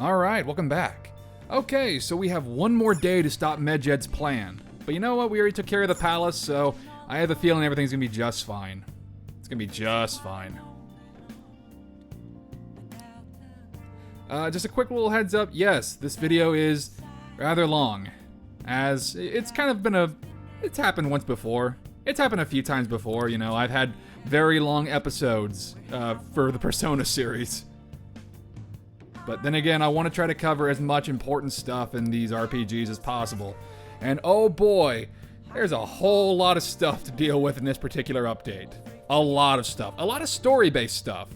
Alright, welcome back. Okay, so we have one more day to stop Medjed's plan. But you know what? We already took care of the palace, so I have a feeling everything's gonna be just fine. It's gonna be just fine. Just a quick little heads up. Yes, this video is rather long, as it's kind of been it's happened once before. It's happened a few times before, you know. I've had very long episodes for the Persona series. But then again, I want to try to cover as much important stuff in these RPGs as possible. And oh boy, there's a whole lot of stuff to deal with in this particular update. A lot of stuff. A lot of story-based stuff.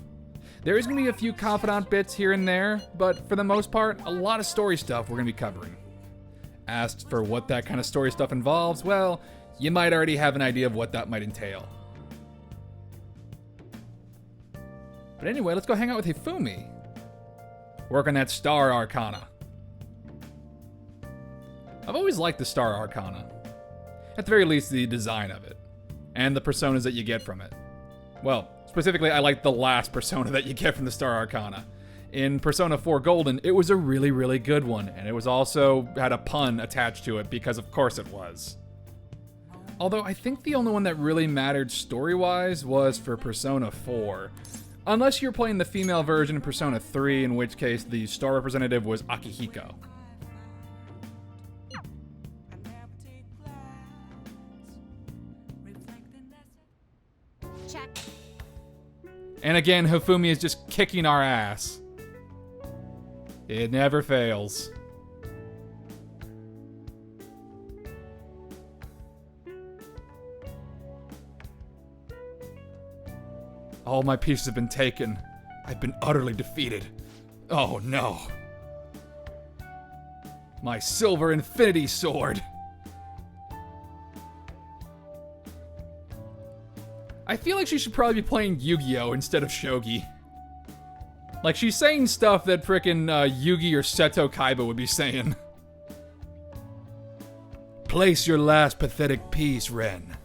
There is going to be a few confidant bits here and there, but for the most part, a lot of story stuff we're going to be covering. As for what that kind of story stuff involves, well, you might already have an idea of what that might entail. But anyway, let's go hang out with Hifumi. Work on that Star Arcana. I've always liked the Star Arcana. At the very least, the design of it. And the personas that you get from it. Well, specifically, I like the last persona that you get from the Star Arcana. In Persona 4 Golden, it was a really, really good one. And it was also had a pun attached to it, because of course it was. Although, I think the only one that really mattered story-wise was for Persona 4. Unless you're playing the female version in Persona 3, in which case the star representative was Akihiko. Check. And again, Hifumi is just kicking our ass. It never fails. All my pieces have been taken. I've been utterly defeated. Oh no. My silver infinity sword. I feel like she should probably be playing Yu-Gi-Oh! Instead of Shogi. Like, she's saying stuff that frickin' Yugi or Seto Kaiba would be saying. Place your last pathetic piece, Ren.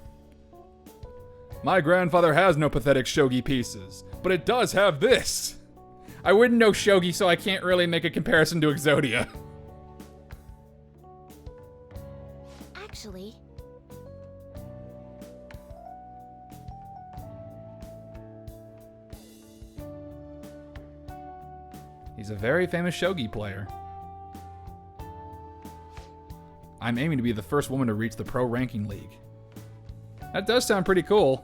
My grandfather has no pathetic shogi pieces, but it does have this. I wouldn't know shogi, so I can't really make a comparison to Exodia. Actually... He's a very famous shogi player. I'm aiming to be the first woman to reach the pro ranking league. That does sound pretty cool.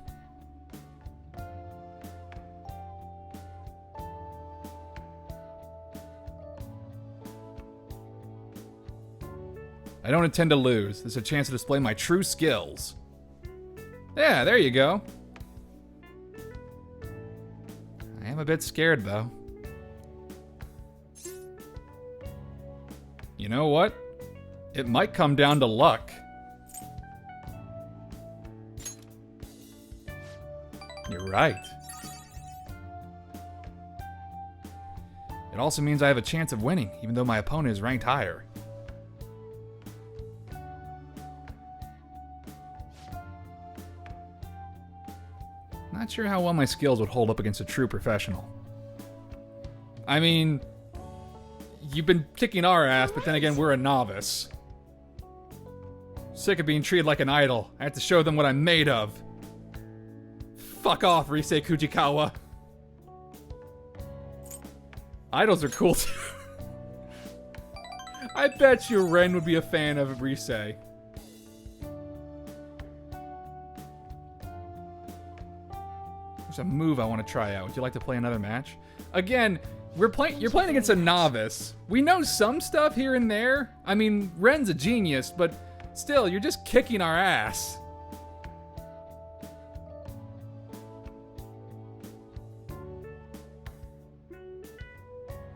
I don't intend to lose. This is a chance to display my true skills. Yeah, there you go. I am a bit scared, though. You know what? It might come down to luck. You're right. It also means I have a chance of winning, even though my opponent is ranked higher. Not sure how well my skills would hold up against a true professional. I mean, you've been kicking our ass, but then again, we're a novice. Sick of being treated like an idol. I have to show them what I'm made of. Fuck off, Rise Kujikawa. Idols are cool too. I bet you Ren would be a fan of Rise. There's a move I want to try out. Would you like to play another match? Again, you're playing against a novice. We know some stuff here and there. I mean, Ren's a genius, but still, you're just kicking our ass.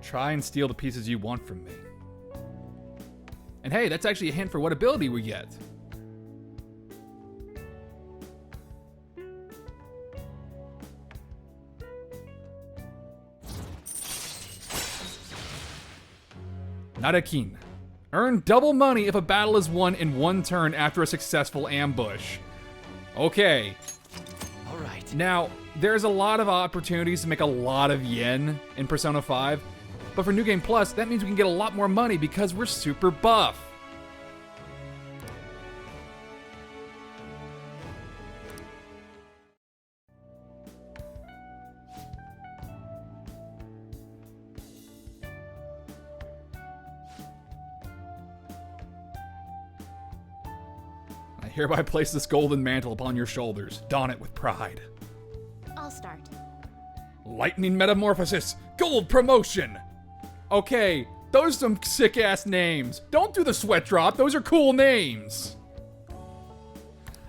Try and steal the pieces you want from me. And hey, that's actually a hint for what ability we get. Narakin. Earn double money if a battle is won in one turn after a successful ambush. Okay. Alright. Now, there's a lot of opportunities to make a lot of yen in Persona 5, But for New Game Plus, that means we can get a lot more money because we're super buff. I hereby place this golden mantle upon your shoulders. Don it with pride. I'll start. Lightning Metamorphosis, Gold Promotion. Okay, those are some sick-ass names. Don't do the sweat drop. Those are cool names.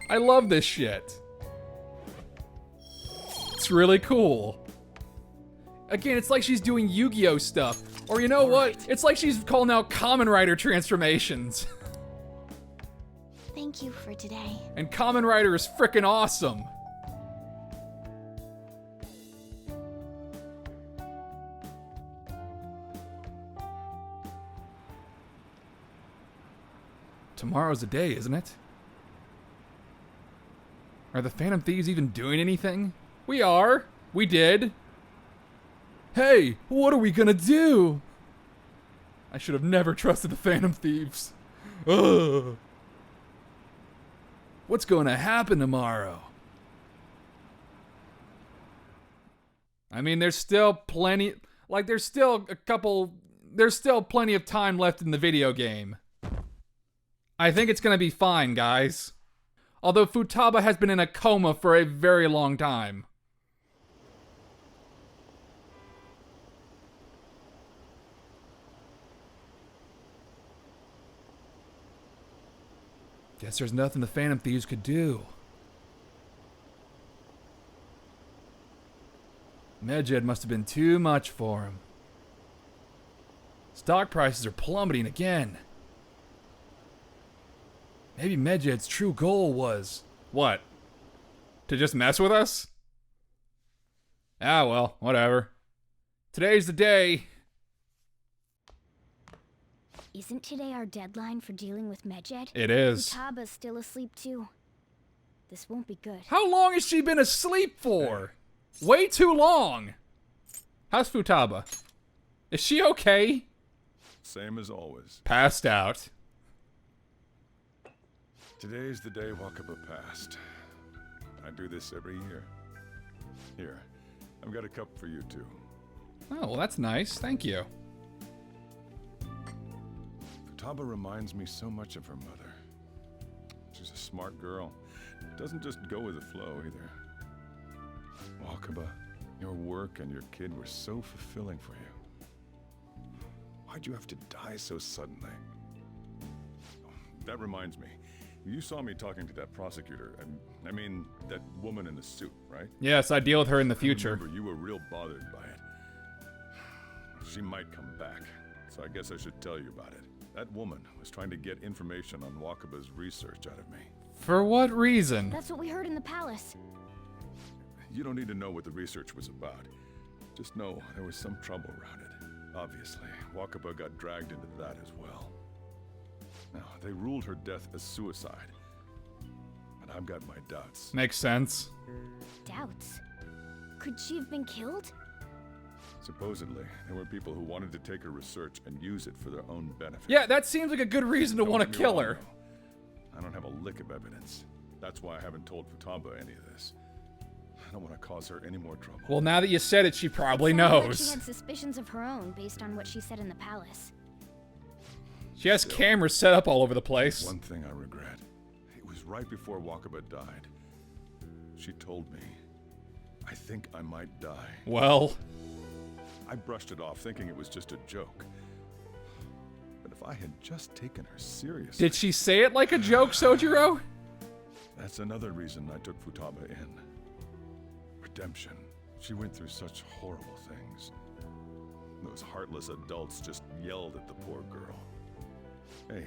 I love this shit. It's really cool. Again, it's like she's doing Yu-Gi-Oh stuff. Or you know what? It's like she's calling out Kamen Rider transformations. Thank you for today. And Kamen Rider is frickin' awesome. Tomorrow's the day, isn't it? Are the Phantom Thieves even doing anything? We are. We did. Hey, what are we gonna do? I should have never trusted the Phantom Thieves. Ugh. What's gonna happen tomorrow? I mean, there's still plenty, like there's still plenty of time left in the video game. I think it's gonna be fine, guys. Although Futaba has been in a coma for a very long time. Guess there's nothing the Phantom Thieves could do. Medjed must have been too much for him. Stock prices are plummeting again. Maybe Medjed's true goal was... What? To just mess with us? Ah, well, whatever. Today's the day. Isn't today our deadline for dealing with Medjed? It is. Futaba's still asleep too. This won't be good. How long has she been asleep for? Way too long. How's Futaba? Is she okay? Same as always. Passed out. Today's the day Wakaba passed. I do this every year. Here, I've got a cup for you too. Oh, well, that's nice. Thank you. Futaba reminds me so much of her mother. She's a smart girl. Doesn't just go with the flow either. Wakaba, your work and your kid were so fulfilling for you. Why'd you have to die so suddenly? Oh, that reminds me. You saw me talking to that prosecutor, and I mean, that woman in the suit, right? Yes, I deal with her in the future. Remember, you were real bothered by it. She might come back, so I guess I should tell you about it. That woman was trying to get information on Wakaba's research out of me. For what reason? That's what we heard in the palace. You don't need to know what the research was about. Just know there was some trouble around it. Obviously, Wakaba got dragged into that as well. Now, they ruled her death as suicide. But I've got my doubts. Makes sense. Doubts? Could she have been killed? Supposedly, there were people who wanted to take her research and use it for their own benefit. Yeah, that seems like a good reason to want to kill her. I don't have a lick of evidence. That's why I haven't told Futaba any of this. I don't want to cause her any more trouble. Well, now that you said it, she probably Sounds like knows. she had suspicions of her own based on what she said in the palace. She has cameras set up all over the place. One thing I regret. It was right before Wakaba died. She told me, I think I might die. Well, I brushed it off thinking it was just a joke. But if I had just taken her seriously... did she say it like a joke, Sojiro? That's another reason I took Futaba in. Redemption. She went through such horrible things. Those heartless adults just yelled at the poor girl. Hey,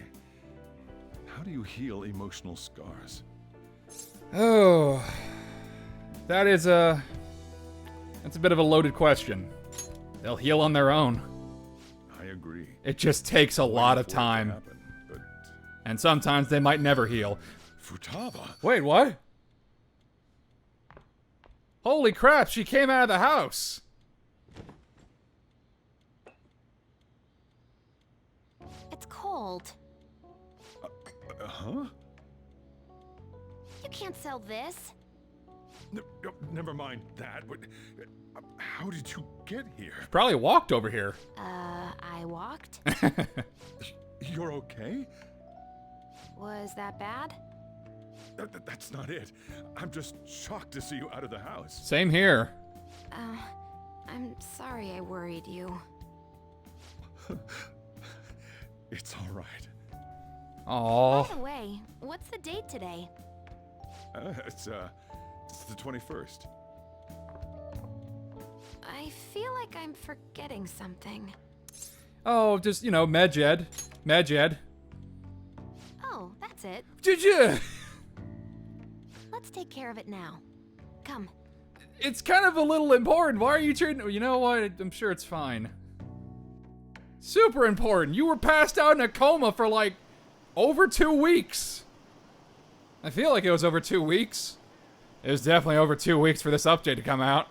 how do you heal emotional scars? Oh, that's a bit of a loaded question. They'll heal on their own. I agree. It just takes a lot of time. Happen, but And sometimes they might never heal. Futaba? Wait, what? Holy crap, she came out of the house. old. Huh? You can't sell this. Never mind that, but how did you get here? Probably walked over here. I walked? You're okay? Was that bad? That's not it. I'm just shocked to see you out of the house. Same here. I'm sorry I worried you. It's all right. Aww. By the way, what's the date today? It's the 21st. I feel like I'm forgetting something. Oh, just, Medjed. Medjed. Oh, that's it. Did you? Let's take care of it now. Come. It's kind of a little important. Why are you treating... You know what? I'm sure it's fine. Super important. You were passed out in a coma for, like, over 2 weeks. I feel like it was over 2 weeks. It was definitely over 2 weeks for this update to come out.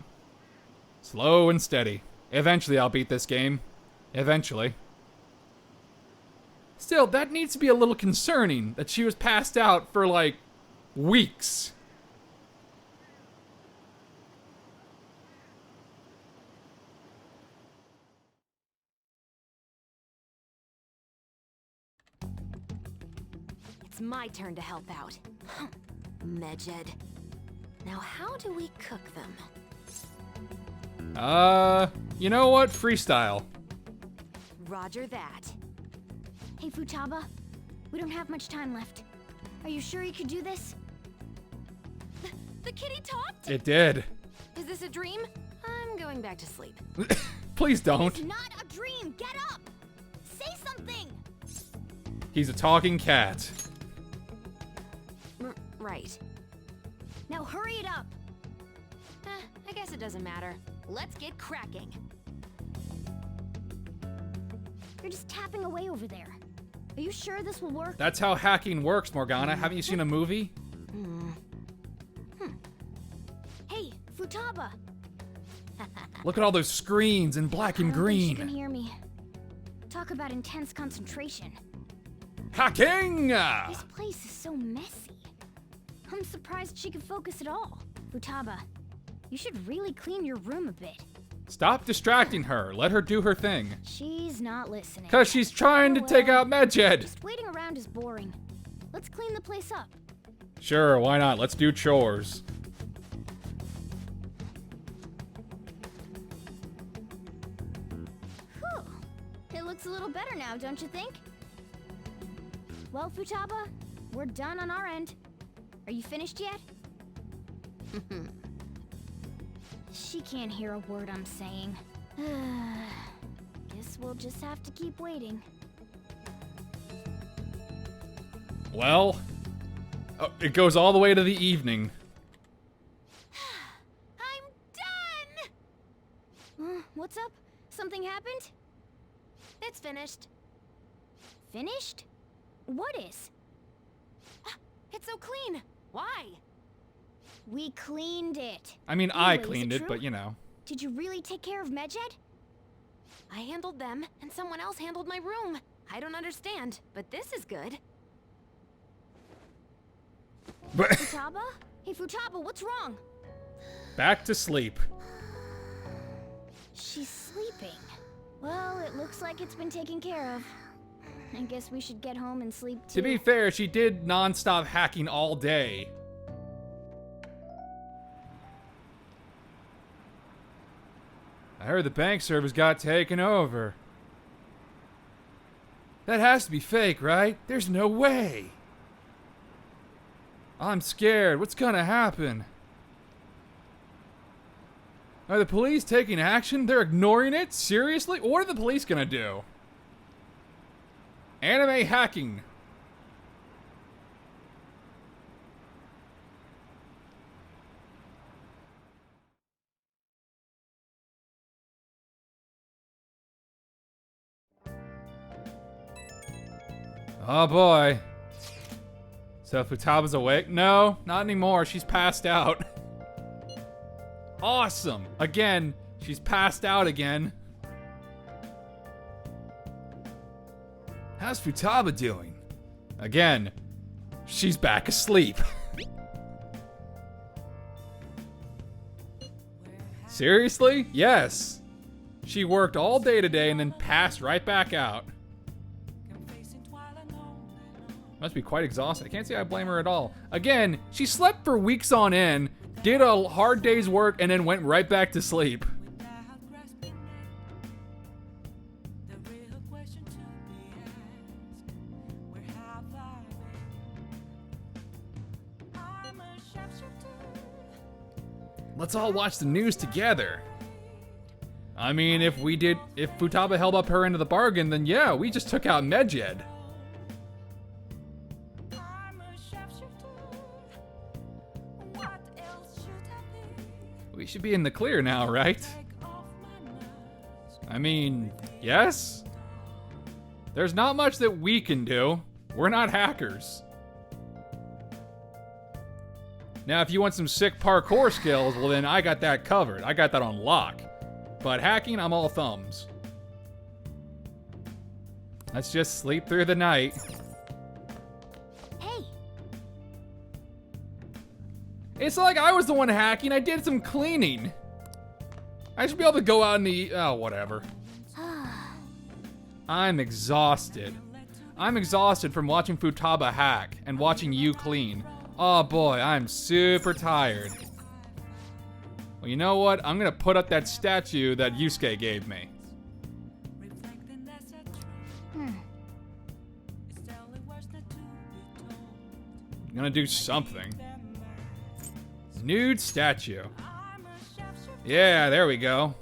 Slow and steady. Eventually I'll beat this game. Eventually. Still, that needs to be a little concerning that she was passed out for, like, weeks. It's my turn to help out. Medjed. Now how do we cook them? You know what? Freestyle. Roger that. Hey, Futaba. We don't have much time left. Are you sure you could do this? The kitty talked? It did. Is this a dream? I'm going back to sleep. Please don't. It's not a dream! Get up! Say something! He's a talking cat. Right. Now hurry it up! I guess it doesn't matter. Let's get cracking. You're just tapping away over there. Are you sure this will work? That's how hacking works, Morgana. Haven't you seen a movie? Hey, Futaba! Look at all those screens in black and I don't think she can green. hear me. Talk about intense concentration. Hacking! This place is so messy. I'm surprised she could focus at all. Futaba, you should really clean your room a bit. Stop distracting her. Let her do her thing. She's not listening. Cause she's trying to take out Medjed. Just waiting around is boring. Let's clean the place up. Sure, why not? Let's do chores. Whew. It looks a little better now, don't you think? Well, Futaba, we're done on our end. Are you finished yet? She can't hear a word I'm saying. Guess we'll just have to keep waiting. Well, it goes all the way to the evening. I'm done! What's up? Something happened? It's finished. Finished? What is? It's so clean. Why? We cleaned it. I mean, I Anyway, is cleaned it, true? but you know. Did you really take care of Medjed? I handled them, and someone else handled my room. I don't understand, but this is good. But Futaba? Hey, Futaba, what's wrong? back to sleep. She's sleeping. Well, it looks like it's been taken care of. I guess we should get home and sleep too. To be fair, she did non-stop hacking all day. I heard the bank servers got taken over. That has to be fake, right? There's no way. I'm scared. What's gonna happen? Are the police taking action? They're ignoring it? Seriously? What are the police gonna do? Anime hacking. Oh boy. So Futaba's awake? No, not anymore. She's passed out. Awesome. Again, she's passed out again. How's Futaba doing? Again, she's back asleep. Seriously? Yes. She worked all day today and then passed right back out. Must be quite exhausted. I can't say I blame her at all. Again, she slept for weeks on end, did a hard day's work, and then went right back to sleep. Let's all watch the news together. I mean, if Futaba held up her end of the bargain, then yeah, we just took out Medjed. We should be in the clear now, right? I mean, yes? There's not much that we can do. We're not hackers. Now, if you want some sick parkour skills, well then I got that covered. I got that on lock. But hacking, I'm all thumbs. Let's just sleep through the night. Hey. It's like I was the one hacking. I did some cleaning. I should be able to go out in the... Oh, whatever. I'm exhausted. I'm exhausted from watching Futaba hack and watching you clean. Oh boy, I'm super tired. Well, you know what? I'm gonna put up that statue that Yusuke gave me. I'm gonna do something. Nude statue. Yeah, there we go.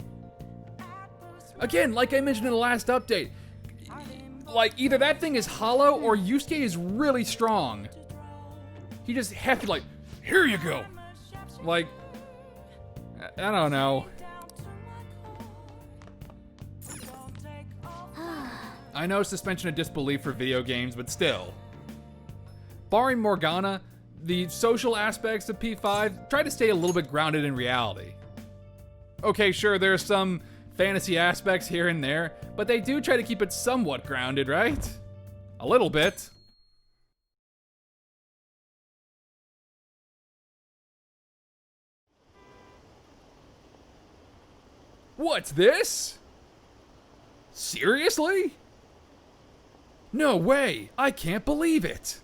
Again, like I mentioned in the last update, like either that thing is hollow or Yusuke is really strong. He just hefty like, here you go. Like, I don't know. I know suspension of disbelief for video games, but still. Barring Morgana, the social aspects of P5 try to stay a little bit grounded in reality. Okay, sure, there's some fantasy aspects here and there, but they do try to keep it somewhat grounded, right? A little bit. What's this? Seriously? No way! I can't believe it!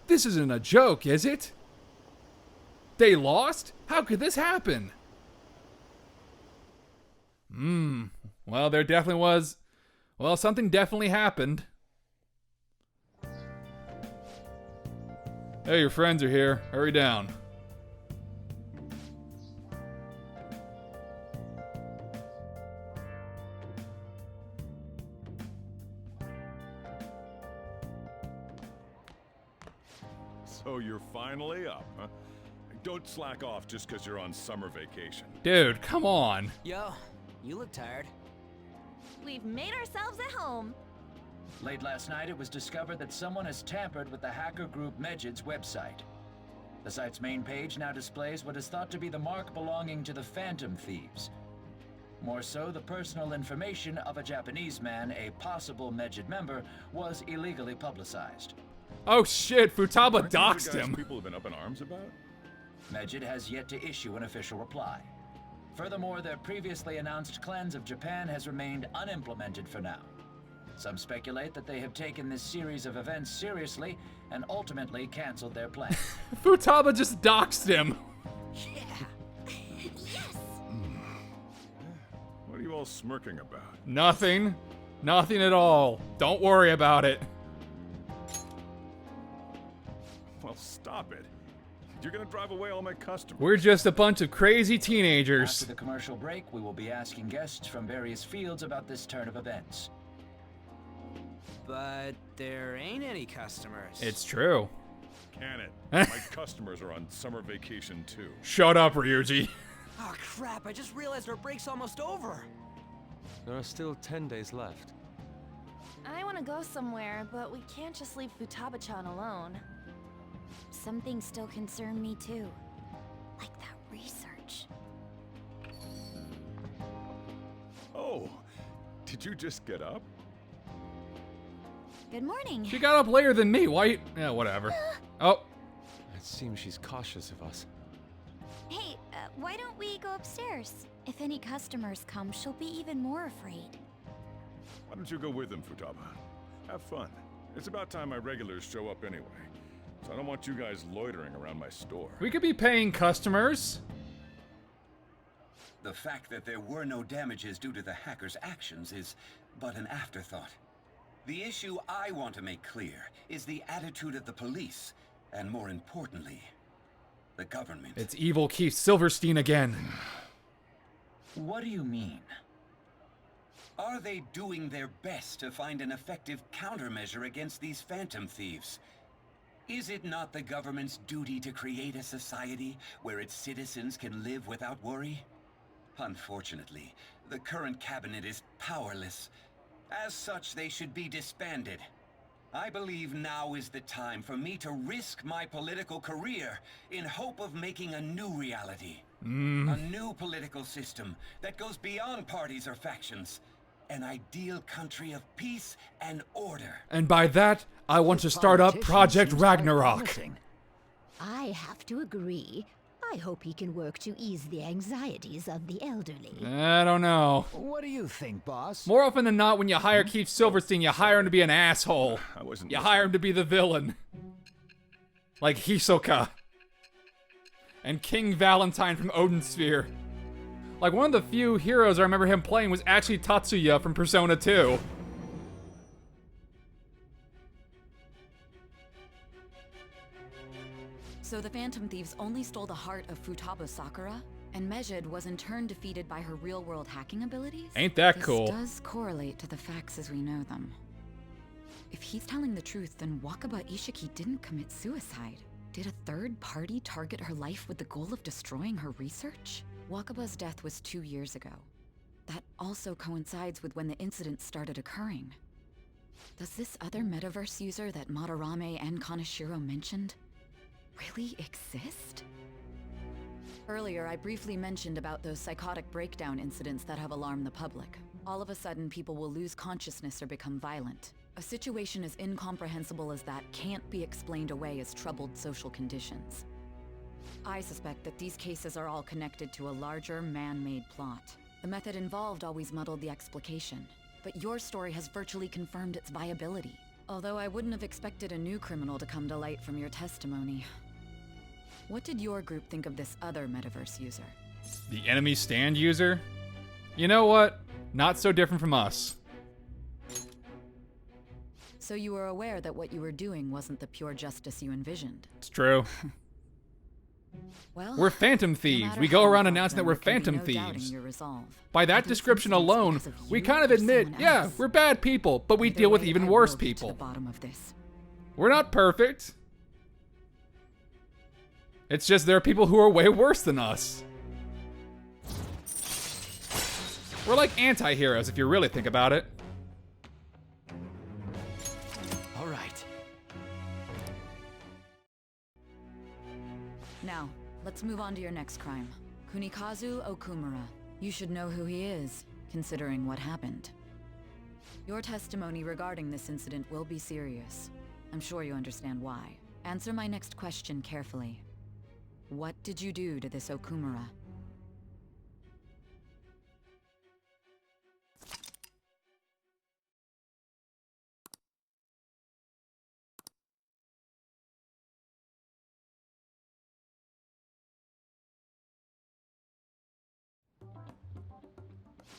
This isn't a joke, is it? They lost? How could this happen? Well, there definitely was... Well, something definitely happened. Hey, your friends are here. Hurry down. So you're finally up, huh? Don't slack off just because you're on summer vacation. Dude, come on. Yo, you look tired. We've made ourselves at home. Late last night, it was discovered that someone has tampered with the hacker group Medjed's website. The site's main page now displays what is thought to be the mark belonging to the Phantom Thieves. More so, the personal information of a Japanese man, a possible Medjed member, was illegally publicized. Oh shit, Futaba Aren't these the doxed guys him. people have been up in arms about? Medjed has yet to issue an official reply. Furthermore, their previously announced cleanse of Japan has remained unimplemented for now. Some speculate that they have taken this series of events seriously and ultimately canceled their plan. Futaba just doxed him. What are you all smirking about? Nothing. Nothing at all. Don't worry about it. Well, stop it. You're gonna drive away all my customers. We're just a bunch of crazy teenagers. After the commercial break, we will be asking guests from various fields about this turn of events. But there ain't any customers. It's true. Can it? My customers are on summer vacation too. Shut up, Ryuji. Oh crap, I just realized our break's almost over. There are still 10 days left. I want to go somewhere, but we can't just leave Futaba-chan alone. Some things still concern me too. Like that research. Oh, did you just get up? Good morning. She got up later than me. Why? Yeah, whatever. Oh. It seems she's cautious of us. Hey, why don't we go upstairs? If any customers come, she'll be even more afraid. Why don't you go with them, Futaba? Have fun. It's about time my regulars show up anyway. So I don't want you guys loitering around my store. We could be paying customers. The fact that there were no damages due to the hackers' actions is but an afterthought. The issue I want to make clear is the attitude of the police, and more importantly, the government. It's evil Keith Silverstein again. What do you mean? Are they doing their best to find an effective countermeasure against these phantom thieves? Is it not the government's duty to create a society where its citizens can live without worry? Unfortunately, the current cabinet is powerless. As such, they should be disbanded. I believe now is the time for me to risk my political career in hope of making a new reality. A new political system that goes beyond parties or factions. An ideal country of peace and order. And by that, I want to start up Project Ragnarok. I have to agree. I hope he can work to ease the anxieties of the elderly. I don't know. What do you think, boss? More often than not, when you hire Keith Silverstein, you hire him to be an asshole. I wasn't You listening. hire him to be the villain. Like Hisoka. And King Valentine from Odin Sphere. Like, one of the few heroes I remember him playing was actually Tatsuya from Persona 2. So the Phantom Thieves only stole the heart of Futaba Sakura, and Mejid was in turn defeated by her real-world hacking abilities? Ain't that cool? This does correlate to the facts as we know them. If he's telling the truth, then Wakaba Ishiki didn't commit suicide. Did a third party target her life with the goal of destroying her research? Wakaba's death was 2 years ago. That also coincides with when the incident started occurring. Does this other metaverse user that Madarame and Kaneshiro mentioned really exist? Earlier, I briefly mentioned about those psychotic breakdown incidents that have alarmed the public. All of a sudden, people will lose consciousness or become violent. A situation as incomprehensible as that can't be explained away as troubled social conditions. I suspect that these cases are all connected to a larger, man-made plot. The method involved always muddled the explication, but your story has virtually confirmed its viability. Although I wouldn't have expected a new criminal to come to light from your testimony. What did your group think of this other metaverse user? The enemy stand user? You know what? Not so different from us. So you were aware that what you were doing wasn't the pure justice you envisioned? It's true. Well, We're Phantom Thieves. We go around announcing that we're Phantom Thieves. By that description alone, we kind of admit, yeah, we're bad people, but we deal with even worse people. To the bottom of this. We're not perfect. It's just there are people who are way worse than us. We're like anti-heroes if you really think about it. All right. Now, let's move on to your next crime. Kunikazu Okumura. You should know who he is, considering what happened. Your testimony regarding this incident will be serious. I'm sure you understand why. Answer my next question carefully. What did you do to this Okumura?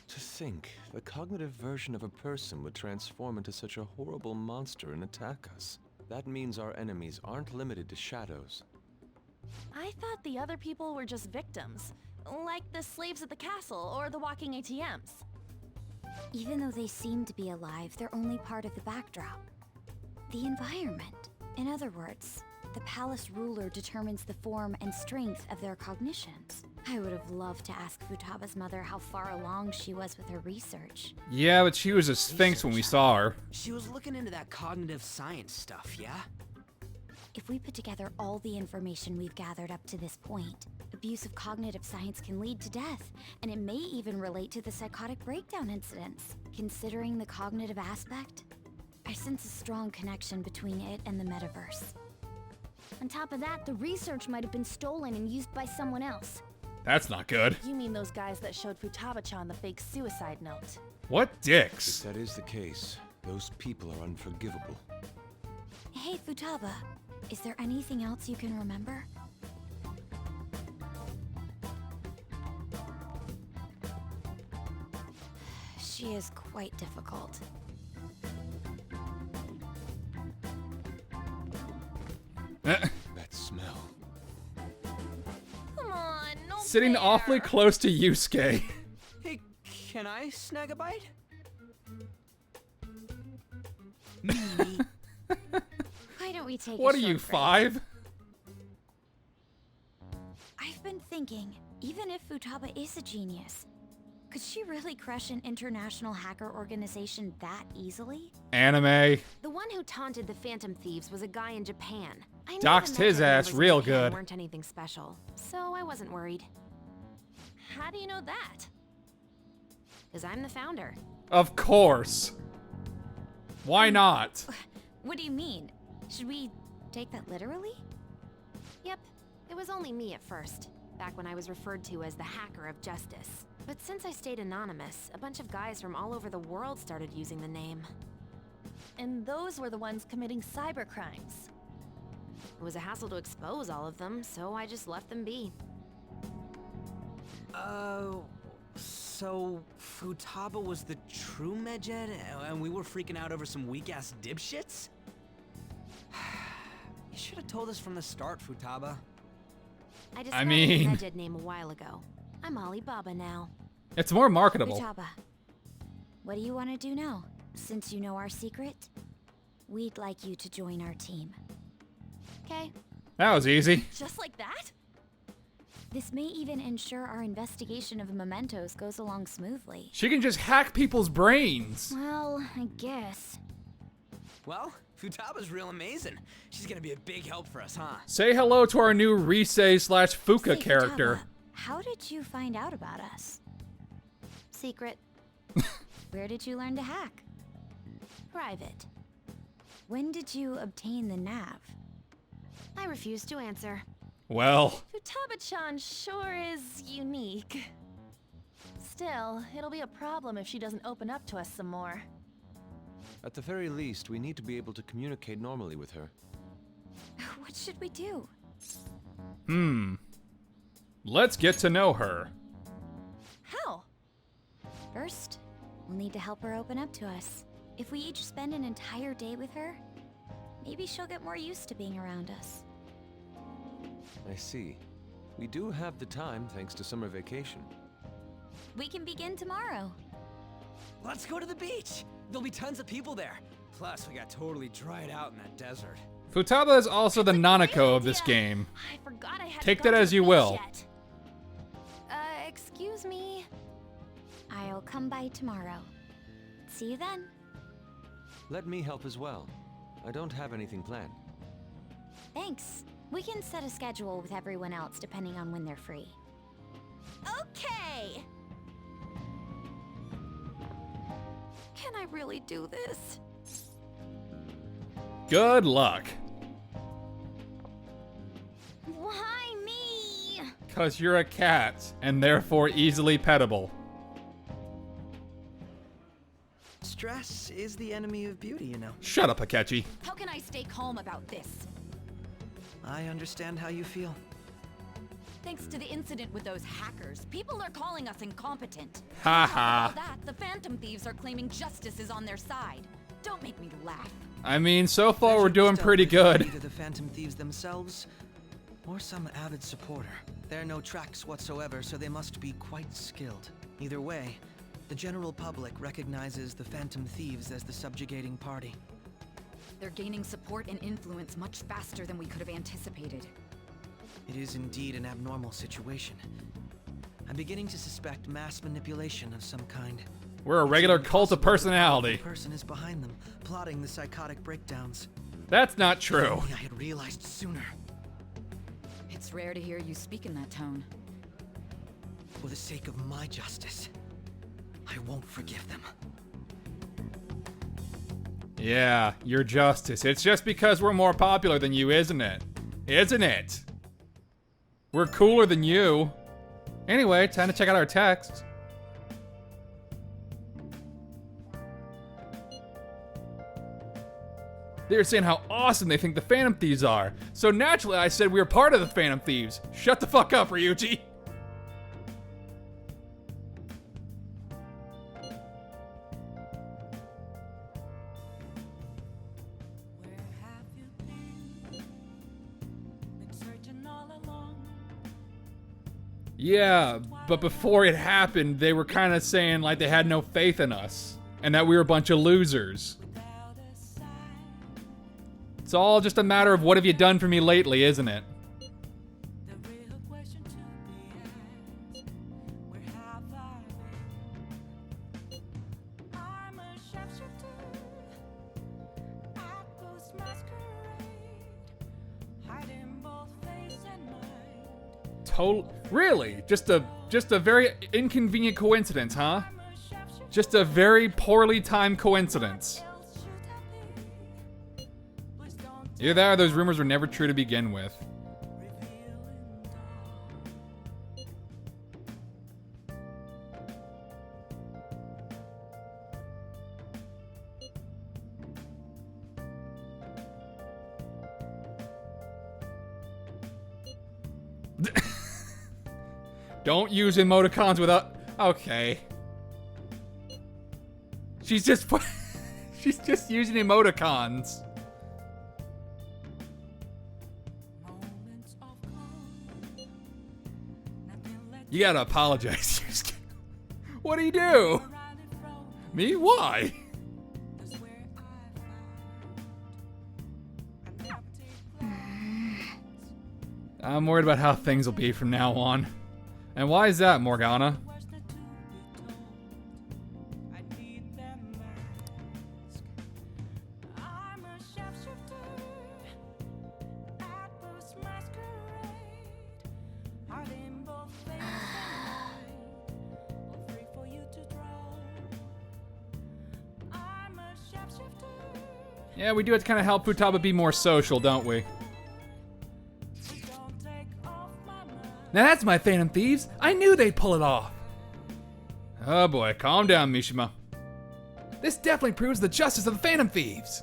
To think, the cognitive version of a person would transform into such a horrible monster and attack us. That means our enemies aren't limited to shadows. I thought the other people were just victims, like the slaves at the castle or the walking ATMs. Even though they seem to be alive, they're only part of the backdrop. The environment. In other words, the palace ruler determines the form and strength of their cognitions. I would have loved to ask Futaba's mother how far along she was with her research. Yeah, but she was a sphinx when we saw her. She was looking into that cognitive science stuff, yeah? If we put together all the information we've gathered up to this point, abuse of cognitive science can lead to death, and it may even relate to the psychotic breakdown incidents. Considering the cognitive aspect, I sense a strong connection between it and the metaverse. On top of that, the research might have been stolen and used by someone else. That's not good. You mean those guys that showed Futaba-chan the fake suicide note? What dicks? If that is the case, those people are unforgivable. Hey, Futaba, is there anything else you can remember? She is quite difficult. That smell. Come on, no Sitting fair. awfully close to Yusuke. Hey, can I snag a bite? Why don't we take What a are you, short break? 5? I've been thinking, even if Futaba is a genius, could she really crush an international hacker organization that easily? Anime. The one who taunted the Phantom Thieves was a guy in Japan. I knew Doxed the his Mecha ass members in real Japan good. weren't anything special, so I wasn't worried. How do you know that? Because I'm the founder. Of course. Why not? What do you mean? Should we take that literally? Yep, it was only me at first, back when I was referred to as the Hacker of Justice. But since I stayed anonymous, a bunch of guys from all over the world started using the name. And those were the ones committing cybercrimes. It was a hassle to expose all of them, so I just left them be. So Futaba was the true Medjed, and we were freaking out over some weak-ass dipshits? You should have told us from the start, Futaba. I discovered mean- the Medjed name a while ago. I'm Alibaba now. It's more marketable. Futaba, what do you want to do now? Since you know our secret, we'd like you to join our team. Okay. That was easy. Just like that? This may even ensure our investigation of mementos goes along smoothly. She can just hack people's brains. Well, I guess. Well, Futaba's real amazing. She's gonna be a big help for us, huh? Say hello to our new Risei/Fuka Say, character. Futaba, how did you find out about us? Secret. Where did you learn to hack? Private. When did you obtain the nav? I refuse to answer. Well, Futaba-chan sure is unique. Still, it'll be a problem if she doesn't open up to us some more. At the very least, we need to be able to communicate normally with her. What should we do? let's get to know her. How? First, we'll need to help her open up to us. If we each spend an entire day with her, maybe she'll get more used to being around us. I see. We do have the time thanks to summer vacation. We can begin tomorrow. Let's go to the beach! There'll be tons of people there. Plus, we got totally dried out in that desert. Futaba is also the Nanako of this game. I forgot I had Take to go that to as the you beach will. yet. Excuse me. I'll come by tomorrow. See you then. Let me help as well. I don't have anything planned. Thanks. We can set a schedule with everyone else depending on when they're free. Okay! Can I really do this? Good luck. Why me? Cause you're a cat, and therefore easily pettable. Stress is the enemy of beauty, you know. Shut up, Akechi. How can I stay calm about this? I understand how you feel. Thanks to the incident with those hackers, people are calling us incompetent. Ha On top of ha. all that, the Phantom Thieves are claiming justice is on their side. Don't make me laugh. I mean, so far That we're should be doing dealt pretty with good. Either the Phantom Thieves themselves, or some avid supporter. There are no tracks whatsoever, so they must be quite skilled. Either way, the general public recognizes the Phantom Thieves as the subjugating party. They're gaining support and influence much faster than we could have anticipated. It is indeed an abnormal situation. I'm beginning to suspect mass manipulation of some kind. We're a regular It's even cult of possible that the personality. person is behind them, plotting the psychotic breakdowns. That's not If true. only I had realized sooner. It's rare to hear you speak in that tone. For the sake of my justice, I won't forgive them. Yeah, you're Justice. It's just because we're more popular than you, isn't it? Isn't it? We're cooler than you. Anyway, time to check out our text. They're saying how awesome they think the Phantom Thieves are. So naturally I said we were part of the Phantom Thieves. Shut the fuck up, Ryuji. Yeah, but before it happened, they were kind of saying like they had no faith in us and that we were a bunch of losers. It's all just a matter of what have you done for me lately, isn't it? Really? Just a very inconvenient coincidence, huh? Just a very poorly timed coincidence. Either that or those rumors were never true to begin with. Don't use emoticons without... Okay. She's just using emoticons. You gotta apologize. What do you do? Me? Why? I'm worried about how things will be from now on. And why is that, Morgana? Yeah, we do have to kind of help Futaba be more social, don't we? Now that's my Phantom Thieves. I knew they'd pull it off. Oh boy, calm down, Mishima. This definitely proves the justice of the Phantom Thieves.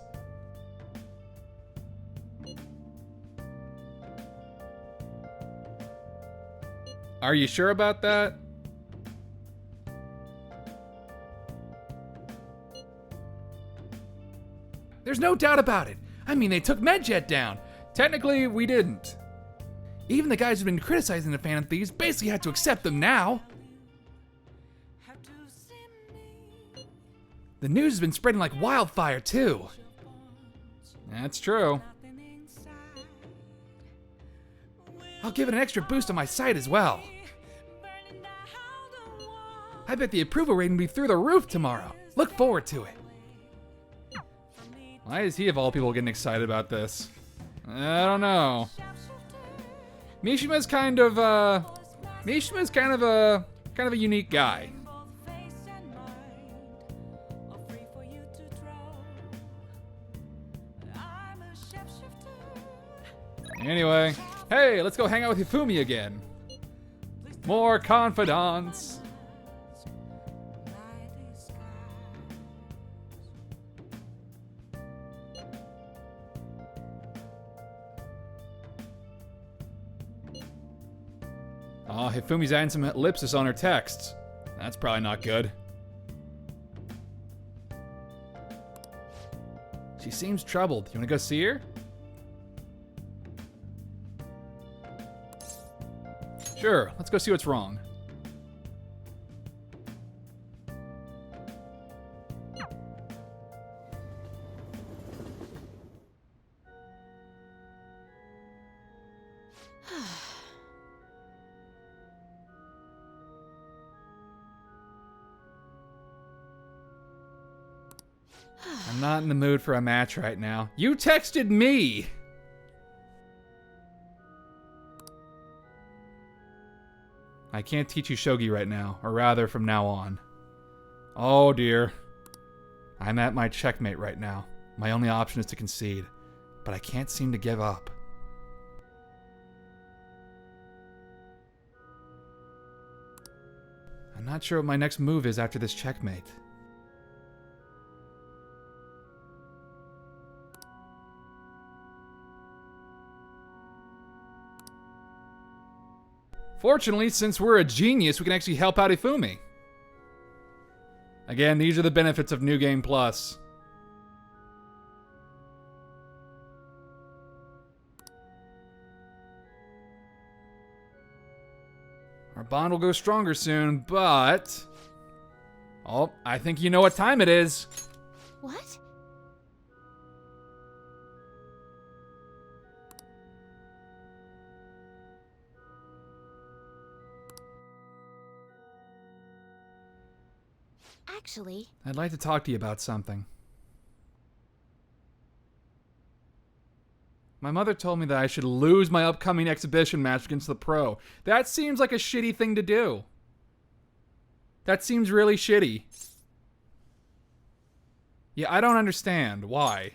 Are you sure about that? There's no doubt about it. I mean, they took Medjet down. Technically, we didn't. Even the guys who've been criticizing the Phantom Thieves basically had to accept them now. The news has been spreading like wildfire, too. That's true. I'll give it an extra boost on my site as well. I bet the approval rating will be through the roof tomorrow. Look forward to it. Why is he of all people getting excited about this? I don't know. Mishima's kind of a unique guy. Anyway, hey, let's go hang out with Hifumi again. More confidants. Oh, Hifumi's adding some ellipsis on her texts. That's probably not good. She seems troubled. You wanna go see her? Sure, let's go see what's wrong. I'm not in the mood for a match right now. You texted me! I can't teach you shogi right now, or rather from now on. Oh dear. I'm at my checkmate right now. My only option is to concede, but I can't seem to give up. I'm not sure what my next move is after this checkmate. Fortunately, since we're a genius, we can actually help out Ifumi. Again, these are the benefits of New Game Plus. Our bond will go stronger soon, but... Oh, I think you know what time it is. What? Actually, I'd like to talk to you about something. My mother told me that I should lose my upcoming exhibition match against the pro. That seems like a shitty thing to do. That seems really shitty. Yeah, I don't understand why.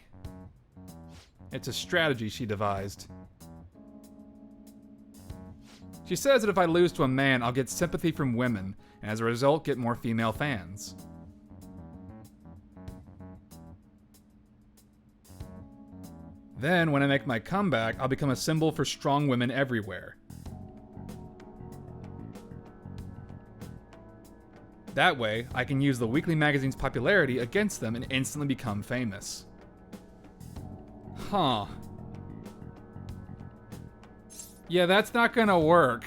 It's a strategy she devised. She says that if I lose to a man, I'll get sympathy from women, and as a result, get more female fans. Then, when I make my comeback, I'll become a symbol for strong women everywhere. That way, I can use the weekly magazine's popularity against them and instantly become famous. Huh. Yeah, that's not gonna work.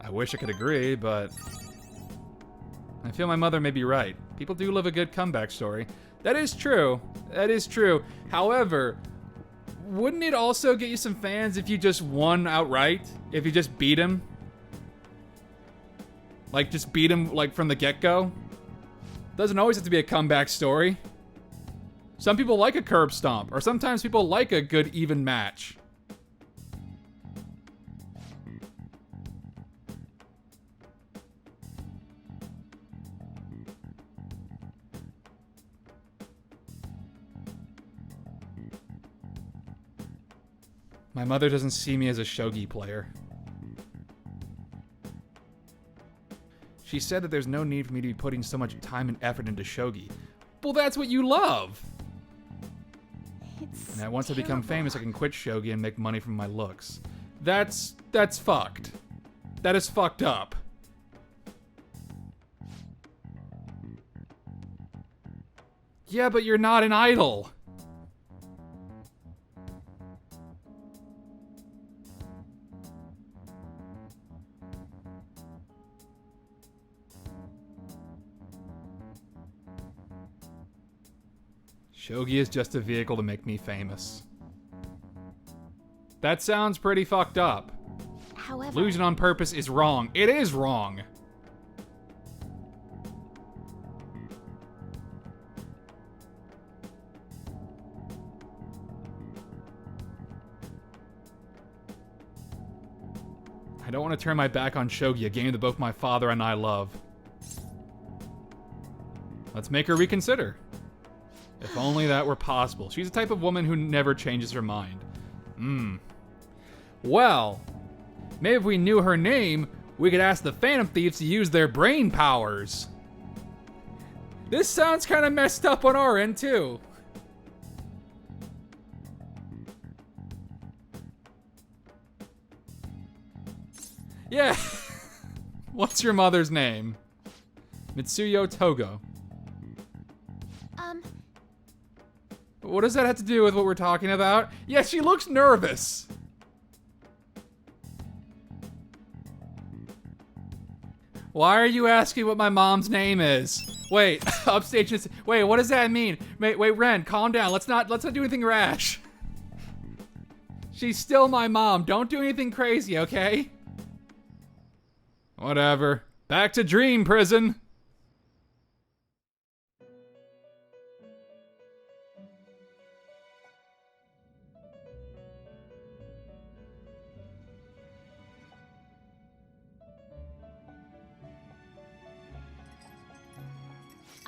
I wish I could agree, but... I feel my mother may be right. People do love a good comeback story. That is true. That is true. However, wouldn't it also get you some fans if you just won outright? If you just beat him? Like, just beat him, like, from the get-go? Doesn't always have to be a comeback story. Some people like a curb stomp, or sometimes people like a good, even match. My mother doesn't see me as a shogi player. She said that there's no need for me to be putting so much time and effort into shogi. Well, that's what you love! it's And that once I become terrible. famous, I can quit shogi and make money from my looks. That's fucked. That is fucked up. Yeah, but you're not an idol. Shogi is just a vehicle to make me famous. That sounds pretty fucked up. However, Losing on purpose is wrong. It is wrong. I don't want to turn my back on shogi, a game that both my father and I love. Let's make her reconsider. If only that were possible. She's the type of woman who never changes her mind. Well, maybe if we knew her name, we could ask the Phantom Thieves to use their brain powers. This sounds kind of messed up on our end, too. Yeah. What's your mother's name? Mitsuyo Togo. What does that have to do with what we're talking about? Yeah, she looks nervous. Why are you asking what my mom's name is? Wait, upstage. Wait, what does that mean? Wait, Ren, calm down. Let's not do anything rash. She's still my mom. Don't do anything crazy, okay? Whatever. Back to Dream Prison.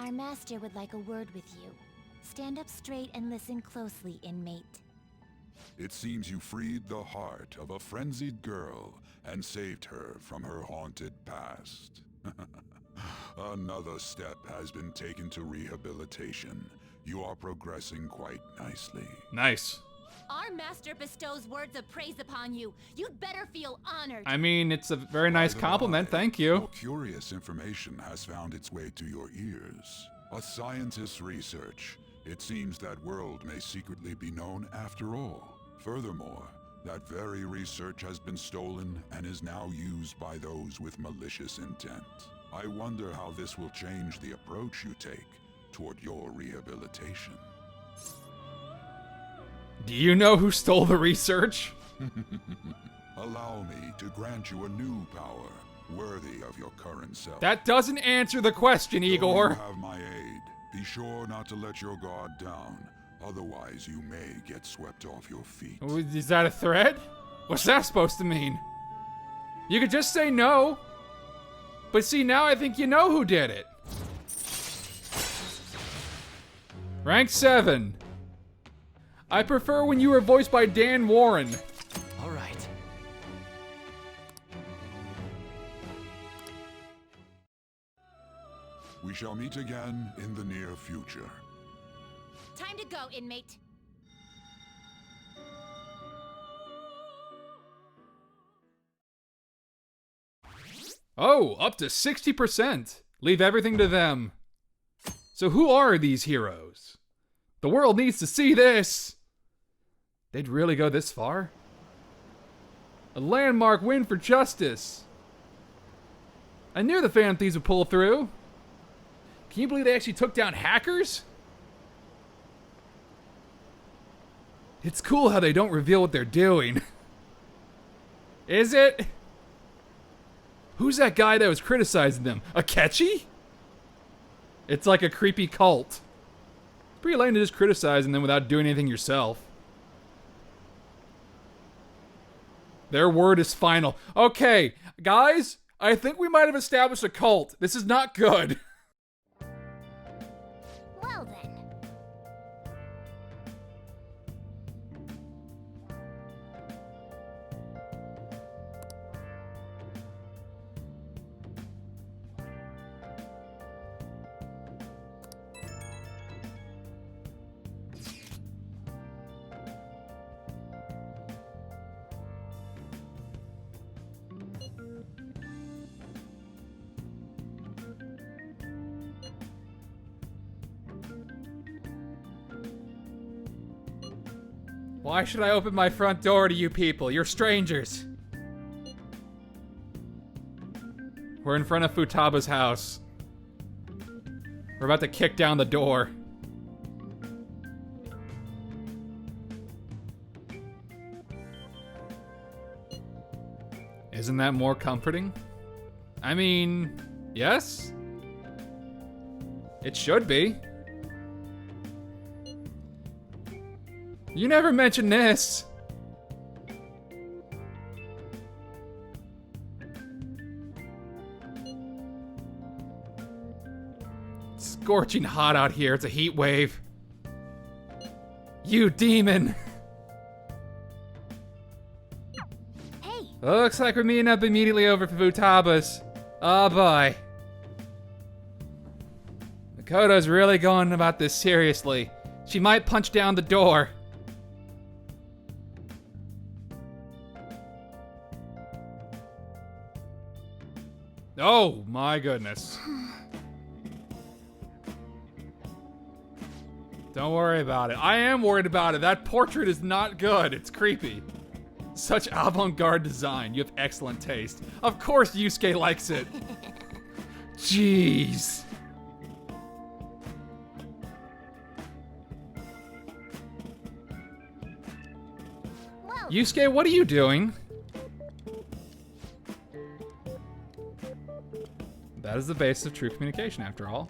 Our master would like a word with you. Stand up straight and listen closely, inmate. It seems you freed the heart of a frenzied girl and saved her from her haunted past. Another step has been taken to rehabilitation. You are progressing quite nicely. Nice. Our master bestows words of praise upon you. You'd better feel honored. I mean, it's a very nice compliment, thank you. More curious information has found its way to your ears. A scientist's research. It seems that world may secretly be known after all. Furthermore, that very research has been stolen and is now used by those with malicious intent. I wonder how this will change the approach you take toward your rehabilitation. Do you know who stole the research? Allow me to grant you a new power, worthy of your current self. That doesn't answer the question, Igor. You have my aid. Be sure not to let your guard down. Otherwise, you may get swept off your feet. Is that a threat? What's that supposed to mean? You could just say no. But see, now I think you know who did it. Rank 7. I prefer when you were voiced by Dan Warren. All right. We shall meet again in the near future. Time to go, inmate. Oh, up to 60%. Leave everything to them. So who are these heroes? The world needs to see this. They'd really go this far? A landmark win for justice. I knew the Phantom Thieves would pull through. Can you believe they actually took down hackers? It's cool how they don't reveal what they're doing. Is it? Who's that guy that was criticizing them? Akechi? It's like a creepy cult. It's pretty lame to just criticizing them without doing anything yourself. Their word is final. Okay, guys, I think we might have established a cult. This is not good. Well then. Why should I open my front door to you people? You're strangers. We're in front of Futaba's house. We're about to kick down the door. Isn't that more comforting? I mean, yes? It should be. You never mentioned this. It's scorching hot out here. It's a heat wave. You demon. Hey. Looks like we're meeting up immediately over for Futaba's. Oh boy. Makoto's really going about this seriously. She might punch down the door. Oh my goodness. Don't worry about it. I am worried about it. That portrait is not good. It's creepy. Such avant-garde design. You have excellent taste. Of course Yusuke likes it. Jeez. Well, Yusuke, what are you doing? That is the basis of true communication, after all.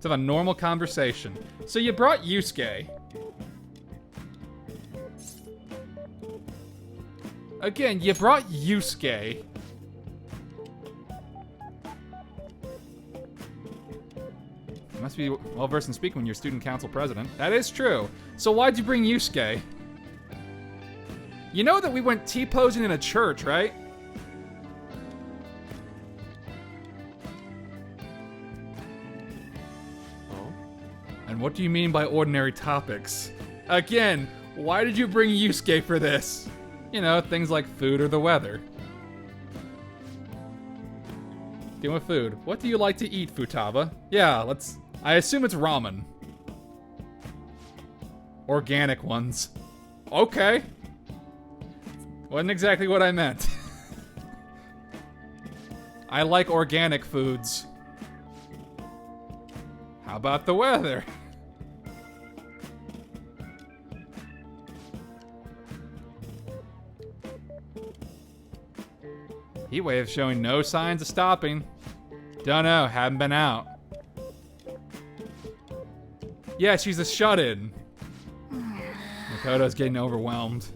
To have a normal conversation. So you brought Yusuke. Again, you brought Yusuke. must be well-versed in speaking when you're student council president. That is true. So why'd you bring Yusuke? You know that we went T-posing in a church, right? Oh? And what do you mean by ordinary topics? Again, why did you bring Yusuke for this? You know, things like food or the weather. Dealing with food. What do you like to eat, Futaba? Yeah, I assume it's ramen. Organic ones. Okay. Wasn't exactly what I meant. I like organic foods. How about the weather? Heatwave showing no signs of stopping. Don't know, haven't been out. Yeah, she's a shut-in. Makoto's getting overwhelmed.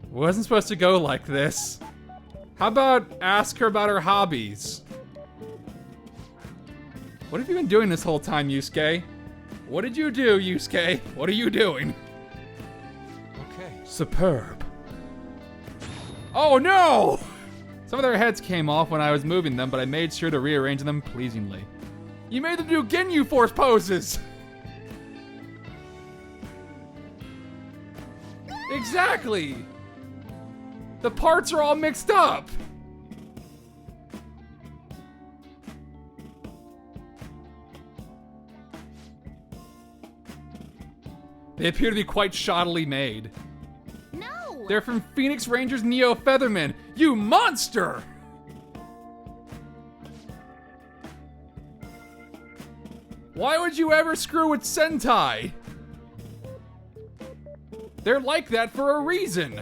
Wasn't supposed to go like this. How about ask her about her hobbies? What have you been doing this whole time, Yusuke? What did you do, Yusuke? What are you doing? Okay. Superb. Oh no! Some of their heads came off when I was moving them, but I made sure to rearrange them pleasingly. You made them do Ginyu Force poses! Exactly! The parts are all mixed up! They appear to be quite shoddily made. No! They're from Phoenix Rangers Neo Featherman. You monster! Why would you ever screw with Sentai? They're like that for a reason.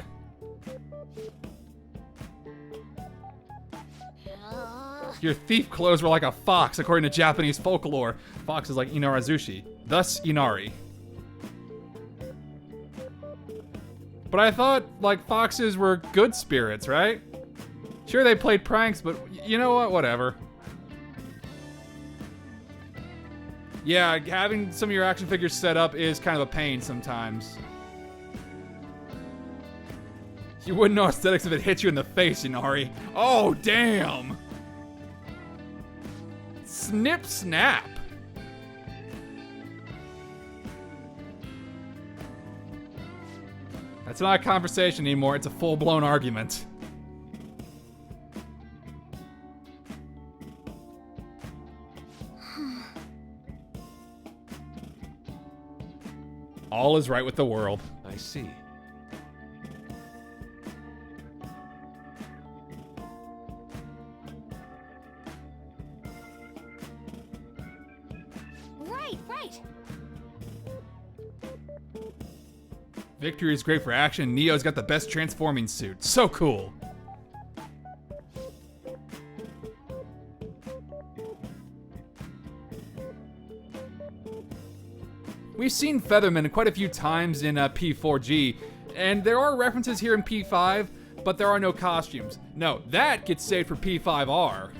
Your thief clothes were like a fox, according to Japanese folklore. Fox is like Inarazushi, thus Inari. But I thought, like, foxes were good spirits, right? Sure, they played pranks, but you know what? Whatever. Yeah, having some of your action figures set up is kind of a pain sometimes. You wouldn't know aesthetics if it hit you in the face, Inari. Oh, damn! Snip snap! That's not a conversation anymore, it's a full-blown argument. All is right with the world. I see. Right. Victory is great for action. Neo's got the best transforming suit. So cool. We've seen Featherman quite a few times in P4G, and there are references here in P5, but there are no costumes. No, that gets saved for P5R,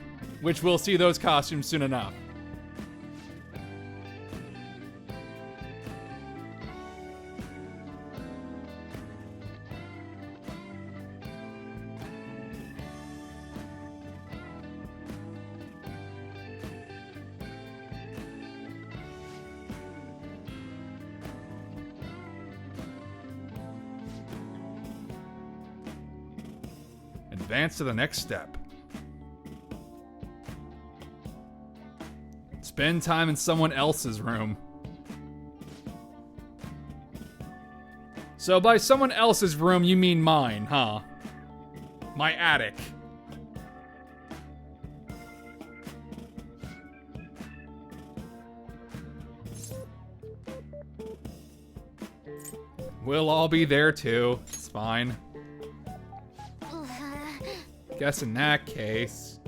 which we'll see those costumes soon enough. Advance to the next step. Spend time in someone else's room. So by someone else's room, you mean mine, huh? My attic. We'll all be there too. It's fine. Guess in that case...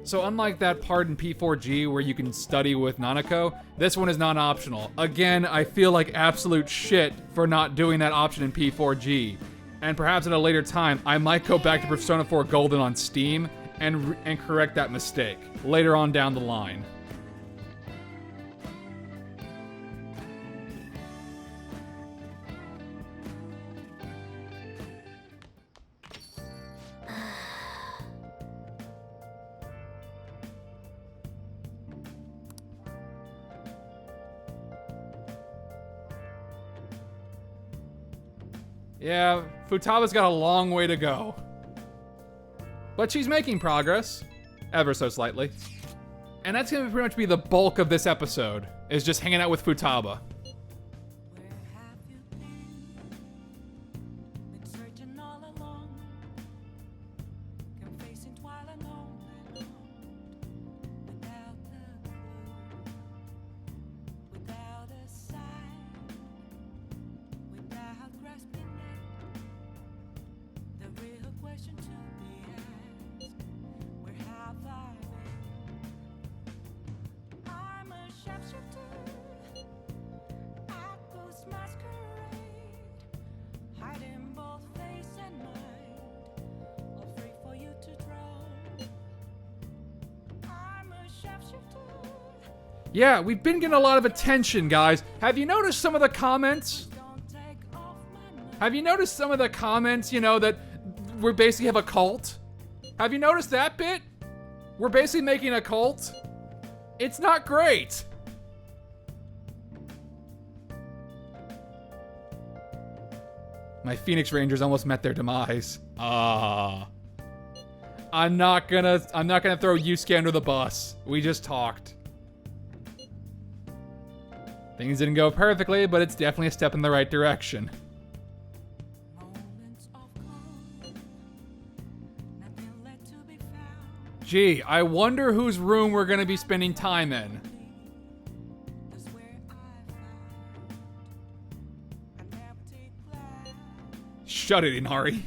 So unlike that part in P4G where you can study with Nanako, this one is non-optional. Again, I feel like absolute shit for not doing that option in P4G. and perhaps at a later time, I might go back to Persona 4 Golden on Steam and correct that mistake later on down the line. Yeah, Futaba's got a long way to go. But she's making progress, ever so slightly. And that's gonna pretty much be the bulk of this episode, is just hanging out with Futaba. Yeah, we've been getting a lot of attention, guys. Have you noticed some of the comments? Have you noticed some of the comments, you know, that we basically have a cult? Have you noticed that bit? We're basically making a cult. It's not great. My Phoenix Rangers almost met their demise. I'm not gonna throw Yusuke under the bus. We just talked. Things didn't go perfectly, but it's definitely a step in the right direction. Gee, I wonder whose room we're gonna be spending time in. Shut it, Inari.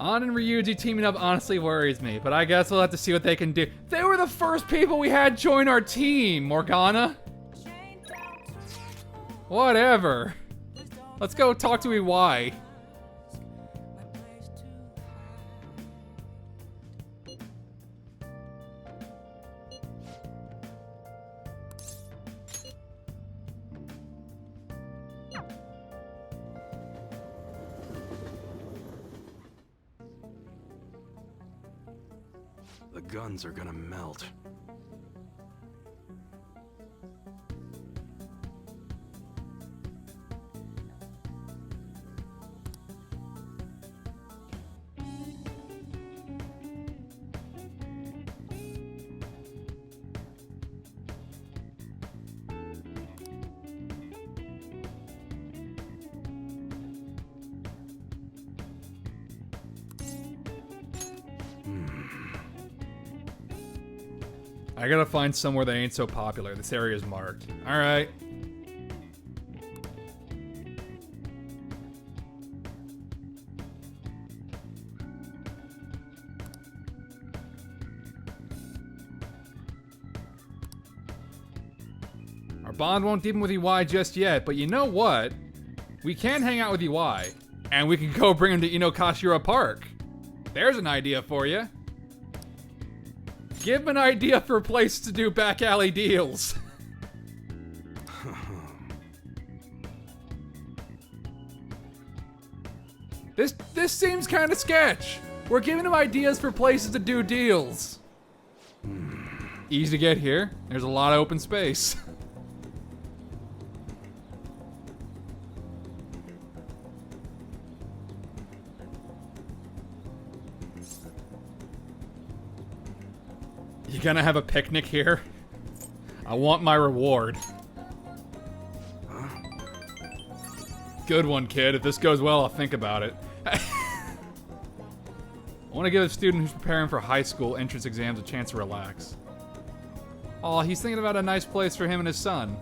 An and Ryuji teaming up honestly worries me, but I guess we'll have to see what they can do. They were the first people we had join our team, Morgana. Whatever. Let's go talk to Iwai. The guns are gonna melt. I gotta find somewhere that ain't so popular. This area is marked. Alright. Our bond won't deepen with Iwai just yet, but you know what? We can hang out with Iwai, and we can go bring him to Inokashira Park. There's an idea for you. Give him an idea for a place to do back alley deals. This seems kind of sketch. We're giving him ideas for places to do deals. Easy to get here. There's a lot of open space. You gonna have a picnic here? I want my reward. Good one, kid. If this goes well, I'll think about it. I want to give a student who's preparing for high school entrance exams a chance to relax. Aw, he's thinking about a nice place for him and his son.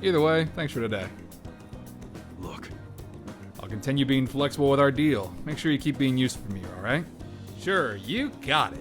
Either way, thanks for today. Look. I'll continue being flexible with our deal. Make sure you keep being useful for me, alright? Sure, you got it.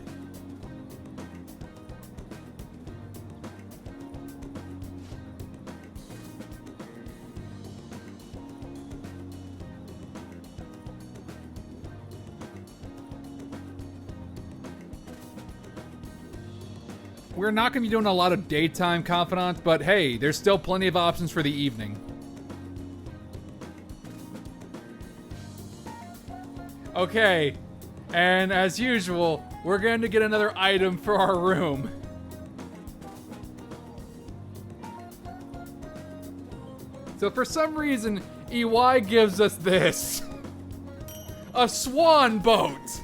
We're not going to be doing a lot of daytime confidants, but hey, there's still plenty of options for the evening. Okay, and as usual, we're going to get another item for our room. So for some reason, EY gives us this. A swan boat.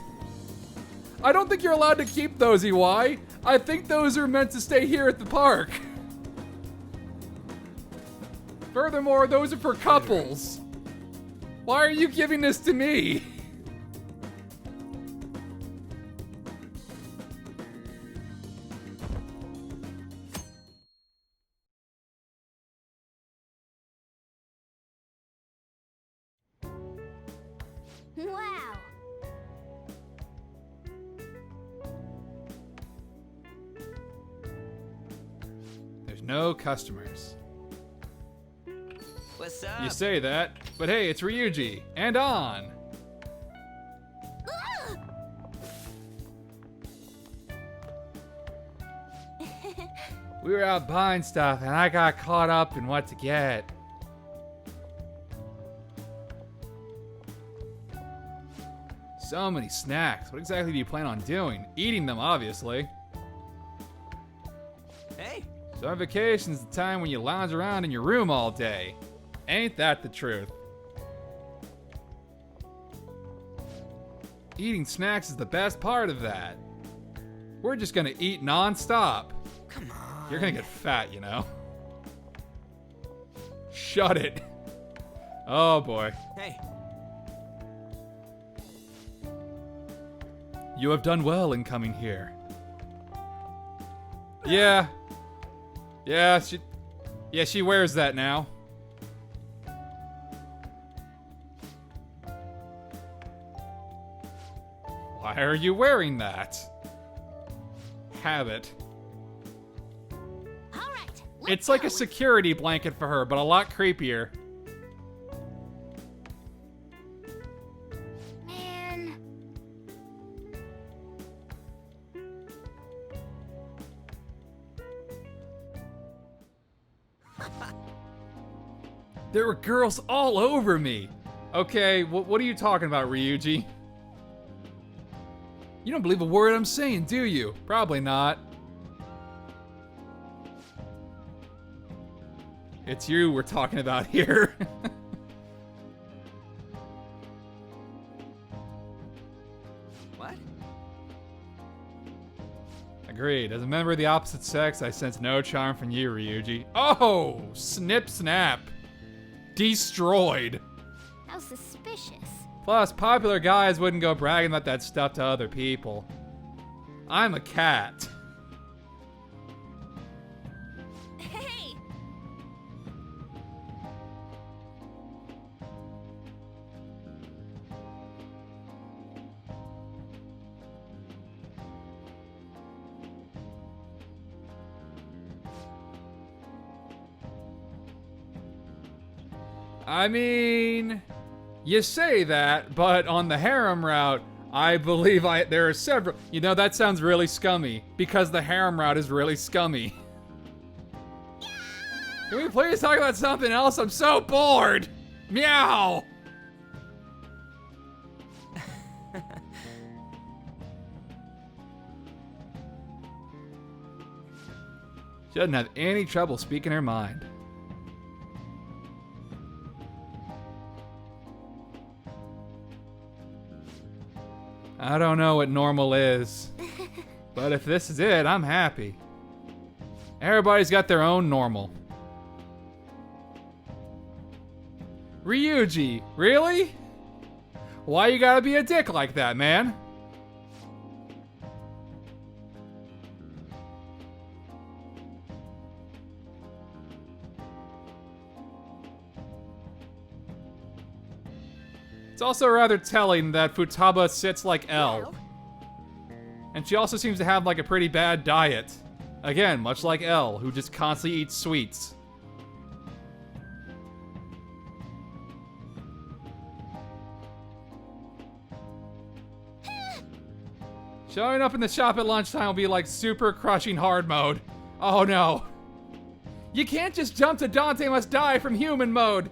I don't think you're allowed to keep those, EY. I think those are meant to stay here at the park. Furthermore, those are for couples. Why are you giving this to me? Wow. There's no customers. What's up? You say that, but hey, it's Ryuji. And on. We were out buying stuff and I got caught up in what to get. So many snacks. What exactly do you plan on doing? Eating them, obviously. Hey! Summer vacation's the time when you lounge around in your room all day. Ain't that the truth? Eating snacks is the best part of that. We're just gonna eat non-stop. Come on. You're gonna get fat, you know. Shut it. Oh boy. Hey. You have done well in coming here. Yeah. Yeah, she wears that now. Why are you wearing that? Habit. All right. It's like a security blanket for her, but a lot creepier. Man. There were girls all over me. Okay, what are you talking about, Ryuji? You don't believe a word I'm saying, do you? Probably not. It's you we're talking about here. What? Agreed. As a member of the opposite sex, I sense no charm from you, Ryuji. Oh! Snip snap. Destroyed. How suspicious. Plus, popular guys wouldn't go bragging about that stuff to other people. I'm a cat. Hey! I mean, you say that, but on the harem route, I believe there are several. You know, that sounds really scummy, because the harem route is really scummy. Can we please talk about something else? I'm so bored! Meow! She doesn't have any trouble speaking her mind. I don't know what normal is, but if this is it, I'm happy. Everybody's got their own normal. Ryuji, really? Why you gotta be a dick like that, man? It's also rather telling that Futaba sits like L. And she also seems to have like a pretty bad diet. Again, much like L, who just constantly eats sweets. Showing up in the shop at lunchtime will be like super crushing hard mode. Oh no. You can't just jump to Dante Must Die from human mode.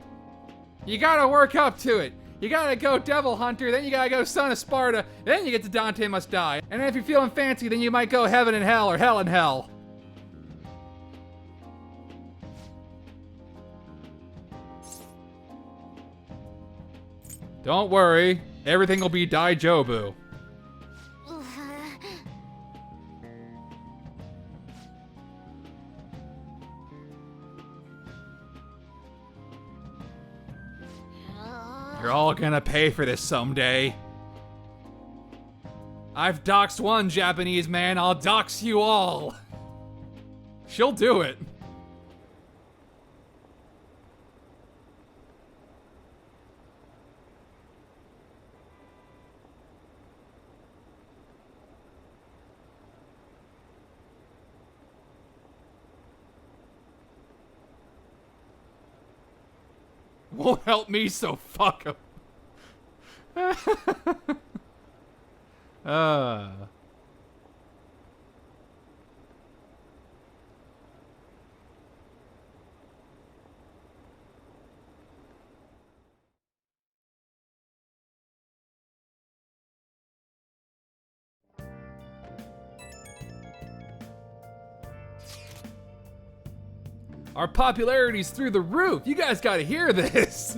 You gotta work up to it. You gotta go Devil Hunter, then you gotta go Son of Sparta, then you get to Dante Must Die. And then if you're feeling fancy, then you might go Heaven and Hell or Hell and Hell. Don't worry, everything will be Daijobu. You're all gonna pay for this someday. I've doxed one Japanese man, I'll dox you all. She'll do it. Won't help me, so fuck him. Our popularity's through the roof. You guys gotta hear this.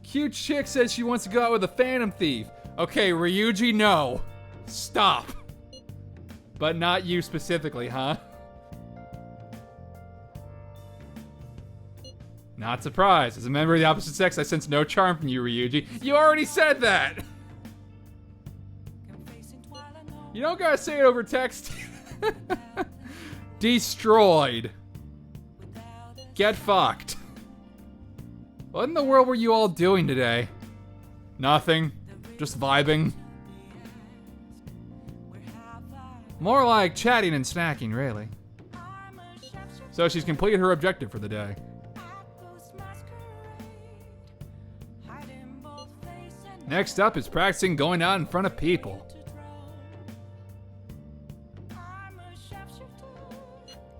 Cute chick says she wants to go out with a Phantom Thief. Okay, Ryuji, no. Stop. But not you specifically, huh? Not surprised. As a member of the opposite sex, I sense no charm from you, Ryuji. You already said that. You don't gotta say it over text. Destroyed. Get fucked. What in the world were you all doing today? Nothing. Just vibing. More like chatting and snacking, really. So she's completed her objective for the day. Next up is practicing going out in front of people.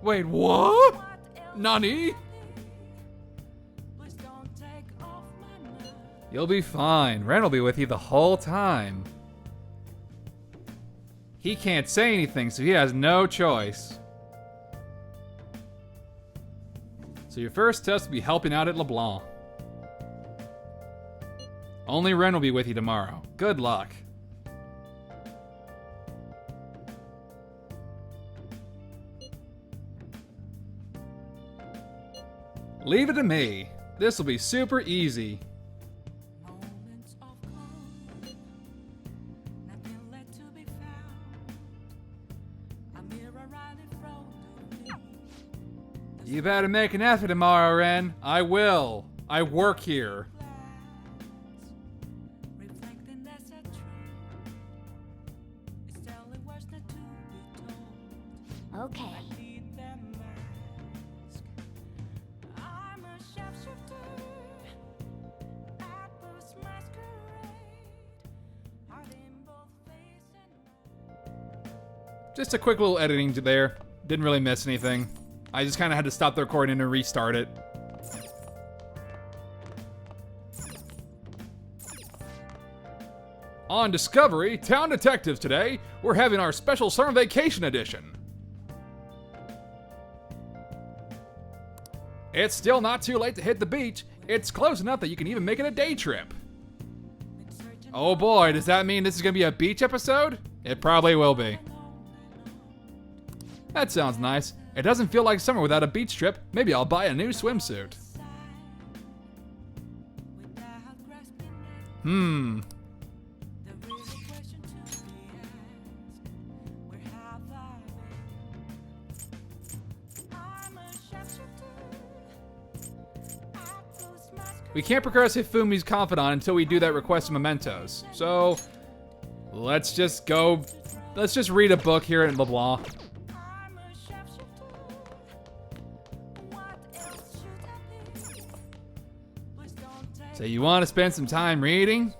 Wait, what? Nani? You'll be fine. Ren will be with you the whole time. He can't say anything, so he has no choice. So your first test will be helping out at LeBlanc. Only Ren will be with you tomorrow. Good luck. Leave it to me. This will be super easy. You better make an effort tomorrow, Ren. I will. I work here. Okay. Just a quick little editing to there. Didn't really miss anything. I just kind of had to stop the recording and restart it. On Discovery, Town Detectives today, we're having our special summer vacation edition. It's still not too late to hit the beach. It's close enough that you can even make it a day trip. Oh boy, does that mean this is gonna be a beach episode? It probably will be. That sounds nice. It doesn't feel like summer without a beach trip. Maybe I'll buy a new swimsuit. We can't progress Hifumi's confidant until we do that request of mementos. So, let's just go. Let's just read a book here at LeBlanc. So you want to spend some time reading?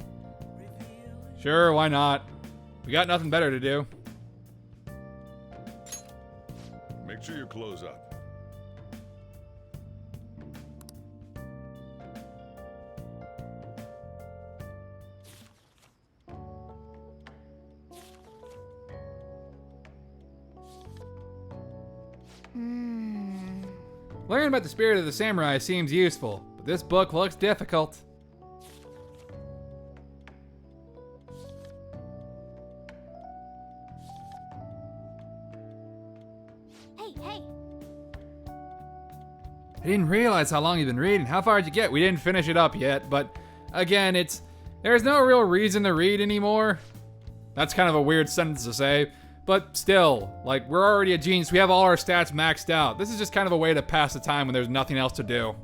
Sure, why not? We got nothing better to do. Make sure you close up. Learning about the spirit of the samurai seems useful, but this book looks difficult. Hey! I didn't realize how long you've been reading. How far did you get? We didn't finish it up yet, but again, there's no real reason to read anymore. That's kind of a weird sentence to say, but still, like, we're already a genius. We have all our stats maxed out. This is just kind of a way to pass the time when there's nothing else to do.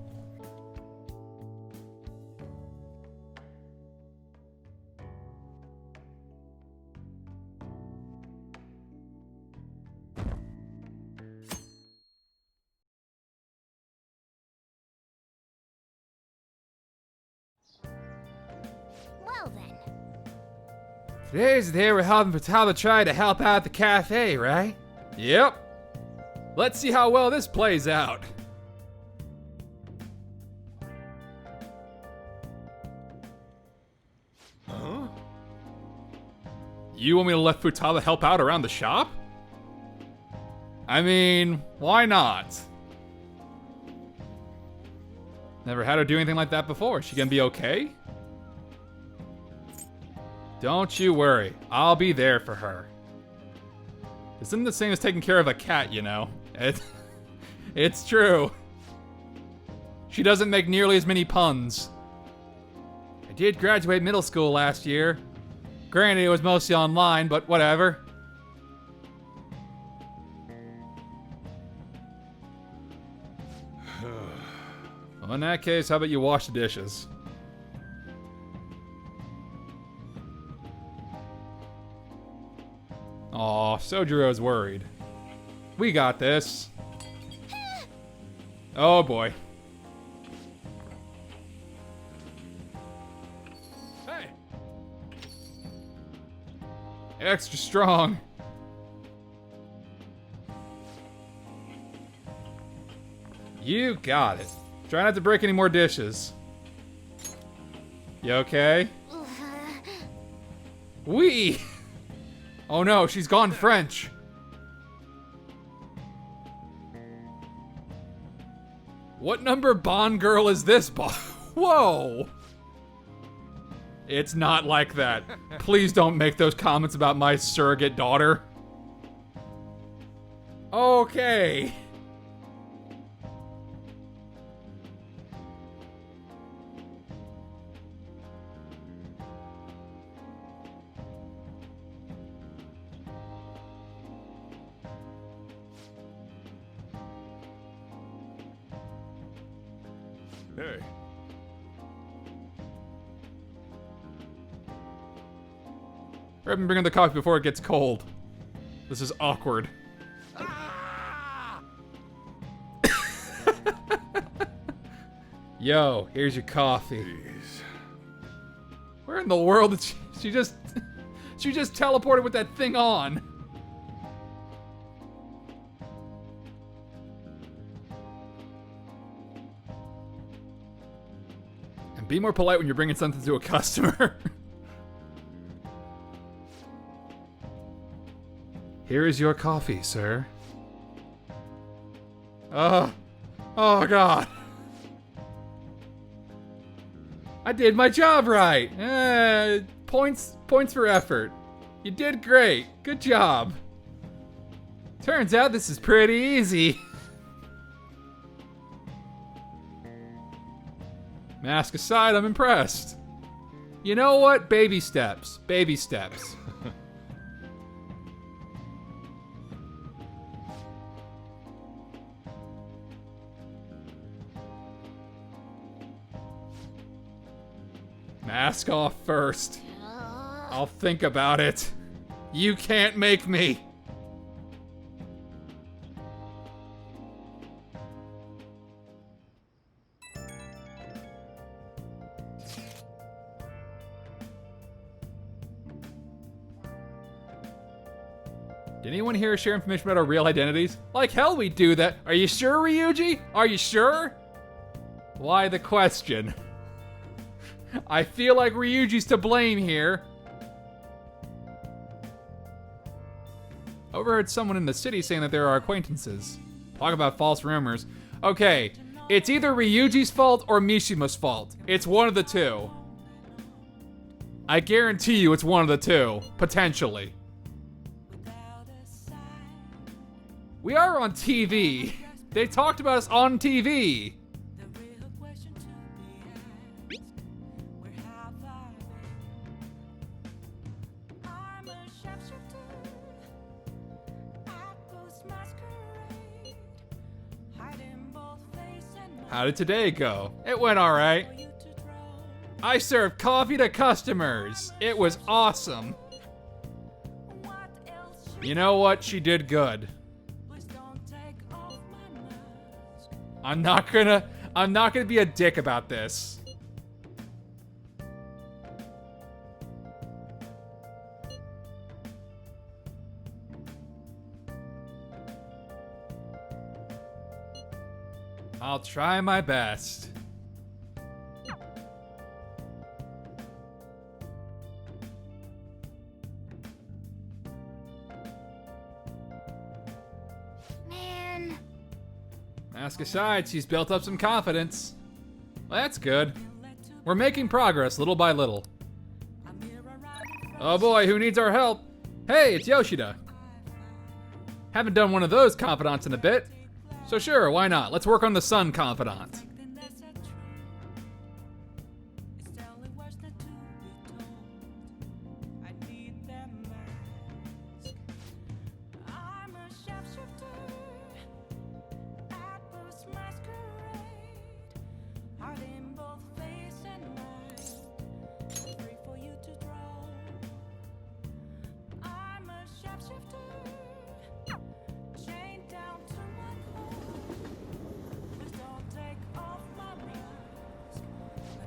Well then. Today's the day we're helping Futaba try to help out the cafe, right? Yep. Let's see how well this plays out. Huh? You want me to let Futaba help out around the shop? I mean, why not? Never had her do anything like that before. Is she gonna be okay? Don't you worry. I'll be there for her. Isn't the same as taking care of a cat, you know? It's true. She doesn't make nearly as many puns. I did graduate middle school last year. Granted, it was mostly online, but whatever. Well, in that case, how about you wash the dishes? Aw, Sojiro's worried. We got this. Oh boy. Hey! Extra strong. You got it. Try not to break any more dishes. You okay? Oui! Oh no, she's gone French. What number Bond girl is this, Whoa! It's not like that. Please don't make those comments about my surrogate daughter. Okay. Hey. Hurry up and bring in the coffee before it gets cold. This is awkward. Yo, here's your coffee. Jeez. Where in the world did she just she just teleported with that thing on? And be more polite when you're bringing something to a customer. Here is your coffee, sir. Oh God. I did my job right. Points for effort. You did great. Good job. Turns out this is pretty easy. Mask aside, I'm impressed. You know what? Baby steps. Baby steps. Mask off first. I'll think about it. You can't make me. Did anyone here share information about our real identities? Like hell we do that. Are you sure, Ryuji? Are you sure? Why the question? I feel like Ryuji's to blame here. Overheard someone in the city saying that there are acquaintances. Talk about false rumors. Okay, it's either Ryuji's fault or Mishima's fault. It's one of the two. I guarantee you it's one of the two, potentially. We are on TV. They talked about us on TV. How did today go? It went alright. I served coffee to customers. It was awesome. You know what? She did good. I'm not gonna be a dick about this. I'll try my best. Man. Mask aside, she's built up some confidence. Well, that's good. We're making progress little by little. Oh boy, who needs our help? Hey, it's Yoshida. Haven't done one of those confidants in a bit. So sure, why not? Let's work on the Sun Confidant.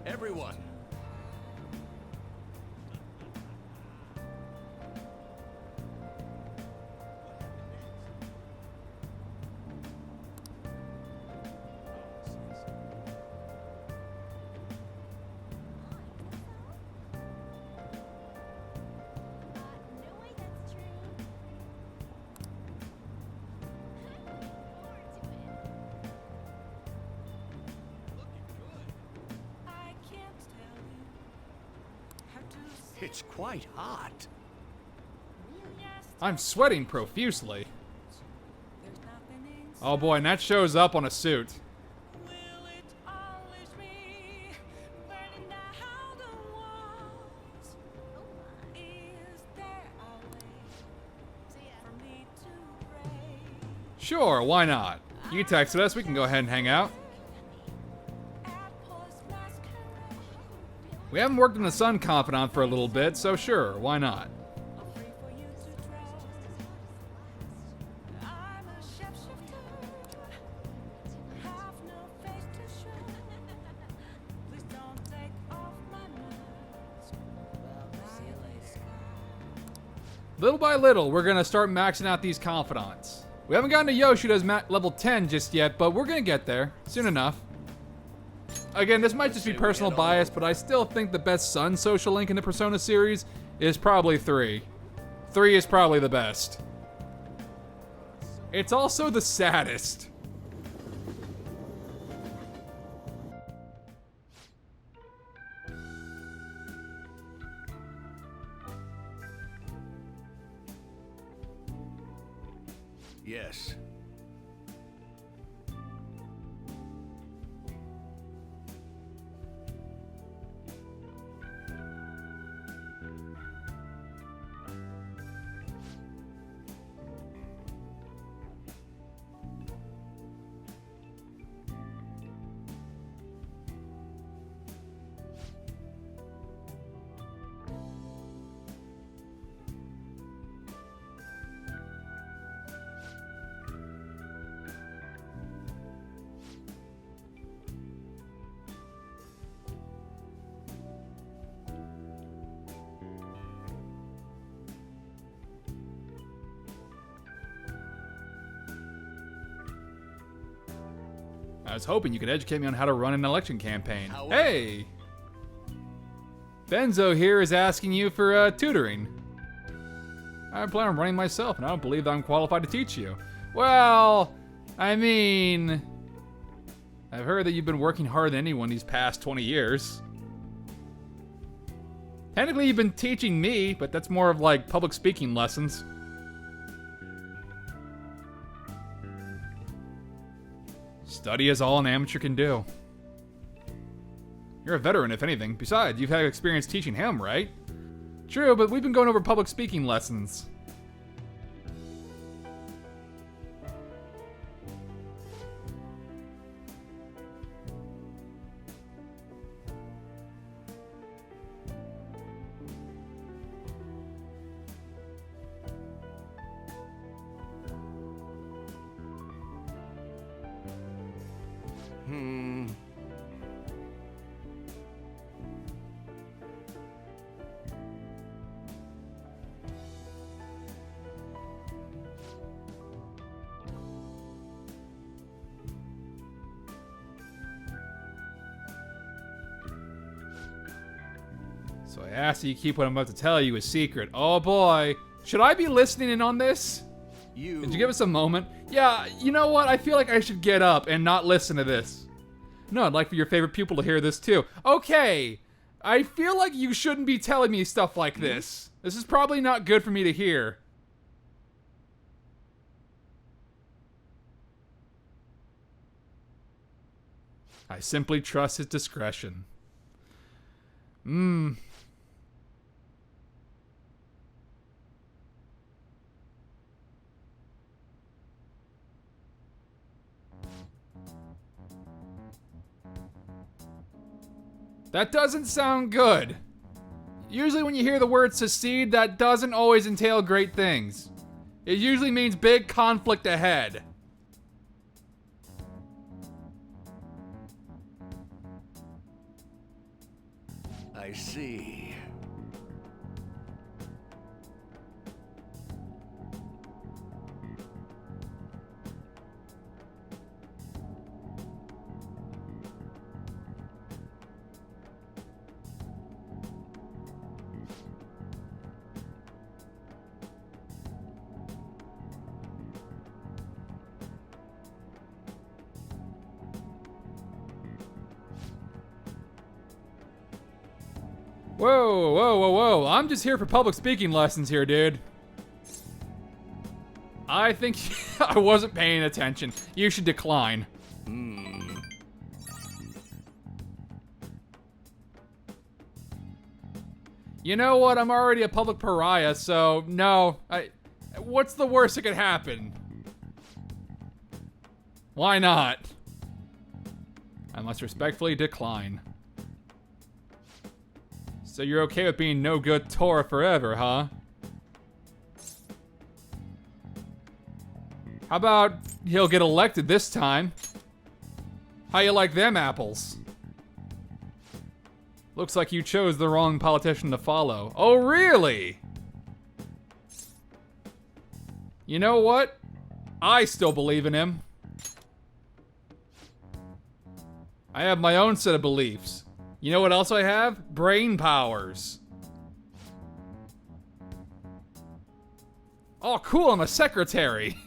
Everyone. It's quite hot. I'm sweating profusely. Oh boy, and that shows up on a suit. Sure, why not? You texted us, we can go ahead and hang out. We haven't worked on the Sun Confidant for a little bit, so sure, why not? Little by little, we're gonna start maxing out these confidants. We haven't gotten to Yoshida's level 10 just yet, but we're gonna get there soon enough. Again, this might just be personal bias, but I still think the best Sun social link in the Persona series is probably 3. 3 is probably the best. It's also the saddest. Yes. I was hoping you could educate me on how to run an election campaign. Hey! Benzo here is asking you for tutoring. I plan on running myself, and I don't believe that I'm qualified to teach you. Well, I mean, I've heard that you've been working harder than anyone these past 20 years. Technically, you've been teaching me, but that's more of like public speaking lessons. Study is all an amateur can do. You're a veteran, if anything. Besides, you've had experience teaching him, right? True, but we've been going over public speaking lessons. So I ask that you keep what I'm about to tell you a secret. Oh boy. Should I be listening in on this? Did you give us a moment? Yeah, you know what? I feel like I should get up and not listen to this. No, I'd like for your favorite pupil to hear this too. Okay. I feel like you shouldn't be telling me stuff like this. This is probably not good for me to hear. I simply trust his discretion. That doesn't sound good. Usually when you hear the word secede, that doesn't always entail great things. It usually means big conflict ahead. I see. Whoa, whoa, whoa, whoa. I'm just here for public speaking lessons here, dude. I think I wasn't paying attention. You should decline. You know what? I'm already a public pariah, so no. What's the worst that could happen? Why not? I must respectfully decline. So you're okay with being no good Tora forever, huh? How about he'll get elected this time? How you like them apples? Looks like you chose the wrong politician to follow. Oh, really? You know what? I still believe in him. I have my own set of beliefs. You know what else I have? Brain powers. Oh, cool, I'm a secretary.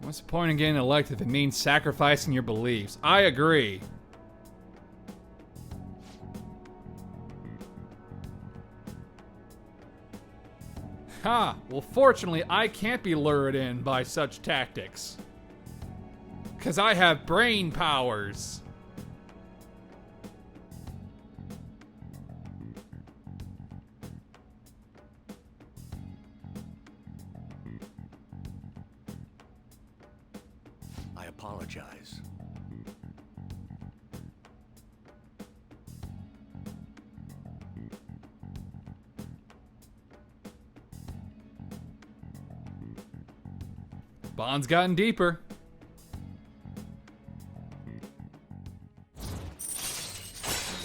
What's the point in getting elected if it means sacrificing your beliefs? I agree. Ha! Well, fortunately, I can't be lured in by such tactics. 'Cause I have brain powers. I apologize. Bond's gotten deeper.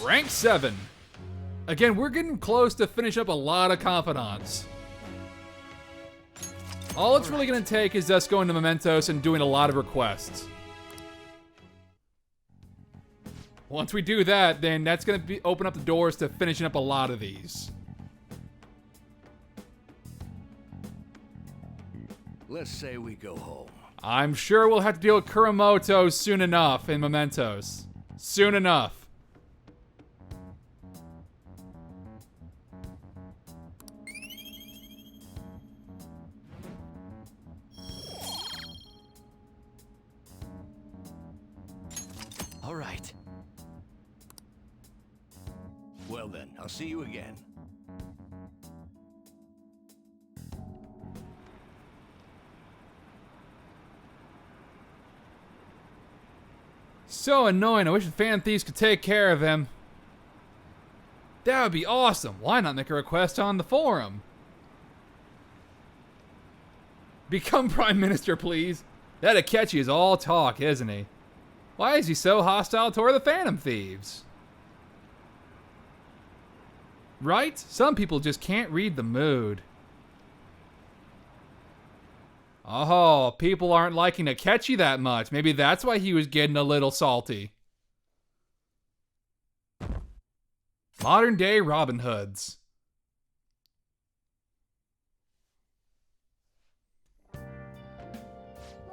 Rank 7. Again, we're getting close to finish up a lot of confidants. All it's really going to take is us going to Mementos and doing a lot of requests. Once we do that, then that's going to open up the doors to finishing up a lot of these. Let's say we go home. I'm sure we'll have to deal with Kuramoto soon enough in Mementos. Soon enough. All right. Well then, I'll see you again. So annoying. I wish the fan thieves could take care of him. That would be awesome. Why not make a request on the forum? Become Prime Minister, please. That Akechi is all talk, isn't he? Why is he so hostile toward the Phantom Thieves? Right? Some people just can't read the mood. Oh, people aren't liking Akechi that much. Maybe that's why he was getting a little salty. Modern day Robin Hoods.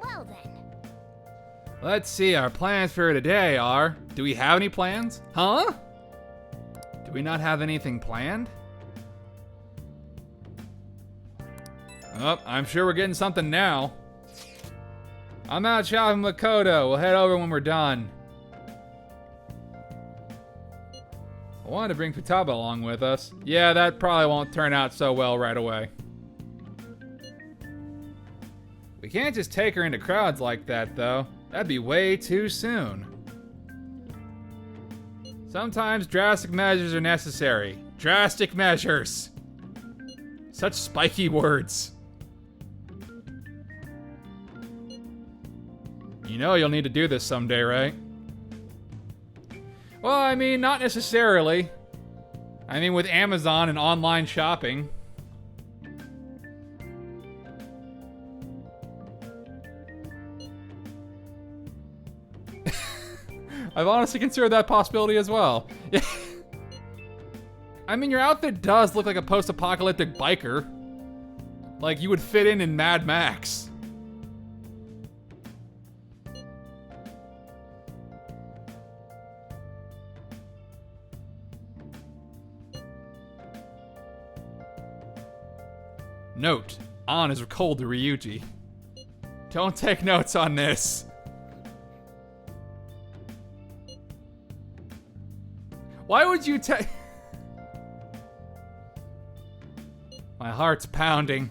Well then. Let's see, our plans for today are... Do we have any plans? Huh? Do we not have anything planned? Oh, I'm sure we're getting something now. I'm out shopping with Kodo. We'll head over when we're done. I wanted to bring Futaba along with us. Yeah, that probably won't turn out so well right away. We can't just take her into crowds like that, though. That'd be way too soon. Sometimes drastic measures are necessary. Drastic measures! Such spiky words. You know you'll need to do this someday, right? Well, I mean, not necessarily. I mean, with Amazon and online shopping. I've honestly considered that possibility as well. I mean, your outfit does look like a post-apocalyptic biker. Like you would fit in Mad Max. Note, An is cold to Ryuji. Don't take notes on this. Why would you take... My heart's pounding.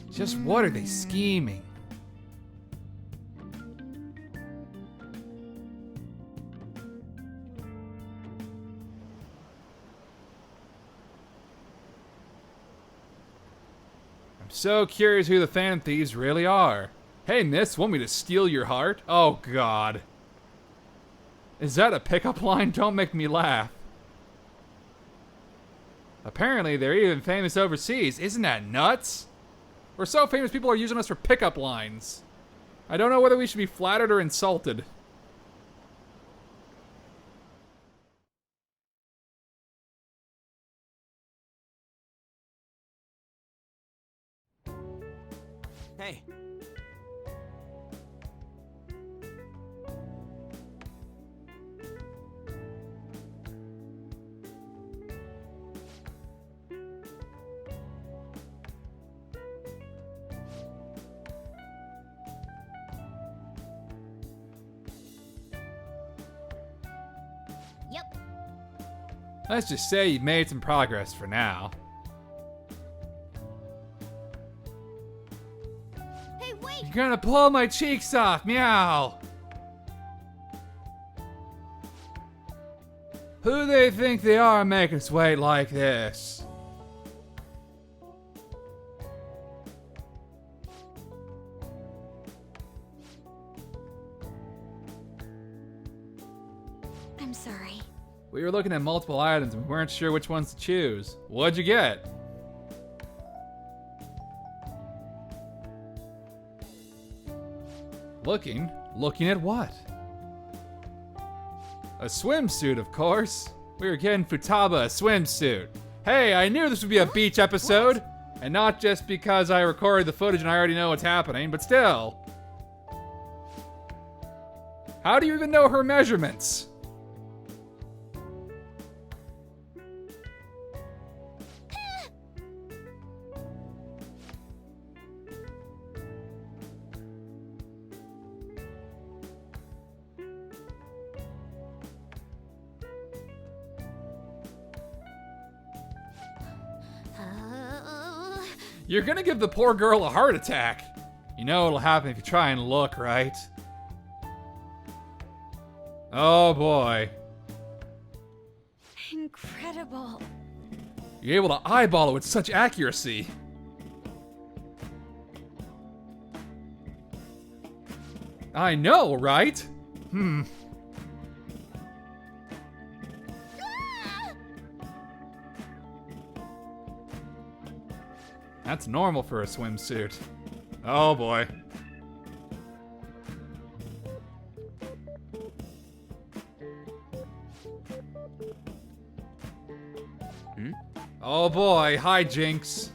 Just what are they scheming? I'm so curious who the Phantom Thieves really are. Hey, miss, want me to steal your heart? Oh, God. Is that a pickup line? Don't make me laugh. Apparently, they're even famous overseas. Isn't that nuts? We're so famous, people are using us for pickup lines. I don't know whether we should be flattered or insulted. Hey. Yep. Let's just say you've made some progress for now. Hey, wait! You're gonna pull my cheeks off, meow! Who they think they are making us wait like this? I'm sorry. We were looking at multiple items and we weren't sure which ones to choose. What'd you get? Looking? Looking at what? A swimsuit, of course. We were getting Futaba a swimsuit. Hey, I knew this would be a beach episode. And not just because I recorded the footage and I already know what's happening, but still. How do you even know her measurements? You're gonna give the poor girl a heart attack. You know it'll happen if you try and look, right? Oh boy. Incredible. You're able to eyeball it with such accuracy. I know, right? That's normal for a swimsuit. Oh boy. Oh boy, hijinks.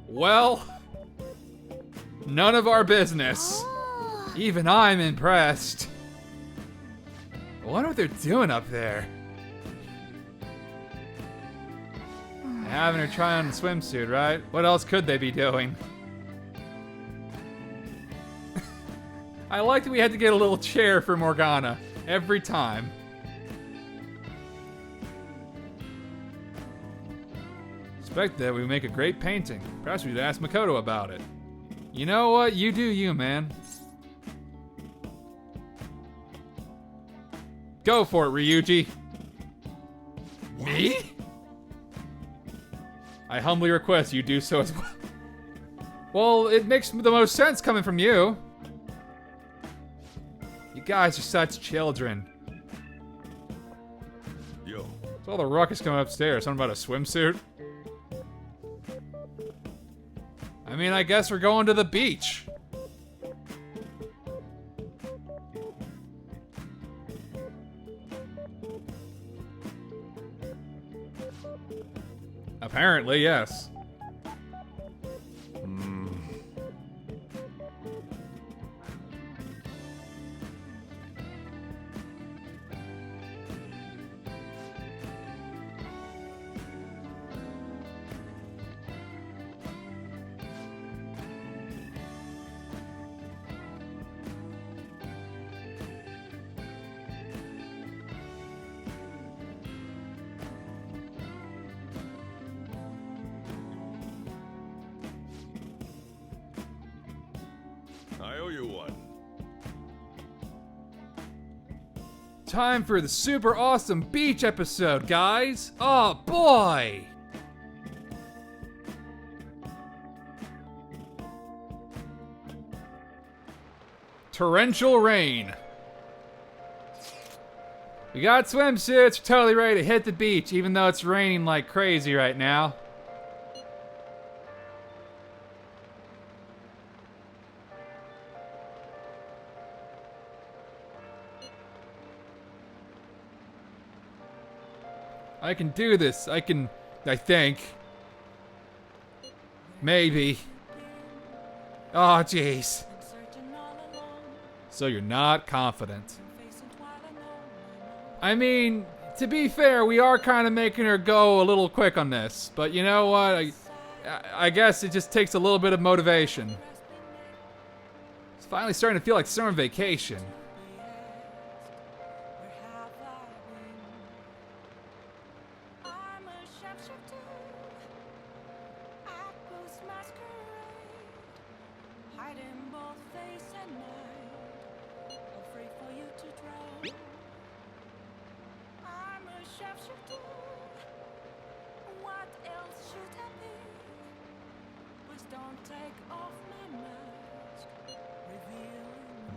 Well, none of our business. Even I'm impressed. I wonder what they're doing up there. Having her try on the swimsuit, right? What else could they be doing? I like that we had to get a little chair for Morgana every time. Expect that we make a great painting. Perhaps we'd ask Makoto about it. You know what? You do you, man. Go for it, Ryuji. Me? I humbly request you do so as well. Well, it makes the most sense coming from you. You guys are such children. Yo. What's all the ruckus coming upstairs? Something about a swimsuit? I mean, I guess we're going to the beach. Apparently, yes. I owe you one. Time for the super awesome beach episode, guys. Oh boy! Torrential rain. We got swimsuits, we're totally ready to hit the beach, even though it's raining like crazy right now. I can do this. I think. Maybe. Oh, jeez. So you're not confident. I mean, to be fair, we are kind of making her go a little quick on this. But you know what? I guess it just takes a little bit of motivation. It's finally starting to feel like summer vacation.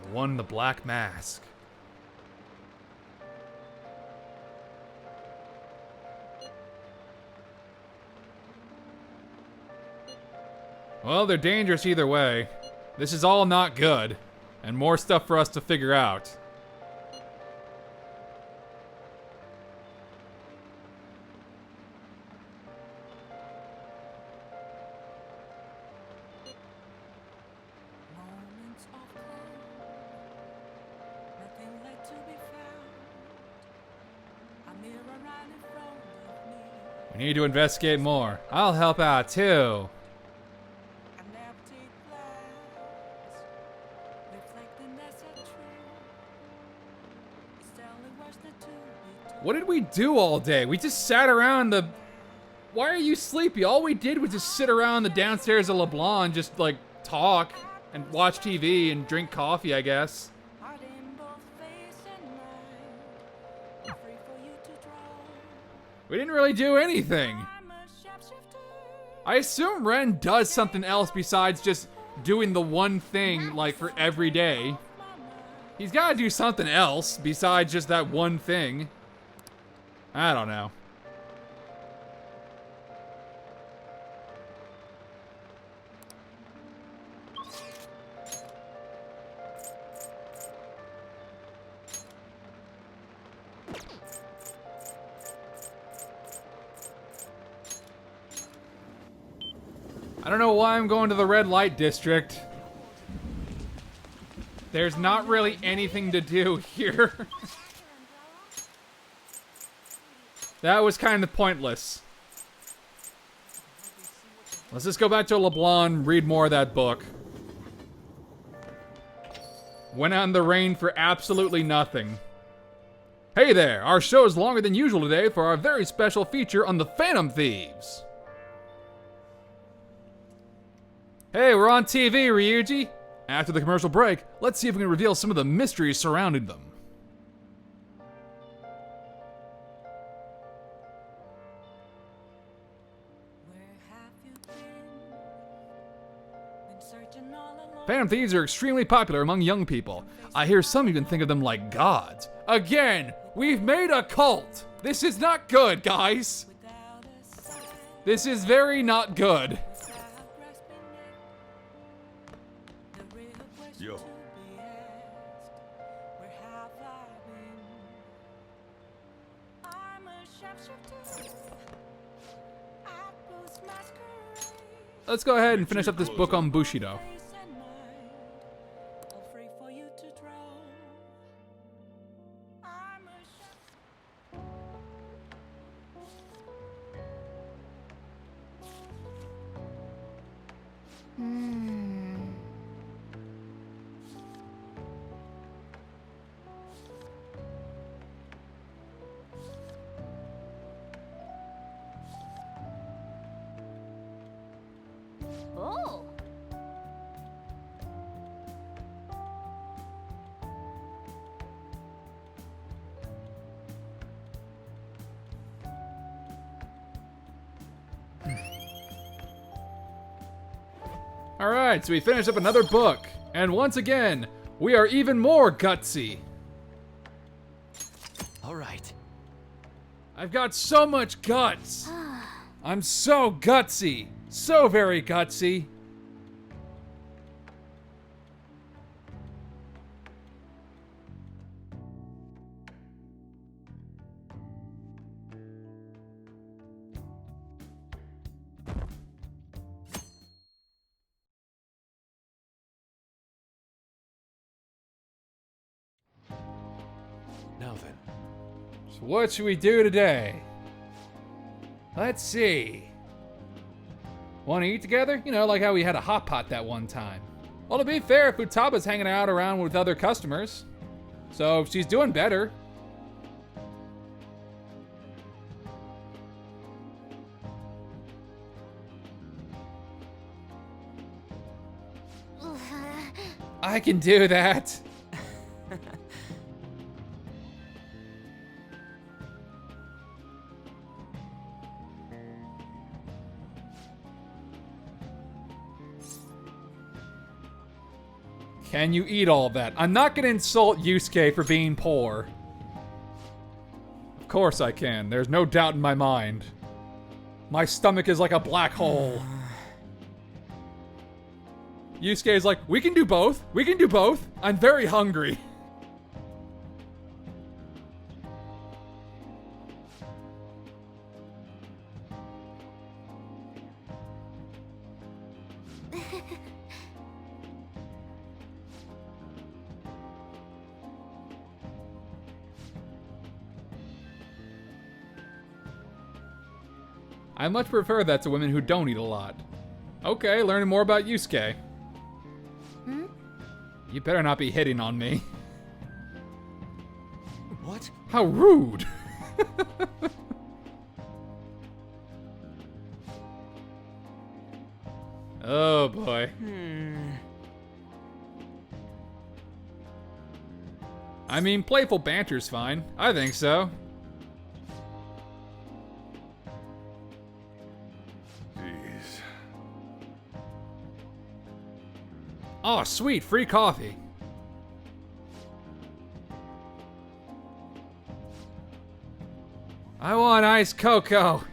The one in the black mask. Well, they're dangerous either way. This is all not good. And more stuff for us to figure out. We need to investigate more. I'll help out too. What did we do all day? We just sat around the... Why are you sleepy? All we did was just sit around the downstairs of LeBlanc and just, like, talk and watch TV and drink coffee, I guess. We didn't really do anything. I assume Ren does something else besides just doing the one thing, like, for every day. He's gotta do something else besides just that one thing. I don't know. I don't know why I'm going to the red light district. There's not really anything to do here. That was kind of pointless. Let's just go back to LeBlanc, read more of that book. Went out in the rain for absolutely nothing. Hey there, our show is longer than usual today for our very special feature on the Phantom Thieves. Hey, we're on TV, Ryuji. After the commercial break, let's see if we can reveal some of the mysteries surrounding them. Phantom Thieves are extremely popular among young people. I hear some even think of them like gods. Again, we've made a cult. This is not good, guys. This is very not good. Yo. Let's go ahead and finish up this book on Bushido. Oh. Alright, so we finished up another book. And once again, we are even more gutsy. Alright. I've got so much guts. I'm so gutsy. So very gutsy. Now then. So what should we do today? Let's see. Want to eat together? You know, like how we had a hot pot that one time. Well, to be fair, Futaba's hanging out around with other customers. So she's doing better. I can do that. Can you eat all of that? I'm not gonna insult Yusuke for being poor. Of course I can. There's no doubt in my mind. My stomach is like a black hole. Yusuke is like, we can do both. We can do both. I'm very hungry. I much prefer that to women who don't eat a lot. Okay, learning more about Yusuke. Hmm? You better not be hitting on me. What? How rude! Oh boy. I mean, playful banter's fine. I think so. Jeez. Oh, sweet, free coffee. I want iced cocoa.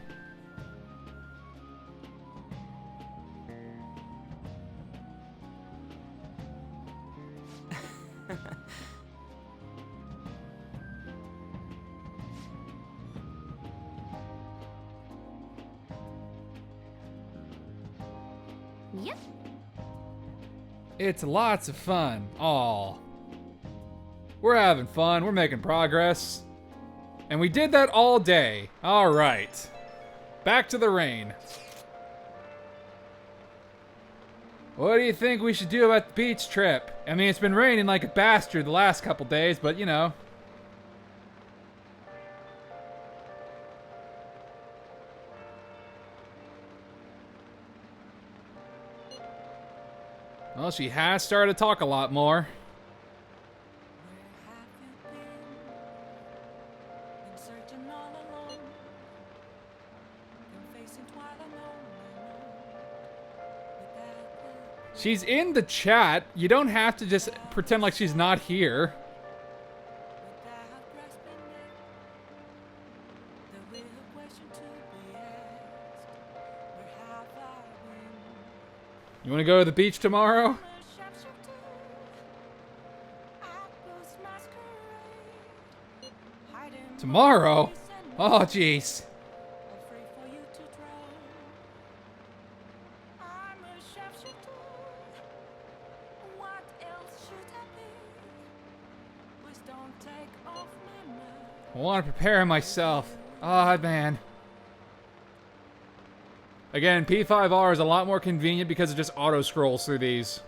Yep. It's lots of fun. Aw. We're having fun. We're making progress. And we did that all day. All right. Back to the rain. What do you think we should do about the beach trip? I mean, it's been raining like a bastard the last couple days, but you know. Well, she has started to talk a lot more. She's in the chat. You don't have to just pretend like she's not here. You want to go to the beach tomorrow? Tomorrow? Oh, jeez. I want to prepare myself. Ah, man. Again, P5R is a lot more convenient because it just auto-scrolls through these.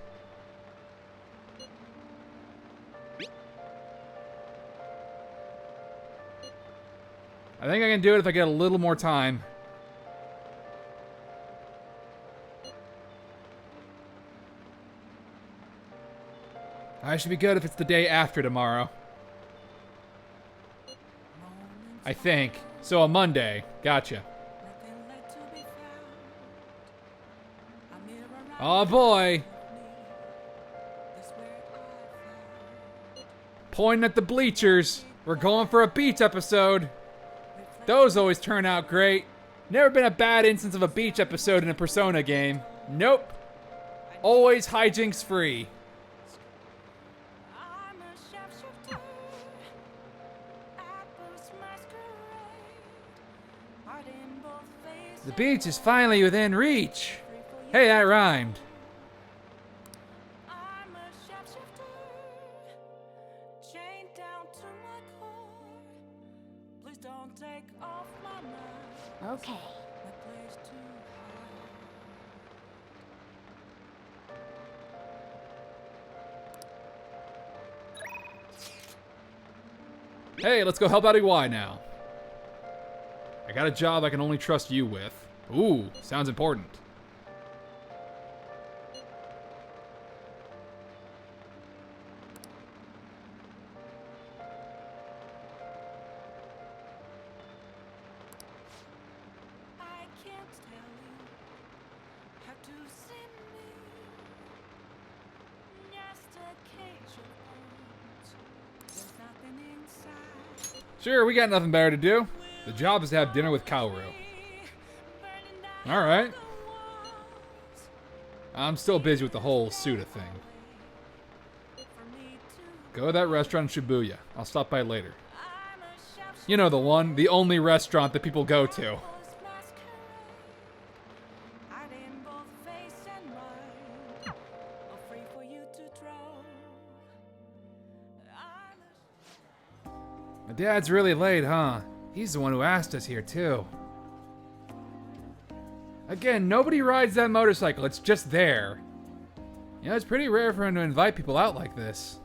I think I can do it if I get a little more time. I should be good if it's the day after tomorrow. I think. So a Monday. Gotcha. Oh boy. Pointing at the bleachers. We're going for a beach episode. Those always turn out great. Never been a bad instance of a beach episode in a Persona game. Nope. Always hijinks free. The beach is finally within reach. Hey, that rhymed. Okay. Hey, let's go help out EY now. I got a job I can only trust you with. Ooh, sounds important. Sure, we got nothing better to do. The job is to have dinner with Kaoru. Alright. I'm still busy with the whole Suda thing. Go to that restaurant in Shibuya. I'll stop by later. You know the one, the only restaurant that people go to. My dad's really late, huh? He's the one who asked us here, too. Again, nobody rides that motorcycle. It's just there. You know, it's pretty rare for him to invite people out like this.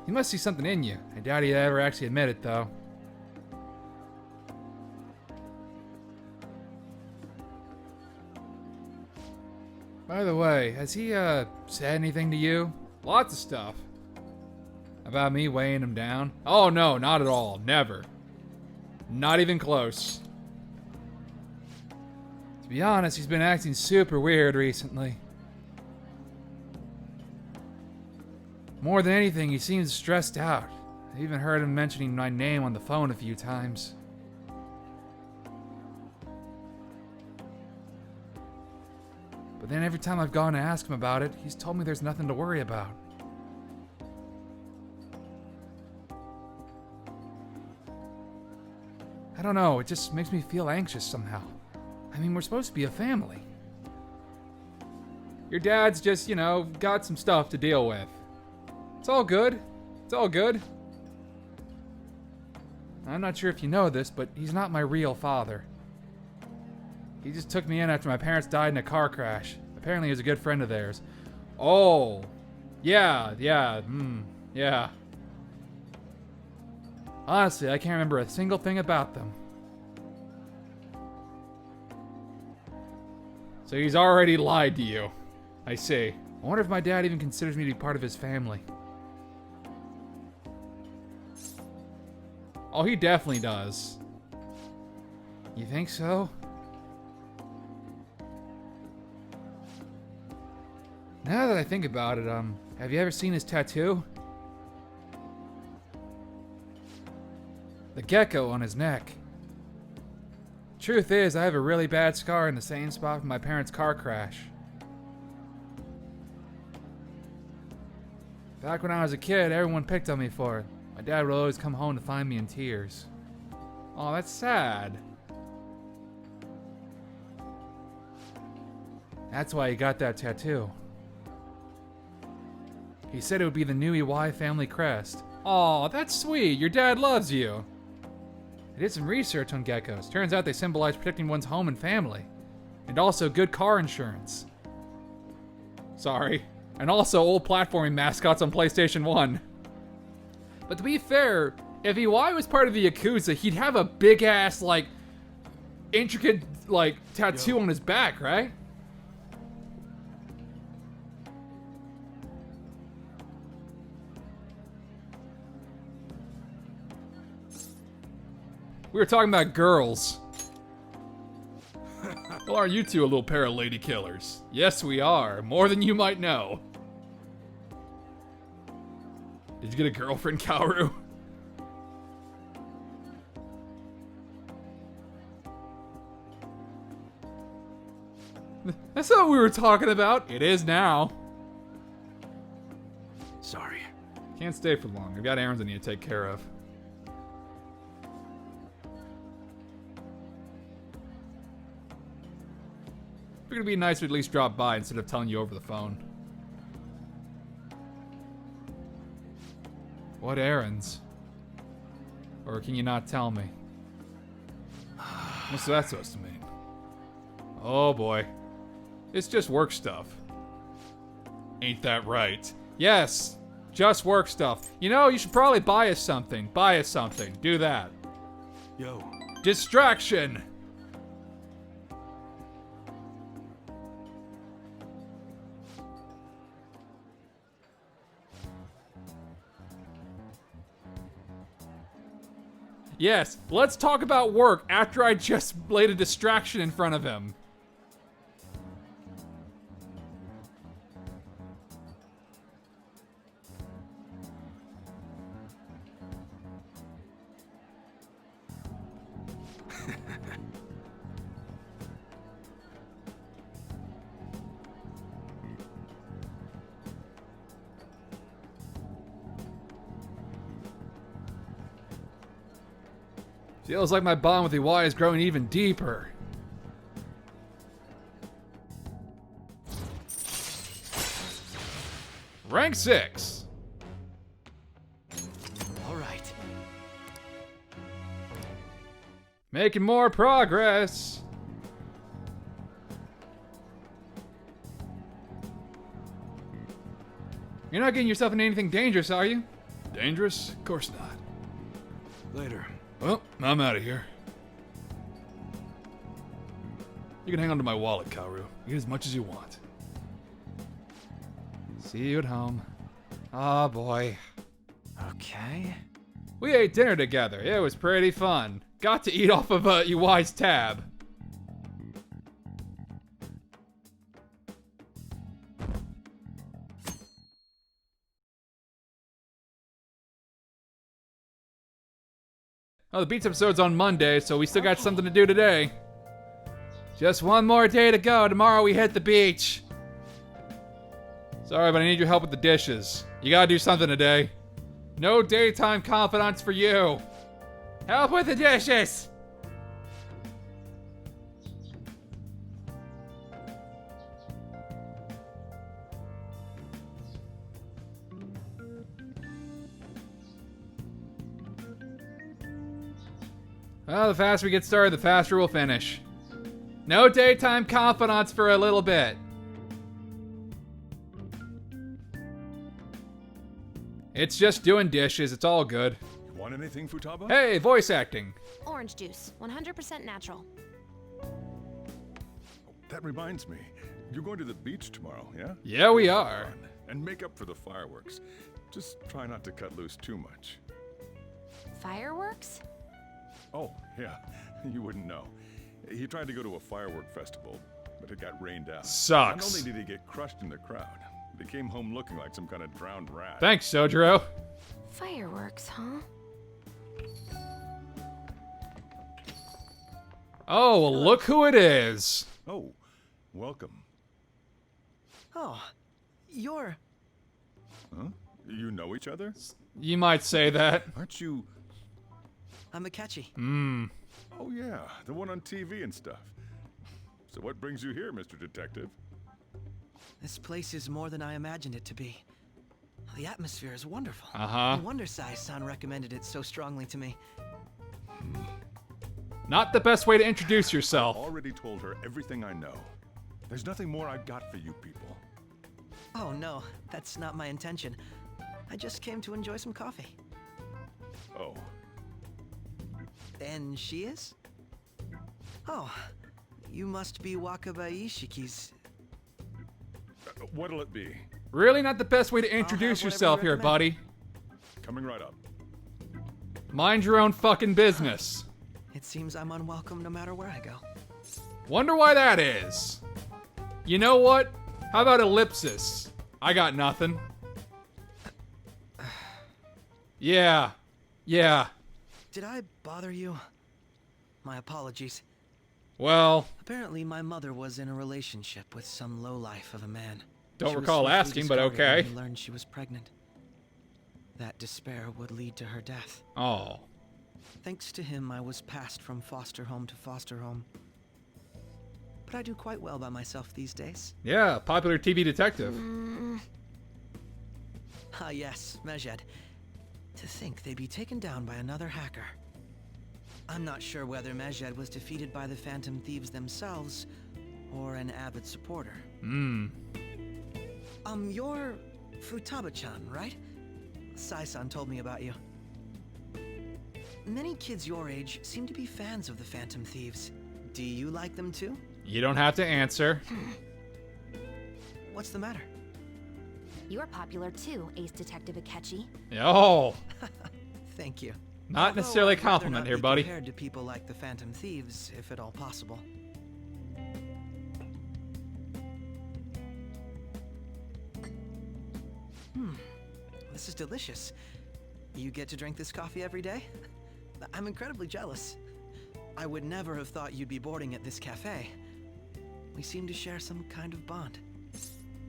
He must see something in you. I doubt he'd ever actually admit it, though. By the way, has he, said anything to you? Lots of stuff. About me weighing him down? Oh no, not at all. Never. Not even close. To be honest, he's been acting super weird recently. More than anything, he seems stressed out. I even heard him mentioning my name on the phone a few times. But then every time I've gone to ask him about it, he's told me there's nothing to worry about. I don't know, it just makes me feel anxious somehow. I mean, we're supposed to be a family. Your dad's just, you know, got some stuff to deal with. It's all good. It's all good. I'm not sure if you know this, but he's not my real father. He just took me in after my parents died in a car crash. Apparently he was a good friend of theirs. Oh. Yeah. Honestly, I can't remember a single thing about them. So he's already lied to you. I see. I wonder if my dad even considers me to be part of his family. Oh, he definitely does. You think so? Now that I think about it, have you ever seen his tattoo? The gecko on his neck. Truth is, I have a really bad scar in the same spot from my parents' car crash. Back when I was a kid, everyone picked on me for it. My dad would always come home to find me in tears. Oh, that's sad. That's why he got that tattoo. He said it would be the new EY family crest. Aw, that's sweet. Your dad loves you. I did some research on geckos. Turns out they symbolize protecting one's home and family. And also good car insurance. Sorry. And also old platforming mascots on PlayStation 1. But to be fair, if EY was part of the Yakuza, he'd have a big-ass, like, intricate, like, tattoo on his back, right? We were talking about girls. Well, aren't you two a little pair of lady killers? Yes, we are. More than you might know. Did you get a girlfriend, Kaoru? That's not what we were talking about. It is now. Sorry. Can't stay for long. I've got errands I need to take care of. Figured it'd be nice to at least drop by instead of telling you over the phone. What errands? Or can you not tell me? What's that supposed to mean? Oh boy. It's just work stuff. Ain't that right? Yes, just work stuff. You know, you should probably buy us something. Buy us something. Do that. Yo. Distraction! Yes, let's talk about work after I just laid a distraction in front of him. Feels like my bond with EY is growing even deeper. Rank 6. All right. Making more progress. You're not getting yourself into anything dangerous, are you? Dangerous? Of course not. Later. Well, I'm out of here. You can hang on to my wallet, Kaoru. Get as much as you want. See you at home. Oh boy. Okay. We ate dinner together. It was pretty fun. Got to eat off of UI's tab. Oh, the Beats episode's on Monday, so we still got something to do today. Just one more day to go. Tomorrow we hit the beach. Sorry, but I need your help with the dishes. You gotta do something today. No daytime confidants for you. Help with the dishes! Well, the faster we get started, the faster we'll finish. No daytime confidants for a little bit. It's just doing dishes, it's all good. You want anything, Futaba? Hey, voice acting. Orange juice, 100% natural. That reminds me. You're going to the beach tomorrow, yeah? Yeah, we are. And make up for the fireworks. Just try not to cut loose too much. Fireworks? Oh, yeah. You wouldn't know. He tried to go to a firework festival, but it got rained out. Sucks. Not only did he get crushed in the crowd, but he came home looking like some kind of drowned rat. Thanks, Sojiro. Fireworks, huh? Oh, well, look who it is. Oh, welcome. Oh, you're... Huh? You know each other? You might say that. Aren't you... I'm Akechi. Oh yeah, the one on TV and stuff. So what brings you here, Mr. Detective? This place is more than I imagined it to be. The atmosphere is wonderful. Uh-huh. No wonder Sai-san recommended it so strongly to me. Not the best way to introduce yourself. I already told her everything I know. There's nothing more I've got for you people. Oh no, that's not my intention. I just came to enjoy some coffee. Oh. And she is? Oh, you must be Wakaba Ishiki's... What'll it be? Really not the best way to introduce yourself here, buddy. Coming right up. Mind your own fucking business. It seems I'm unwelcome no matter where I go. Wonder why that is. You know what? How about ellipsis? I got nothing. Yeah. Did I bother you? My apologies. Well... Apparently my mother was in a relationship with some lowlife of a man. Don't recall asking, but okay. When he learned she was pregnant. That despair would lead to her death. Oh. Thanks to him, I was passed from foster home to foster home. But I do quite well by myself these days. Yeah, popular TV detective. Ah yes, Mejed. To think they'd be taken down by another hacker. I'm not sure whether Mejed was defeated by the Phantom Thieves themselves, or an avid supporter. You're Futaba-chan, right? Sai-san told me about you. Many kids your age seem to be fans of the Phantom Thieves. Do you like them too? You don't have to answer. What's the matter? You're popular too, Ace Detective Akechi. Oh. Thank you. Not necessarily a compliment here, buddy. Compared to people like the Phantom Thieves, if at all possible. This is delicious. You get to drink this coffee every day? I'm incredibly jealous. I would never have thought you'd be boarding at this cafe. We seem to share some kind of bond.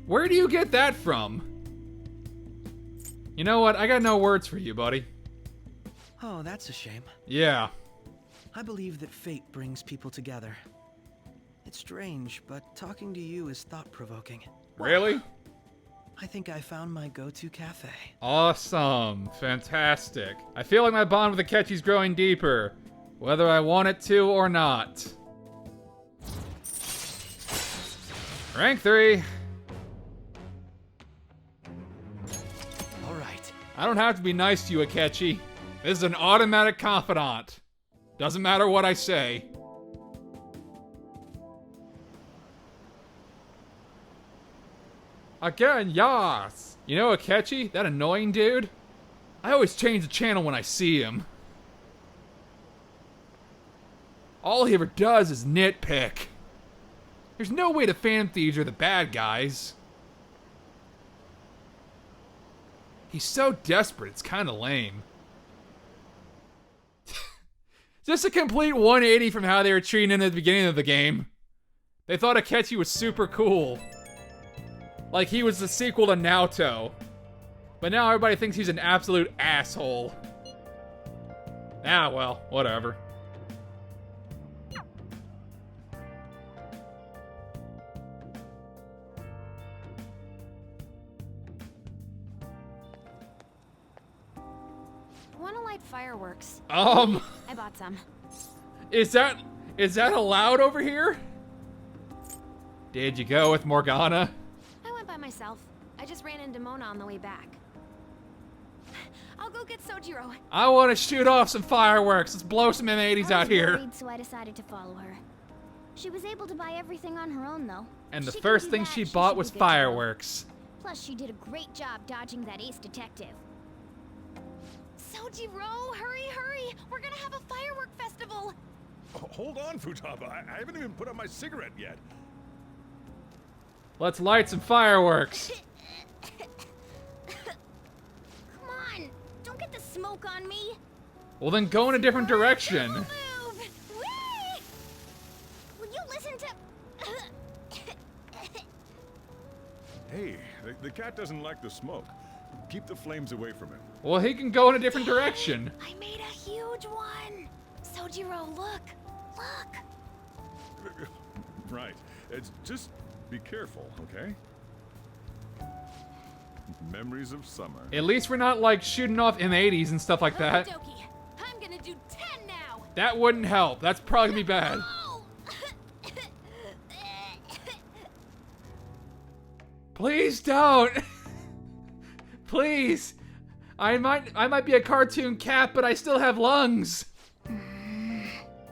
Where do you get that from? You know what? I got no words for you, buddy. Oh, that's a shame. Yeah. I believe that fate brings people together. It's strange, but talking to you is thought-provoking. Really? I think I found my go-to cafe. Awesome. Fantastic. I feel like my bond with Akechi's growing deeper, whether I want it to or not. Rank 3. Alright. I don't have to be nice to you, Akechi. This is an automatic confidant. Doesn't matter what I say. Again, yas! You know Akechi? That annoying dude? I always change the channel when I see him. All he ever does is nitpick. There's no way the Phantom Thieves are the bad guys. He's so desperate, it's kinda lame. Just a complete 180 from how they were treating him at the beginning of the game. They thought Akechi was super cool. Like he was the sequel to Naoto. But now everybody thinks he's an absolute asshole. Ah, well, whatever. Wanna light fireworks? I bought some. Is that allowed over here? Did you go with Morgana? I went by myself. I just ran into Mona on the way back. I'll go get Sojiro. I want to shoot off some fireworks. Let's blow some M80s out here. Worried, so I decided to follow her. She was able to buy everything on her own, though. And the She can first do thing that, she she bought should was be good to go. fireworks. Plus, she did a great job dodging that ace detective. Sojiro, hurry, hurry! We're gonna have a firework festival! Hold on, Futaba. I haven't even put out my cigarette yet. Let's light some fireworks. Come on! Don't get the smoke on me! Well, then go in a different direction. Move! Whee! Will you listen to... Hey, the cat doesn't like the smoke. Keep the flames away from him. Well, he can go in a different direction. I made a huge one! Sojiro, look! Look! Right. It's just be careful, okay? Memories of summer. At least we're not like shooting off M80s and stuff like that. Okie-dokie. I'm gonna do 10 now! That wouldn't help. That's probably gonna be bad. Please don't. Please. I might be a cartoon cat, but I still have lungs. Do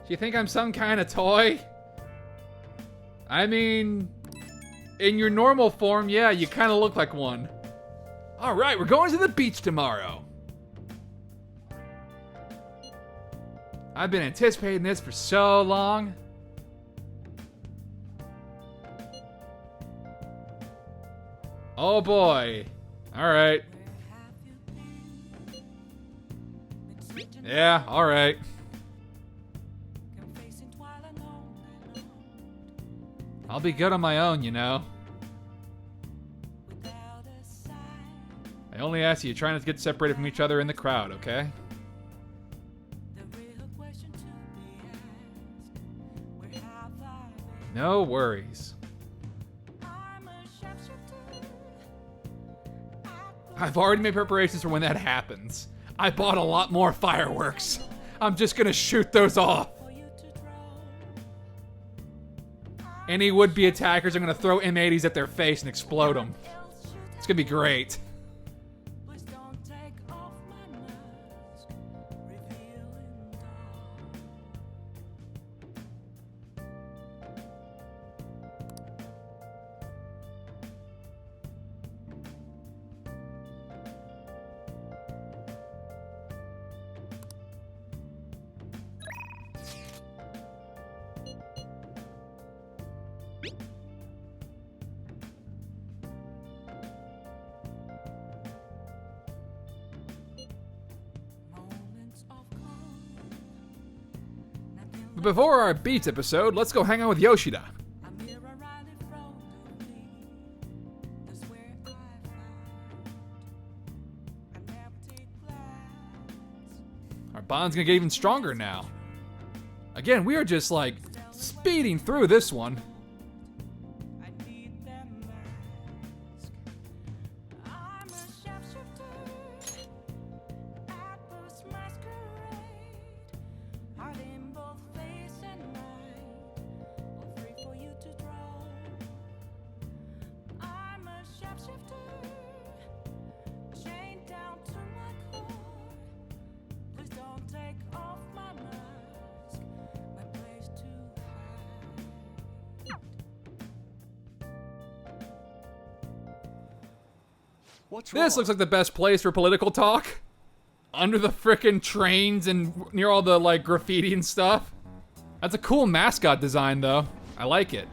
you think I'm some kind of toy? I mean, in your normal form, yeah, you kind of look like one. All right, we're going to the beach tomorrow. I've been anticipating this for so long. Oh boy. All right. Yeah, all right. I'll be good on my own, you know. I only ask you, try not to get separated from each other in the crowd, okay? No worries. I've already made preparations for when that happens. I bought a lot more fireworks. I'm just gonna shoot those off. Any would-be attackers are gonna throw M80s at their face and explode them. It's gonna be great. But before our Beats episode, let's go hang out with Yoshida. Our bond's gonna get even stronger now. Again, we are just like speeding through this one. This looks like the best place for political talk. Under the frickin' trains and near all the like graffiti and stuff. That's a cool mascot design though. I like it.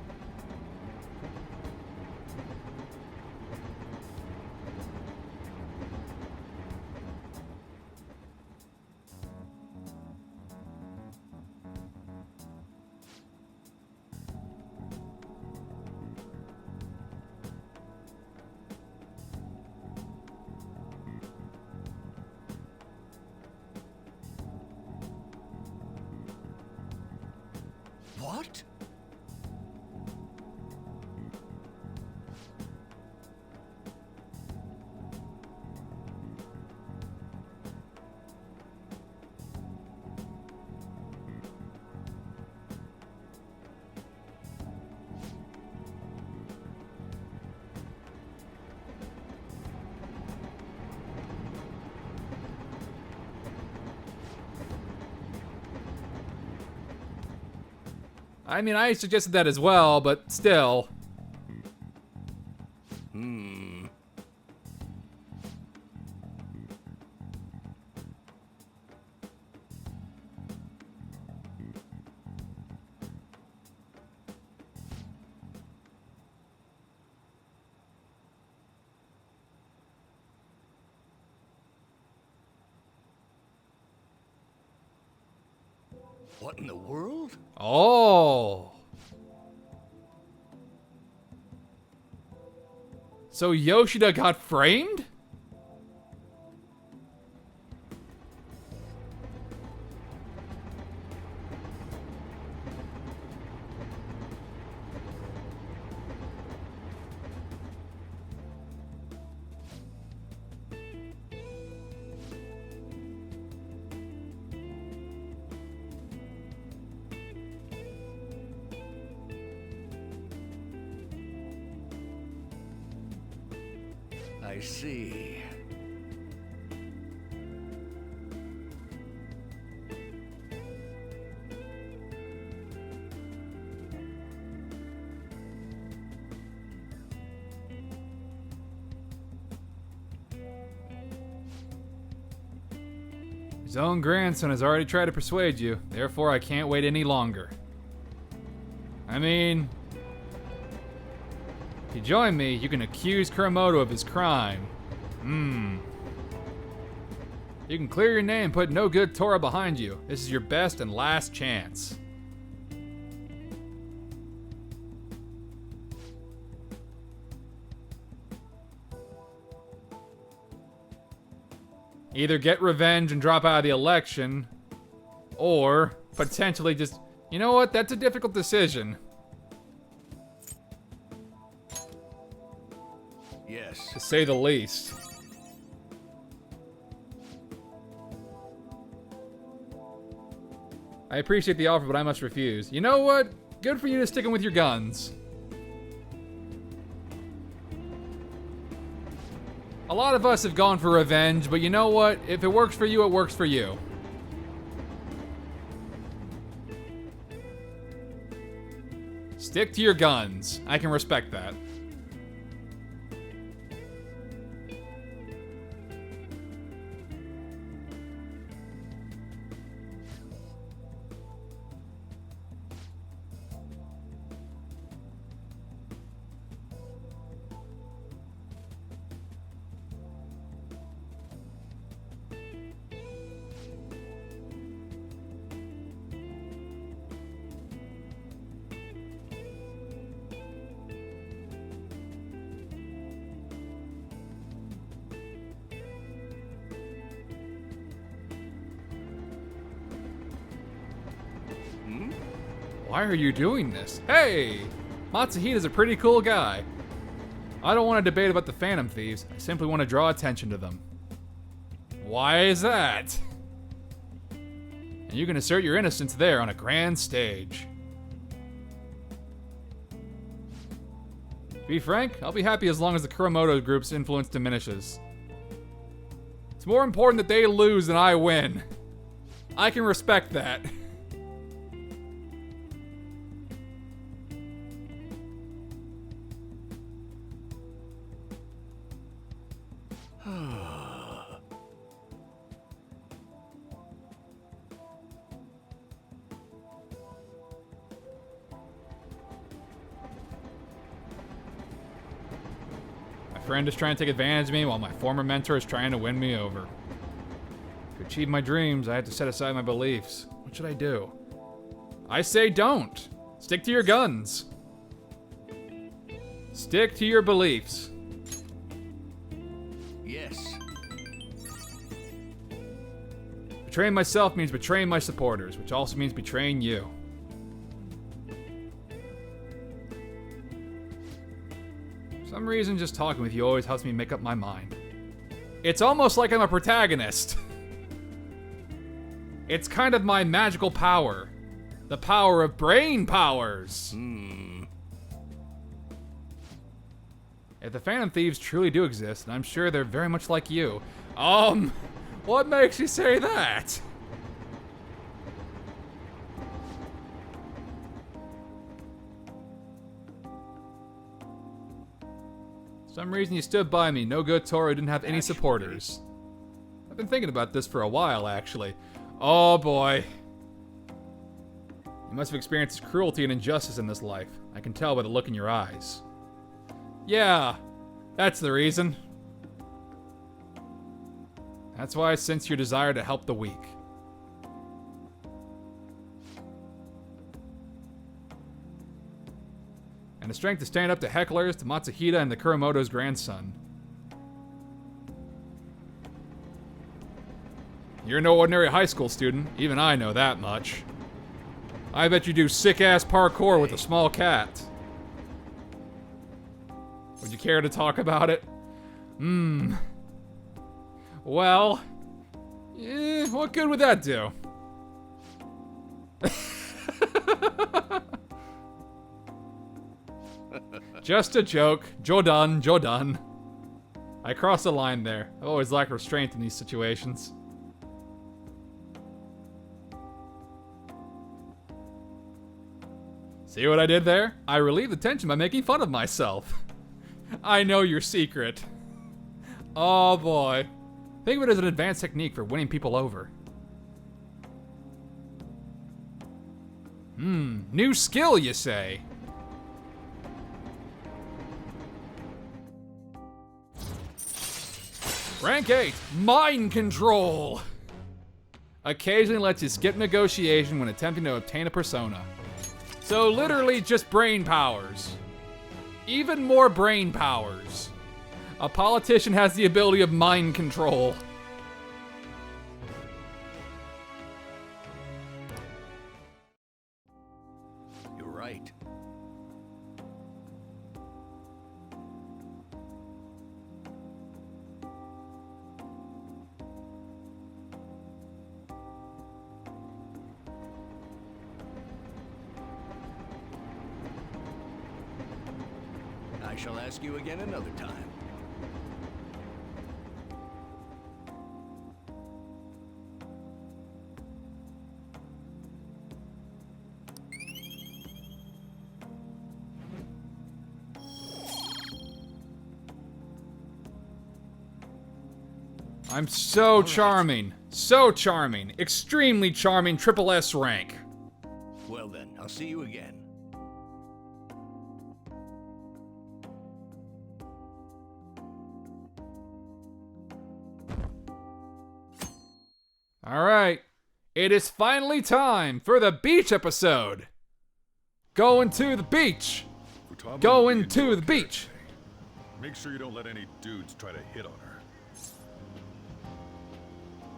What? I mean, I suggested that as well, but still. What in the world? Oh. So Yoshida got framed? I see. His own grandson has already tried to persuade you, therefore I can't wait any longer. I mean, if you join me, you can accuse Kuramoto of his crime. You can clear your name and put no good Tora behind you. This is your best and last chance. Either get revenge and drop out of the election, or potentially just, you know what, that's a difficult decision. Yes. To say the least. I appreciate the offer, but I must refuse. You know what? Good for you to sticking with your guns. A lot of us have gone for revenge, but you know what? If it works for you, it works for you. Stick to your guns. I can respect that. Why are you doing this? Hey! Matsuhita's a pretty cool guy. I don't want to debate about the Phantom Thieves. I simply want to draw attention to them. Why is that? And you can assert your innocence there on a grand stage. To be frank, I'll be happy as long as the Kuromoto group's influence diminishes. It's more important that they lose than I win. I can respect that. My friend is trying to take advantage of me while my former mentor is trying to win me over. To achieve my dreams, I had to set aside my beliefs. What should I do? I say don't. Stick to your guns. Stick to your beliefs. Yes. Betraying myself means betraying my supporters, which also means betraying you. For some reason, just talking with you always helps me make up my mind. It's almost like I'm a protagonist. It's kind of my magical power. The power of brain powers. If the Phantom Thieves truly do exist, and I'm sure they're very much like you. What makes you say that? For some reason you stood by me. No good Toro didn't have any supporters. I've been thinking about this for a while, actually. Oh boy. You must have experienced cruelty and injustice in this life. I can tell by the look in your eyes. Yeah, that's the reason. That's why I sense your desire to help the weak. And the strength to stand up to hecklers, to Matsuhita and the Kuromoto's grandson. You're no ordinary high school student. Even I know that much. I bet you do sick-ass parkour with a small cat. Would you care to talk about it? Well, what good would that do? Just a joke. Jodan, Jodan. I crossed the line there. I've always lacked restraint in these situations. See what I did there? I relieved the tension by making fun of myself. I know your secret. Oh boy. Think of it as an advanced technique for winning people over. New skill, you say? Rank 8, Mind Control! Occasionally lets you skip negotiation when attempting to obtain a persona. So literally just brain powers. Even more brain powers. A politician has the ability of mind control. You're right. I shall ask you again another time. I'm so charming. So charming. Extremely charming triple S rank. Well then, I'll see you again. Alright. It is finally time for the beach episode. Going to the beach. Going to the beach. Make sure you don't let any dudes try to hit on her.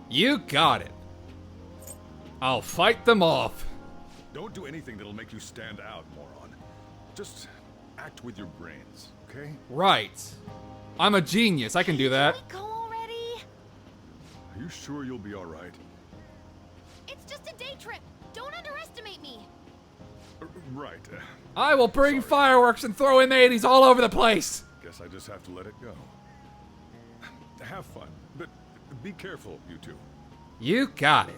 You got it. I'll fight them off. Don't do anything that'll make you stand out, moron. Just act with your brains, okay? Right. I'm a genius. I can do that. Can we go already? Are you sure you'll be all right? It's just a day trip. Don't underestimate me. Right. I will bring fireworks and throw M80s all over the place. Guess I just have to let it go. Have fun, but be careful, you two. You got it.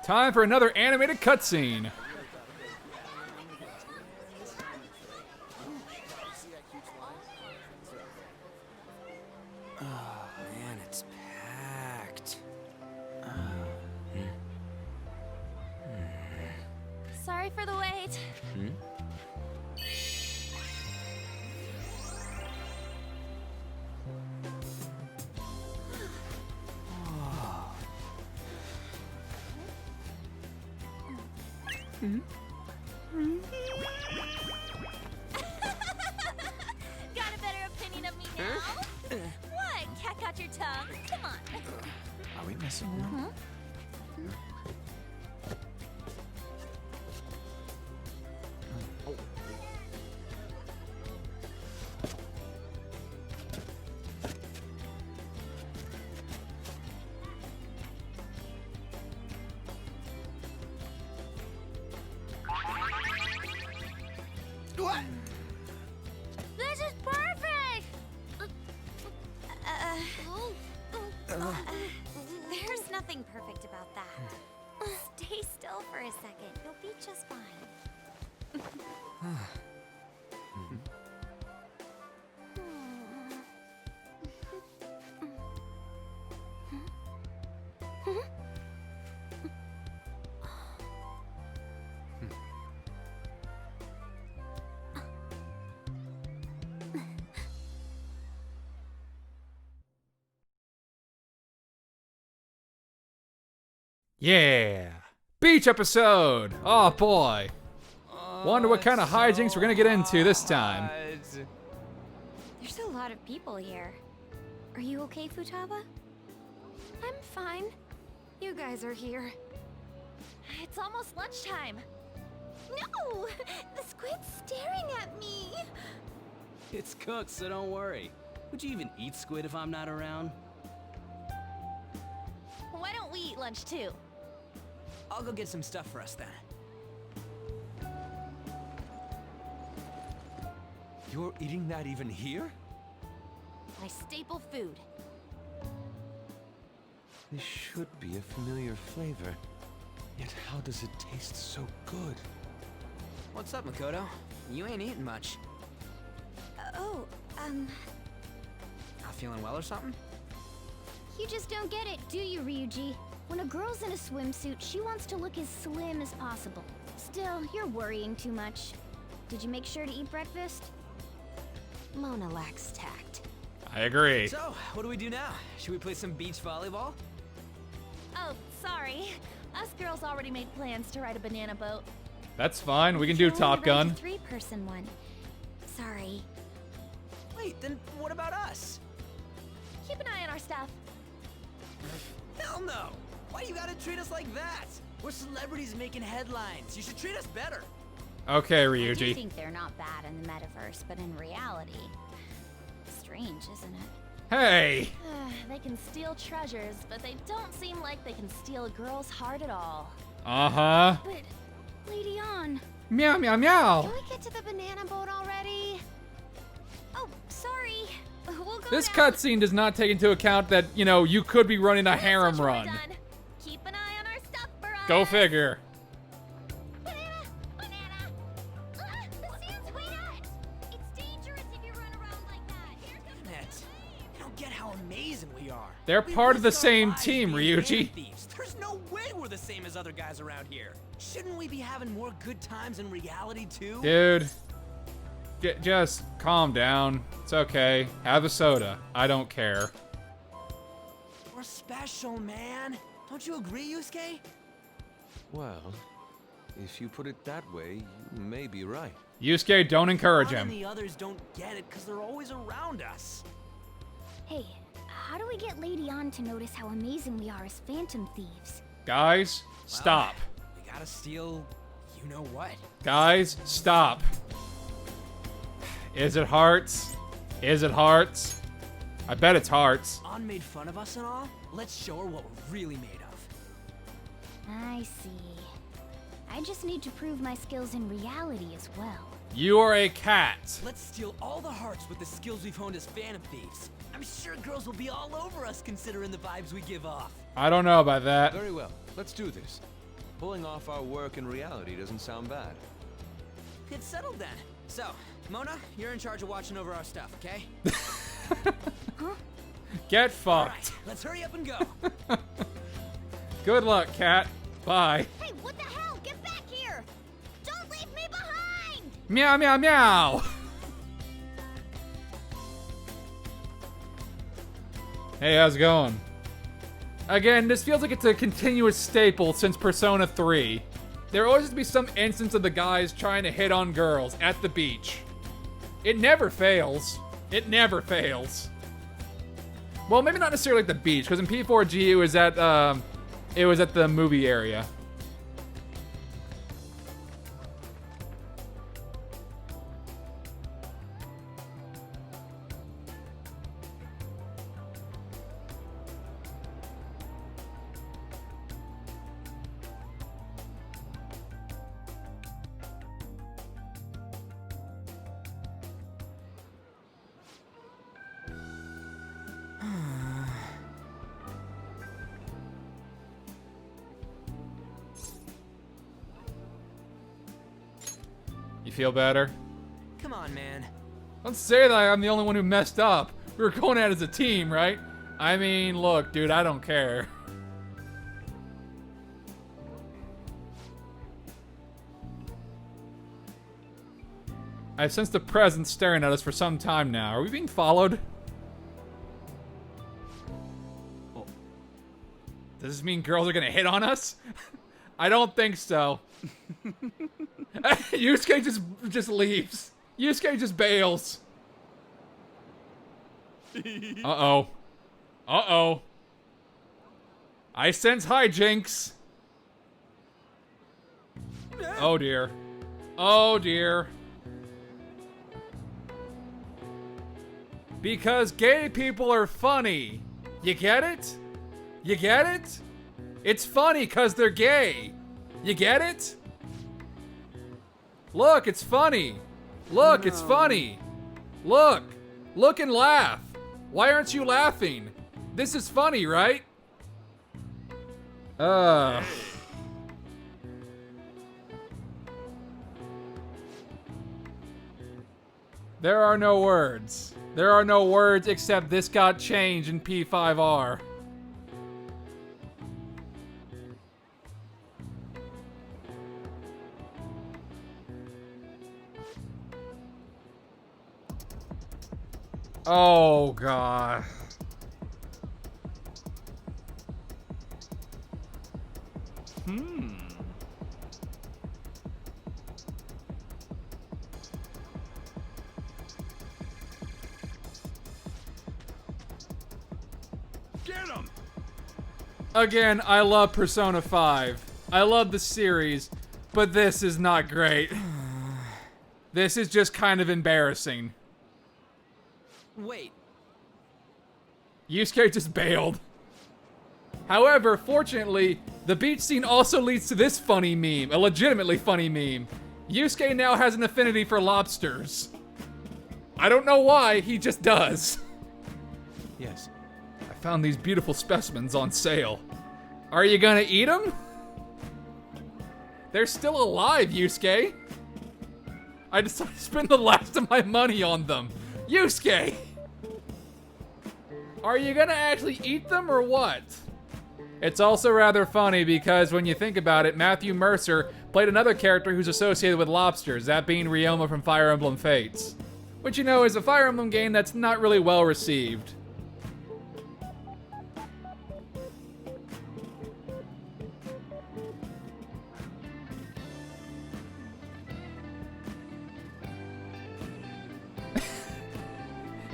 Time for another animated cutscene. Oh man, it's packed. Sorry for the wait. Got a better opinion of me now? What? Cat got your tongue? Come on. Are we messing around? What? This is perfect! There's nothing perfect about that. Stay still for a second. You'll be just fine. Yeah. Beach episode. Oh boy. Wonder what kind of hijinks we're gonna get into this time. There's a lot of people here. Are you okay, Futaba? I'm fine. You guys are here. It's almost lunchtime. No! The squid's staring at me! It's cooked, so don't worry. Would you even eat squid if I'm not around? Why don't we eat lunch too? I'll go get some stuff for us then. You're eating that even here? My staple food. This should be a familiar flavor. Yet how does it taste so good? What's up, Makoto? You ain't eating much. Not feeling well or something? You just don't get it, do you, Ryuji? When a girl's in a swimsuit, she wants to look as slim as possible. Still, you're worrying too much. Did you make sure to eat breakfast? Mona lacks tact. I agree. So, what do we do now? Should we play some beach volleyball? Oh, sorry. Us girls already made plans to ride a banana boat. That's fine. We can do Top Gun. Three-person one. Sorry. Wait, then what about us? Keep an eye on our stuff. Hell no! Why you gotta treat us like that? We're celebrities making headlines. You should treat us better. Okay, I do Ryuji. think they're not bad in the metaverse, but in reality, strange, isn't it? Hey! They can steal treasures, but they don't seem like they can steal a girl's heart at all. Uh-huh. But, Lady On. Meow, meow, meow. Can we get to the banana boat already? Oh, sorry. We'll go This now. cutscene does not take into account that, you know, you could be running a harem run. Keep an eye on our stuff, Barrage. Go figure. The sand's wet! It's dangerous if you run around like that. Here comes Net, I don't get how amazing we are. They're We part of the risk our same lives team, being Ryuji. thieves. There's no way we're the same as other guys around here. Shouldn't we be having more good times in reality too? Dude. Just calm down. It's okay. Have a soda. I don't care. We're special, man. Don't you agree, Yusuke? Well, if you put it that way, you may be right. Yusuke, don't encourage Ron and him. the others don't get it because they're always around us. Hey, how do we get Lady On to notice how amazing we are as phantom thieves? Guys, stop. We gotta steal you know what. Guys, stop. Is it hearts? Is it hearts? I bet it's hearts. On made fun of us and all? Let's show her what we're really made of. I see. I just need to prove my skills in reality as well. You are a cat. Let's steal all the hearts with the skills we've honed as phantom thieves. I'm sure girls will be all over us considering the vibes we give off. I don't know about that. Very well, let's do this. Pulling off our work in reality doesn't sound bad. It's settled then. So, Mona, you're in charge of watching over our stuff, okay? Get fucked. All right, let's hurry up and go. Good luck, cat. Bye. Hey, what the hell? Get back here! Don't leave me behind! Meow, meow, meow. Hey, how's it going? Again, this feels like it's a continuous staple since Persona 3. There always has to be some instance of the guys trying to hit on girls at the beach. It never fails. It never fails. Well, maybe not necessarily like the beach, because in P4G it was at the movie area. You feel better? Come on, man. Don't say that I'm the only one who messed up. We were going at it as a team, right? I mean, look, dude, I don't care. I've sensed a presence staring at us for some time now. Are we being followed? Oh. Does this mean girls are gonna hit on us? I don't think so. Yusuke just leaves. Yusuke just bails. Uh-oh. Uh-oh. I sense hijinks. Oh dear. Oh dear. Because gay people are funny. You get it? You get it? It's funny because they're gay. You get it? Look, it's funny. Look, it's funny. Look. Look and laugh. Why aren't you laughing? This is funny, right? There are no words. There are no words except this got changed in P5R. Oh, God. Get him! Again, I love Persona 5. I love the series, but this is not great. This is just kind of embarrassing. Wait. Yusuke just bailed. However, fortunately, the beach scene also leads to this funny meme, a legitimately funny meme. Yusuke now has an affinity for lobsters. I don't know why, he just does. Yes. I found these beautiful specimens on sale. Are you gonna eat them? They're still alive, Yusuke. I decided to spend the last of my money on them. Yusuke! Are you gonna actually eat them or what? It's also rather funny because when you think about it, Matthew Mercer played another character who's associated with lobsters, that being Ryoma from Fire Emblem Fates. Which, you know, is a Fire Emblem game that's not really well received.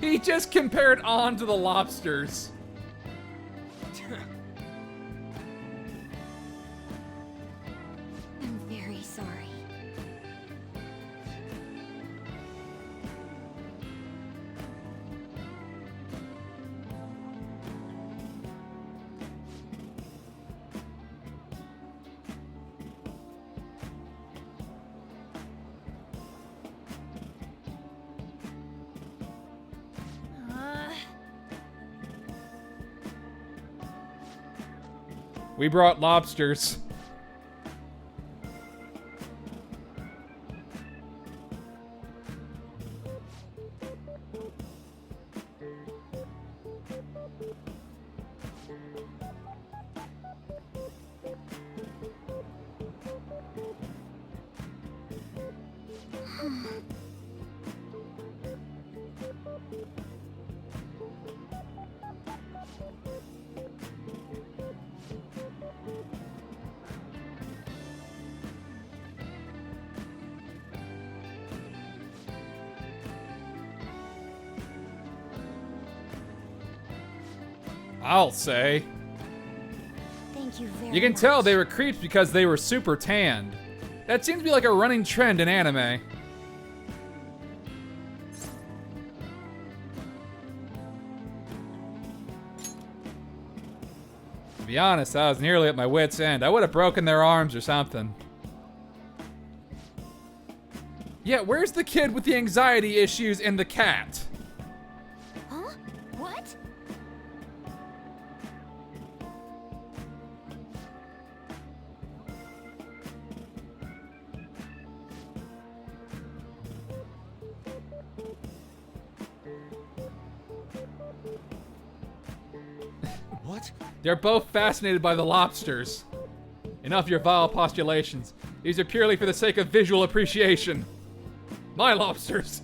He just compared On to the lobsters. We brought lobsters. I'll say. Thank you very much. You can tell they were creeps because they were super tanned. That seems to be like a running trend in anime. To be honest, I was nearly at my wit's end. I would have broken their arms or something. Yeah, where's the kid with the anxiety issues and the cat? Huh? What? What? They're both fascinated by the lobsters. Enough of your vile postulations. These are purely for the sake of visual appreciation. My lobsters!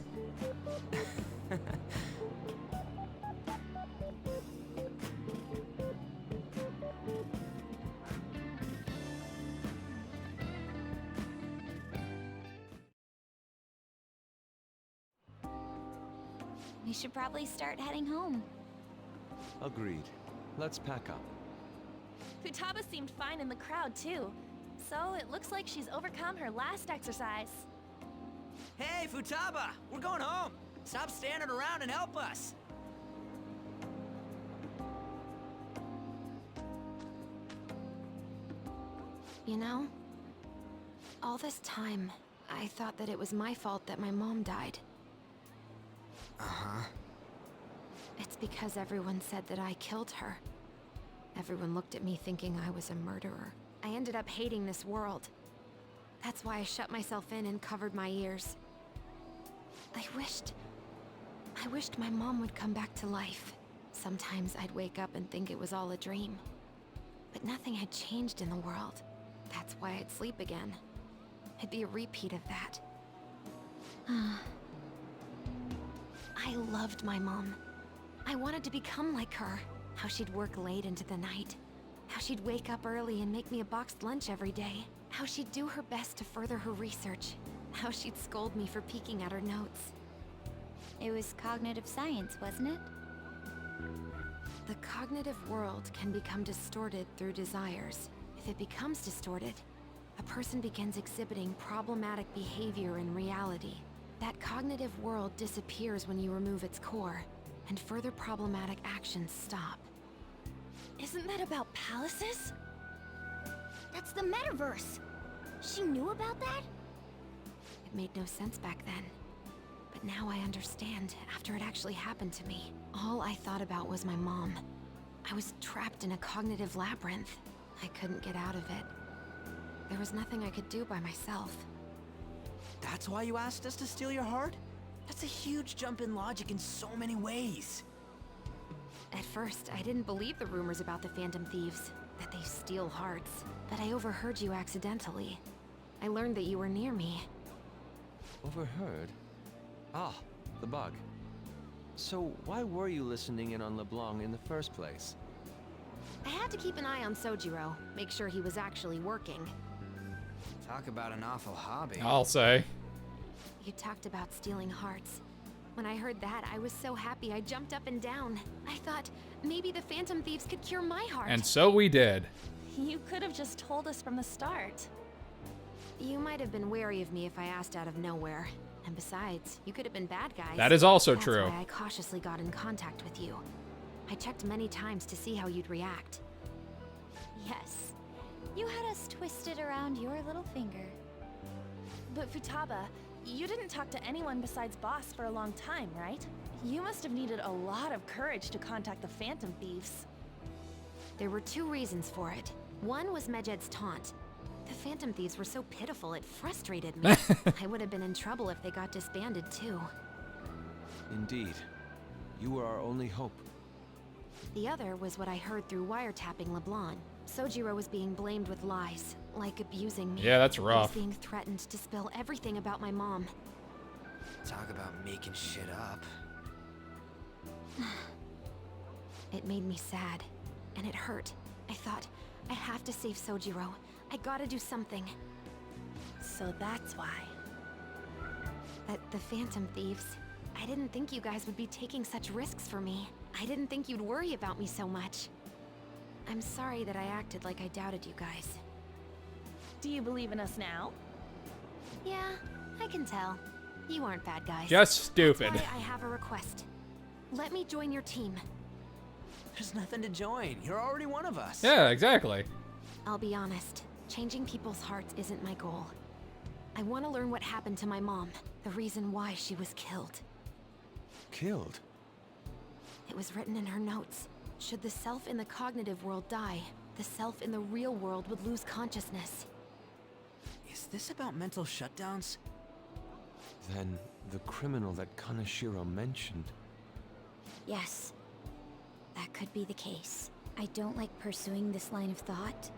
We should probably start heading home. Agreed. Let's pack up. Futaba seemed fine in the crowd, too. So it looks like she's overcome her last exercise. Hey, Futaba! We're going home! Stop standing around and help us! You know, all this time, I thought that it was my fault that my mom died. Uh-huh. It's because everyone said that I killed her. Everyone looked at me thinking I was a murderer. I ended up hating this world. That's why I shut myself in and covered my ears. I wished my mom would come back to life. Sometimes I'd wake up and think it was all a dream. But nothing had changed in the world. That's why I'd sleep again. It'd be a repeat of that. I loved my mom. I wanted to become like her. How she'd work late into the night. How she'd wake up early and make me a boxed lunch every day. How she'd do her best to further her research. How she'd scold me for peeking at her notes. It was cognitive science, wasn't it? The cognitive world can become distorted through desires. If it becomes distorted, a person begins exhibiting problematic behavior in reality. That cognitive world disappears when you remove its core, and further problematic actions stop. Isn't that about palaces? That's the metaverse. She knew about that? It made no sense back then. But now I understand, after it actually happened to me. All I thought about was my mom. I was trapped in a cognitive labyrinth. I couldn't get out of it. There was nothing I could do by myself. That's why you asked us to steal your heart? That's a huge jump in logic in so many ways. At first, I didn't believe the rumors about the Phantom Thieves, that they steal hearts. But I overheard you accidentally. I learned that you were near me. Overheard? Ah, the bug. So why were you listening in on LeBlanc in the first place? I had to keep an eye on Sojiro, make sure he was actually working. Talk about an awful hobby. I'll say. You talked about stealing hearts. When I heard that, I was so happy I jumped up and down. I thought, maybe the Phantom Thieves could cure my heart. And so we did. You could have just told us from the start. You might have been wary of me if I asked out of nowhere. And besides, you could have been bad guys. That is also That's true. why I cautiously got in contact with you. I checked many times to see how you'd react. Yes. You had us twisted around your little finger. But Futaba, you didn't talk to anyone besides Boss for a long time, right? You must have needed a lot of courage to contact the Phantom Thieves. There were two reasons for it. One was Medjed's taunt. The Phantom Thieves were so pitiful, it frustrated me. I would have been in trouble if they got disbanded, too. Indeed. You were our only hope. The other was what I heard through wiretapping LeBlanc. Sojiro was being blamed with lies, like abusing me. Yeah, that's He rough. was being threatened to spill everything about my mom. Talk about making shit up. It made me sad, and it hurt. I thought, I have to save Sojiro. I gotta do something. So that's why. But the Phantom Thieves, I didn't think you guys would be taking such risks for me. I didn't think you'd worry about me so much. I'm sorry that I acted like I doubted you guys. Do you believe in us now? Yeah, I can tell. You aren't bad guys. Just stupid. That's why I have a request. Let me join your team. There's nothing to join. You're already one of us. Yeah, exactly. I'll be honest. Changing people's hearts isn't my goal. I want to learn what happened to my mom. The reason why she was killed. Killed? It was written in her notes. Should the self in the cognitive world die, the self in the real world would lose consciousness. Is this about mental shutdowns? Then the criminal that Kaneshiro mentioned. Yes. That could be the case. I don't like pursuing this line of thought.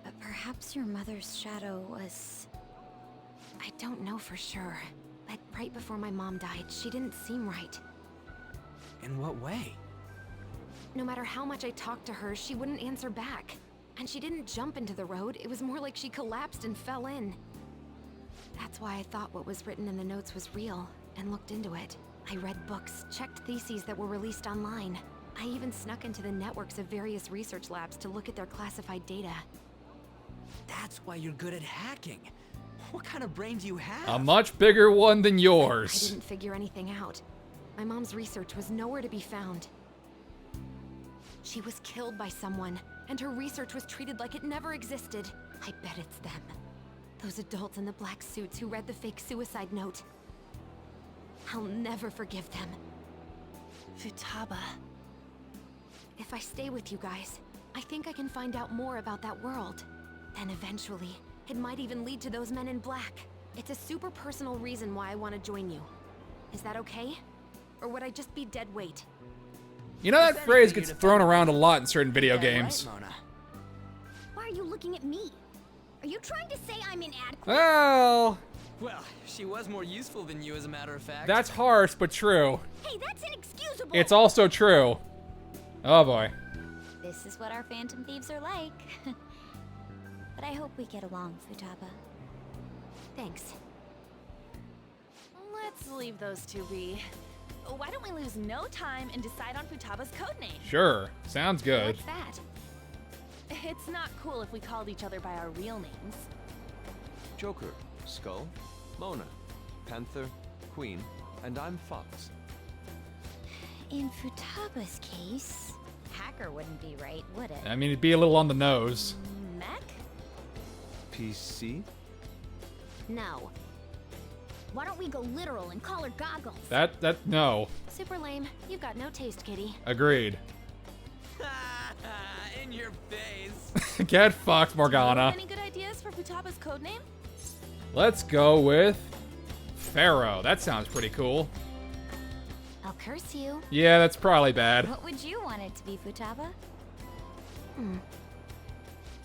But perhaps your mother's shadow was... I don't know for sure. But right before my mom died, she didn't seem right. In what way? No matter how much I talked to her, she wouldn't answer back. And she didn't jump into the road, it was more like she collapsed and fell in. That's why I thought what was written in the notes was real, and looked into it. I read books, checked theses that were released online. I even snuck into the networks of various research labs to look at their classified data. That's why you're good at hacking. What kind of brain do you have? A much bigger one than I yours. didn't figure anything out. My mom's research was nowhere to be found. She was killed by someone, and her research was treated like it never existed. I bet it's them. Those adults in the black suits who read the fake suicide note. I'll never forgive them. Futaba. If I stay with you guys, I think I can find out more about that world. Then eventually, it might even lead to those men in black. It's a super personal reason why I want to join you. Is that okay? Or would I just be dead weight? You know, that phrase gets thrown around a lot in certain video games. Why are you looking at me? Are you trying to say I'm inadequate? Well, she was more useful than you, as a matter of fact. that's harsh, but true. Hey, that's inexcusable! It's also true. Oh boy. This is what our Phantom Thieves are like. But I hope we get along, Futaba. Thanks. Let's leave those two be. Why don't we lose no time and decide on Futaba's codename? Sure. Sounds good. What's that? It's not cool if we called each other by our real names. Joker, Skull, Mona, Panther, Queen, and I'm Fox. In Futaba's case, hacker wouldn't be right, would it? I mean, it'd be a little on the nose. Mech? PC? No. Why don't we go literal and call her Goggles? No. Super lame. You've got no taste, kitty. Agreed. In your face. Get fucked, Morgana. Any good ideas for Futaba's codename? Let's go with Pharaoh. That sounds pretty cool. I'll curse you. Yeah, that's probably bad. What would you want it to be, Futaba?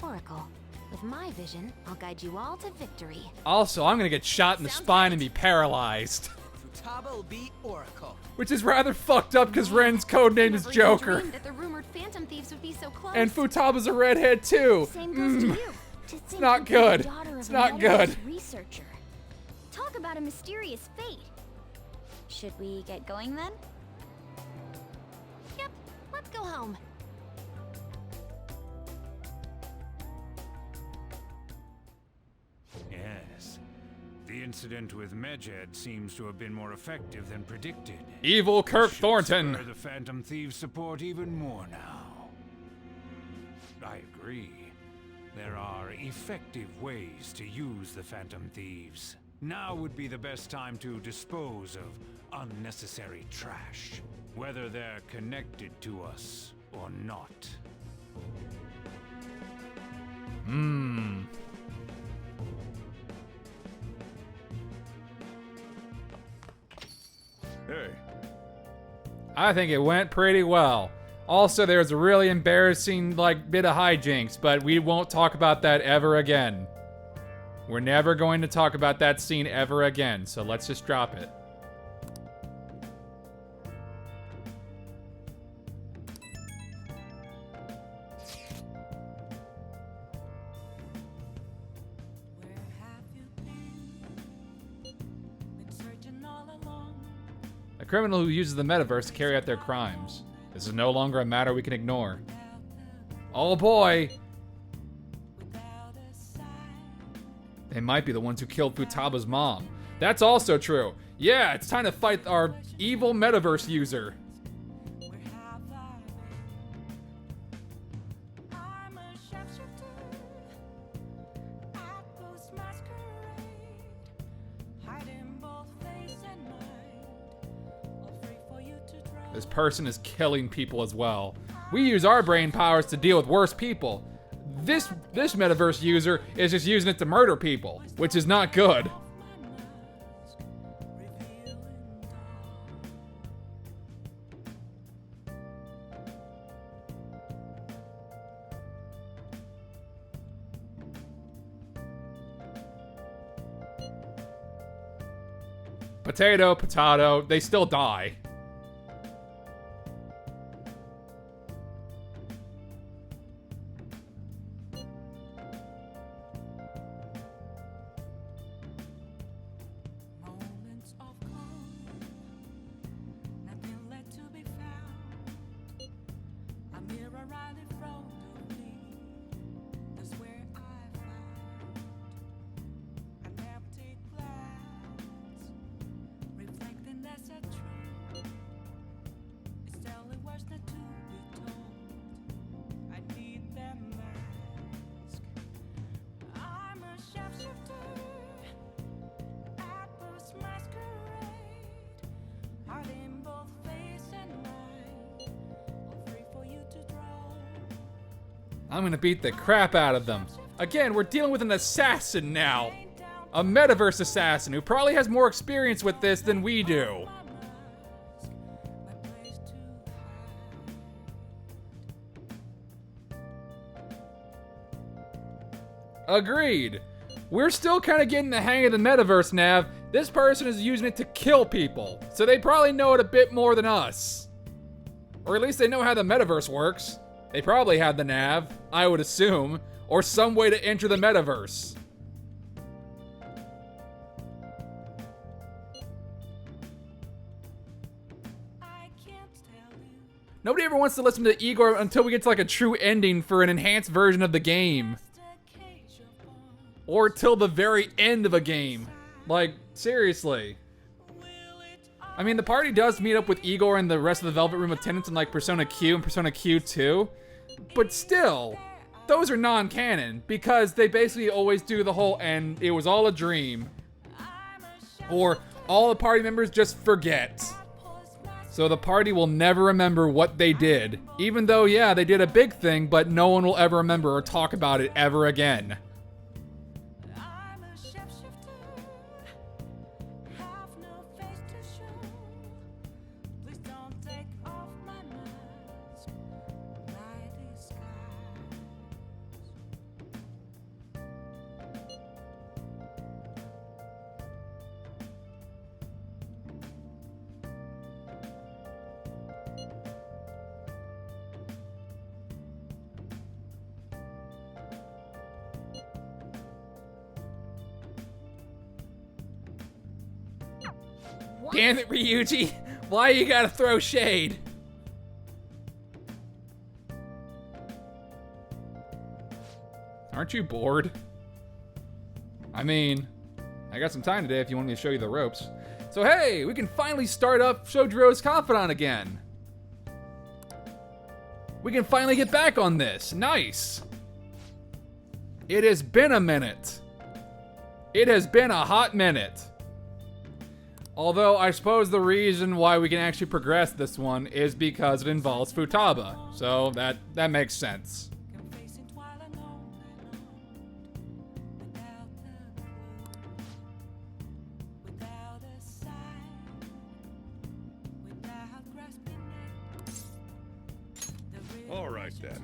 Oracle. With my vision, I'll guide you all to victory. Also, I'm gonna get shot in the spine and be paralyzed. Futaba will be Oracle. Which is rather fucked up because Ren's codename is Never even Joker. dreamed that the rumored Phantom Thieves would be so close. And Futaba's a redhead too. Same goes to you. To It's think not you'd be the good. daughter It's of a not Meadows good. researcher. Talk about a mysterious fate. Should we get going then? Yep, let's go home. Yes. The incident with Medjed seems to have been more effective than predicted. Evil Kirk Should Thornton. spur the Phantom Thieves' support even more now. I agree. There are effective ways to use the Phantom Thieves. Now would be the best time to dispose of unnecessary trash, whether they're connected to us or not. Hey. I think it went pretty well. Also, there's a really embarrassing, bit of hijinks, but we won't talk about that ever again. We're never going to talk about that scene ever again, so let's just drop it. A criminal who uses the metaverse to carry out their crimes. This is no longer a matter we can ignore. Oh boy! They might be the ones who killed Futaba's mom. That's also true. Yeah, it's time to fight our evil metaverse user. This person is killing people as well. We use our brain powers to deal with worse people. This metaverse user is just using it to murder people, which is not good. Potato, potato, they still die. I'm gonna beat the crap out of them. Again, we're dealing with an assassin now. A metaverse assassin who probably has more experience with this than we do. Agreed. We're still kind of getting the hang of the metaverse, Nav. This person is using it to kill people, so they probably know it a bit more than us. Or at least they know how the metaverse works. They probably have the nav, I would assume, or some way to enter the metaverse. Nobody ever wants to listen to Igor until we get to like a true ending for an enhanced version of the game. Or till the very end of a game. Like, seriously. I mean, the party does meet up with Igor and the rest of the Velvet Room attendants in like Persona Q and Persona Q2. But still, those are non-canon because they basically always do the whole "and it was all a dream." Or all the party members just forget. So the party will never remember what they did. Even though, yeah, they did a big thing, but no one will ever remember or talk about it ever again. Damn it, Ryuji! Why you gotta throw shade? Aren't you bored? I mean, I got some time today if you want me to show you the ropes. So hey, we can finally start up Shojiro's Confidant again. We can finally get back on this. Nice. It has been a minute. It has been a hot minute. Although, I suppose the reason why we can actually progress this one is because it involves Futaba. So, that makes sense. All right, then.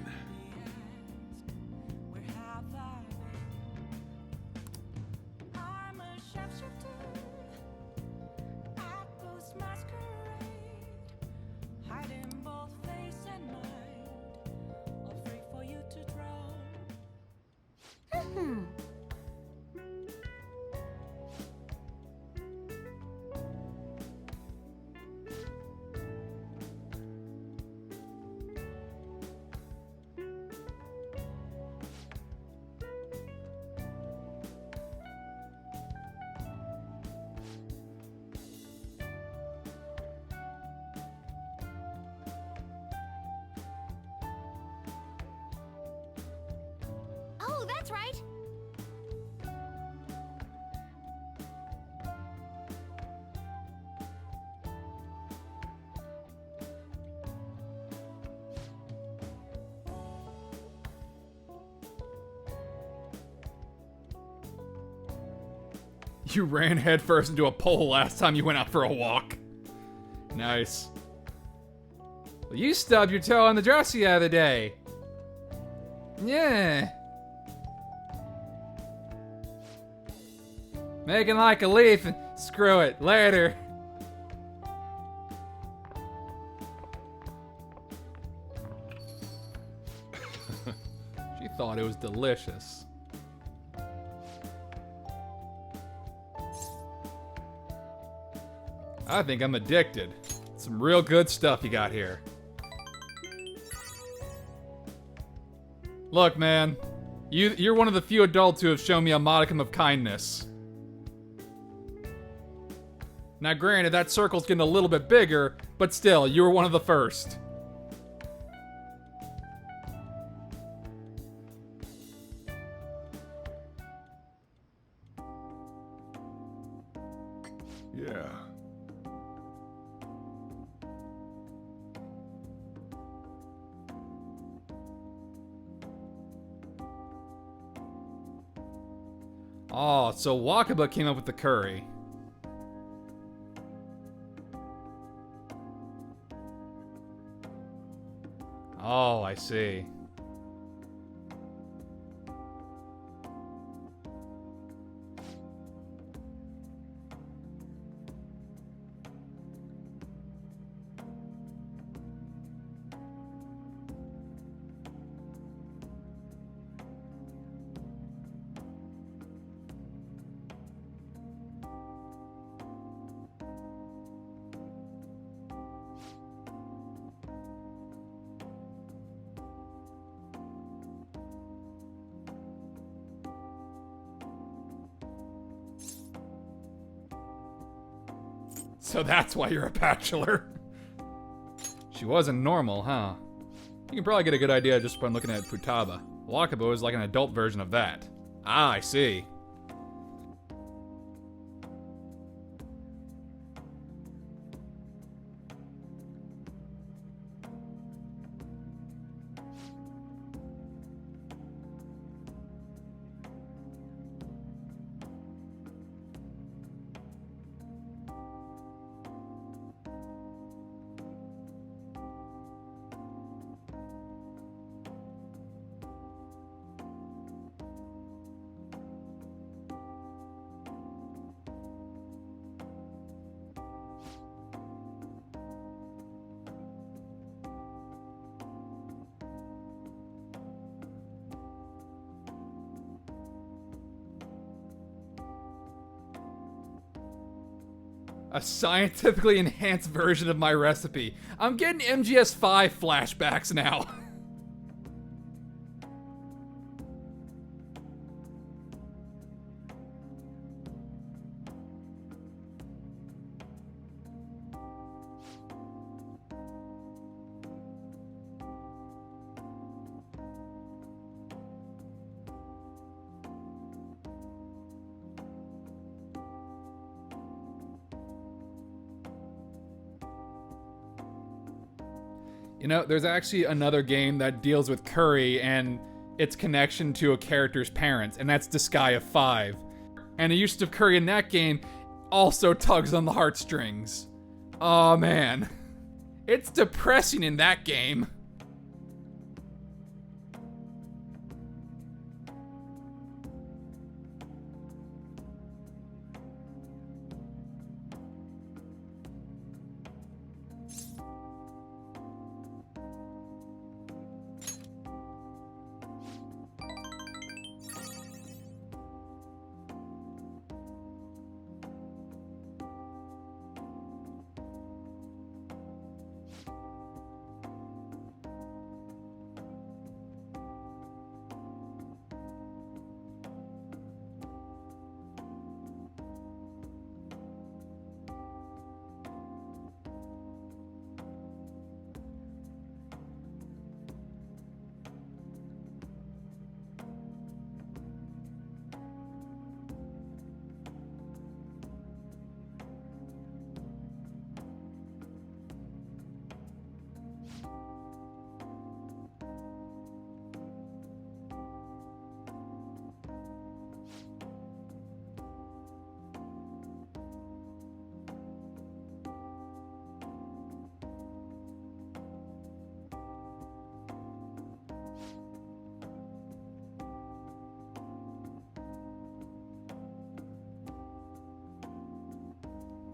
Oh, that's right. You ran headfirst into a pole last time you went out for a walk. Nice. Well, you stubbed your toe on the dresser the other day. Yeah. Making like a leaf and screw it. Later. She thought it was delicious. I think I'm addicted. Some real good stuff you got here. Look, man. You're one of the few adults who have shown me a modicum of kindness. Now granted, that circle's getting a little bit bigger, but still, you were one of the first. Yeah. Oh, so Wakaba came up with the curry. Oh, I see. So that's why you're a bachelor. She wasn't normal, huh? You can probably get a good idea just by looking at Futaba. Wakaba is like an adult version of that. Ah, I see. A scientifically enhanced version of my recipe. I'm getting MGS5 flashbacks now. You know, there's actually another game that deals with curry and its connection to a character's parents, and that's Disgaea 5. And the use of curry in that game also tugs on the heartstrings. Oh man. It's depressing in that game.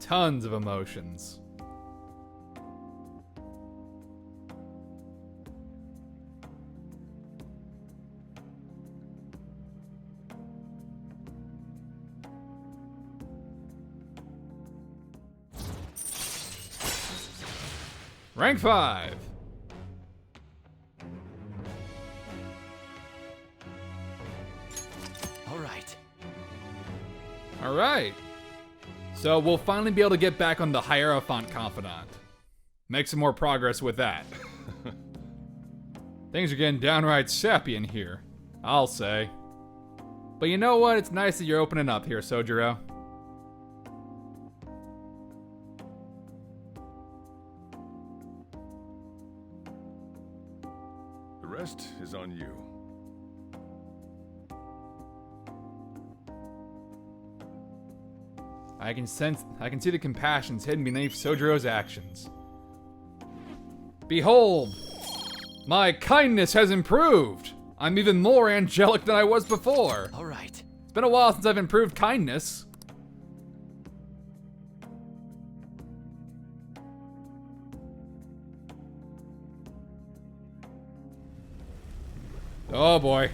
Tons of emotions. Rank 5. All right. So we'll finally be able to get back on the Hierophant Confidant. Make some more progress with that. Things are getting downright sappy in here, I'll say. But you know what? It's nice that you're opening up here, Sojiro. The rest is on you. I can see the compassions hidden beneath Sojiro's actions. Behold! My kindness has improved! I'm even more angelic than I was before. All right. It's been a while since I've improved kindness. Oh boy.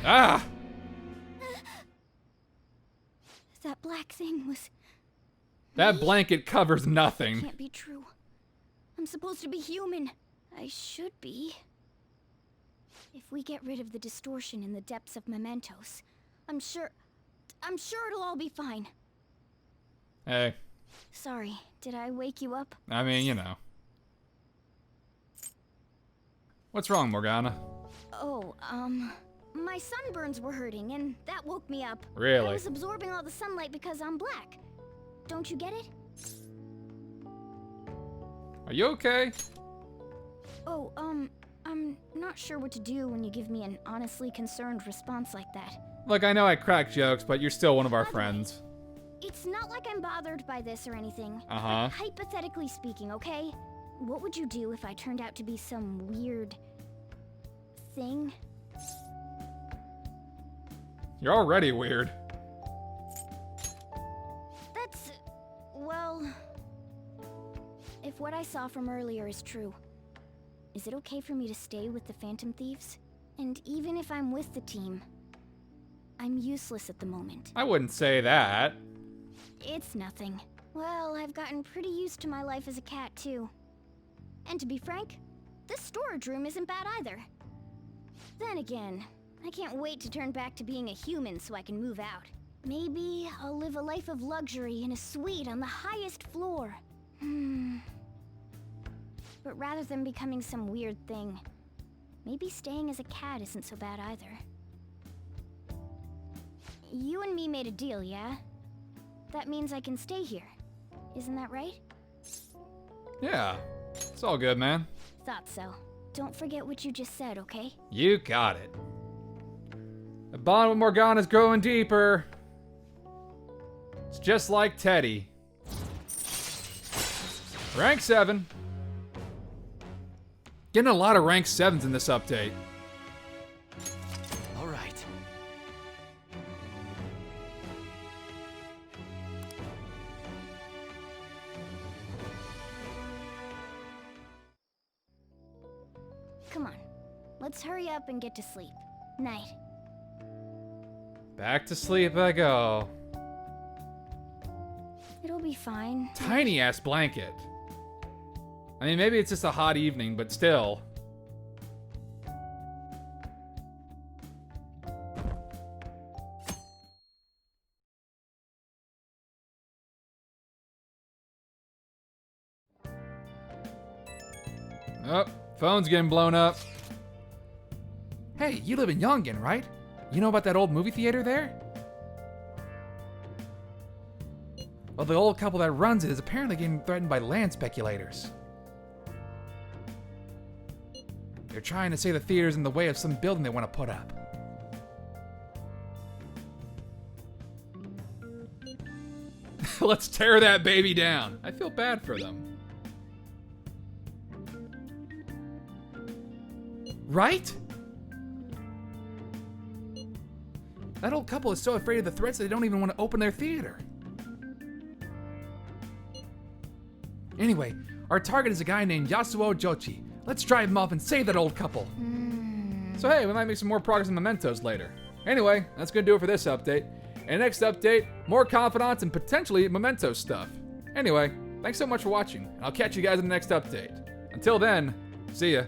Ah! That black thing was... That blanket covers nothing. Can't be true. I'm supposed to be human. I should be. If we get rid of the distortion in the depths of mementos, I'm sure it'll all be fine. Hey. Sorry, did I wake you up? I mean, you know. What's wrong, Morgana? Oh, my sunburns were hurting, and that woke me up. Really? I was absorbing all the sunlight because I'm black. Don't you get it? Are you okay? Oh, I'm not sure what to do when you give me an honestly concerned response like that. Look, I know I crack jokes, but you're still one of our friends. It's not like I'm bothered by this or anything. Uh-huh. But hypothetically speaking, okay? What would you do if I turned out to be some weird... thing? You're already weird. That's... well... If what I saw from earlier is true, is it okay for me to stay with the Phantom Thieves? And even if I'm with the team, I'm useless at the moment. I wouldn't say that. It's nothing. Well, I've gotten pretty used to my life as a cat, too. And to be frank, this storage room isn't bad either. Then again, I can't wait to turn back to being a human so I can move out. Maybe I'll live a life of luxury in a suite on the highest floor. But rather than becoming some weird thing, maybe staying as a cat isn't so bad either. You and me made a deal, yeah? That means I can stay here. Isn't that right? Yeah. It's all good, man. Thought so. Don't forget what you just said, okay? You got it. The bond with Morgana's growing deeper. It's just like Teddy. Rank 7. Getting a lot of rank 7s in this update. All right. Come on. Let's hurry up and get to sleep. Night. Back to sleep I go. It'll be fine. Tiny ass blanket. I mean, maybe it's just a hot evening, but still. Oh, phone's getting blown up. Hey, you live in Yongen, right? You know about that old movie theater there? Well, the old couple that runs it is apparently getting threatened by land speculators. They're trying to say the theater's in the way of some building they want to put up. Let's tear that baby down. I feel bad for them. Right? That old couple is so afraid of the threats they don't even want to open their theater. Anyway, our target is a guy named Yasuo Jochi. Let's drive him off and save that old couple. So hey, we might make some more progress in Mementos later. Anyway, that's gonna do it for this update. And next update, more Confidants and potentially Mementos stuff. Anyway, thanks so much for watching, and I'll catch you guys in the next update. Until then, see ya.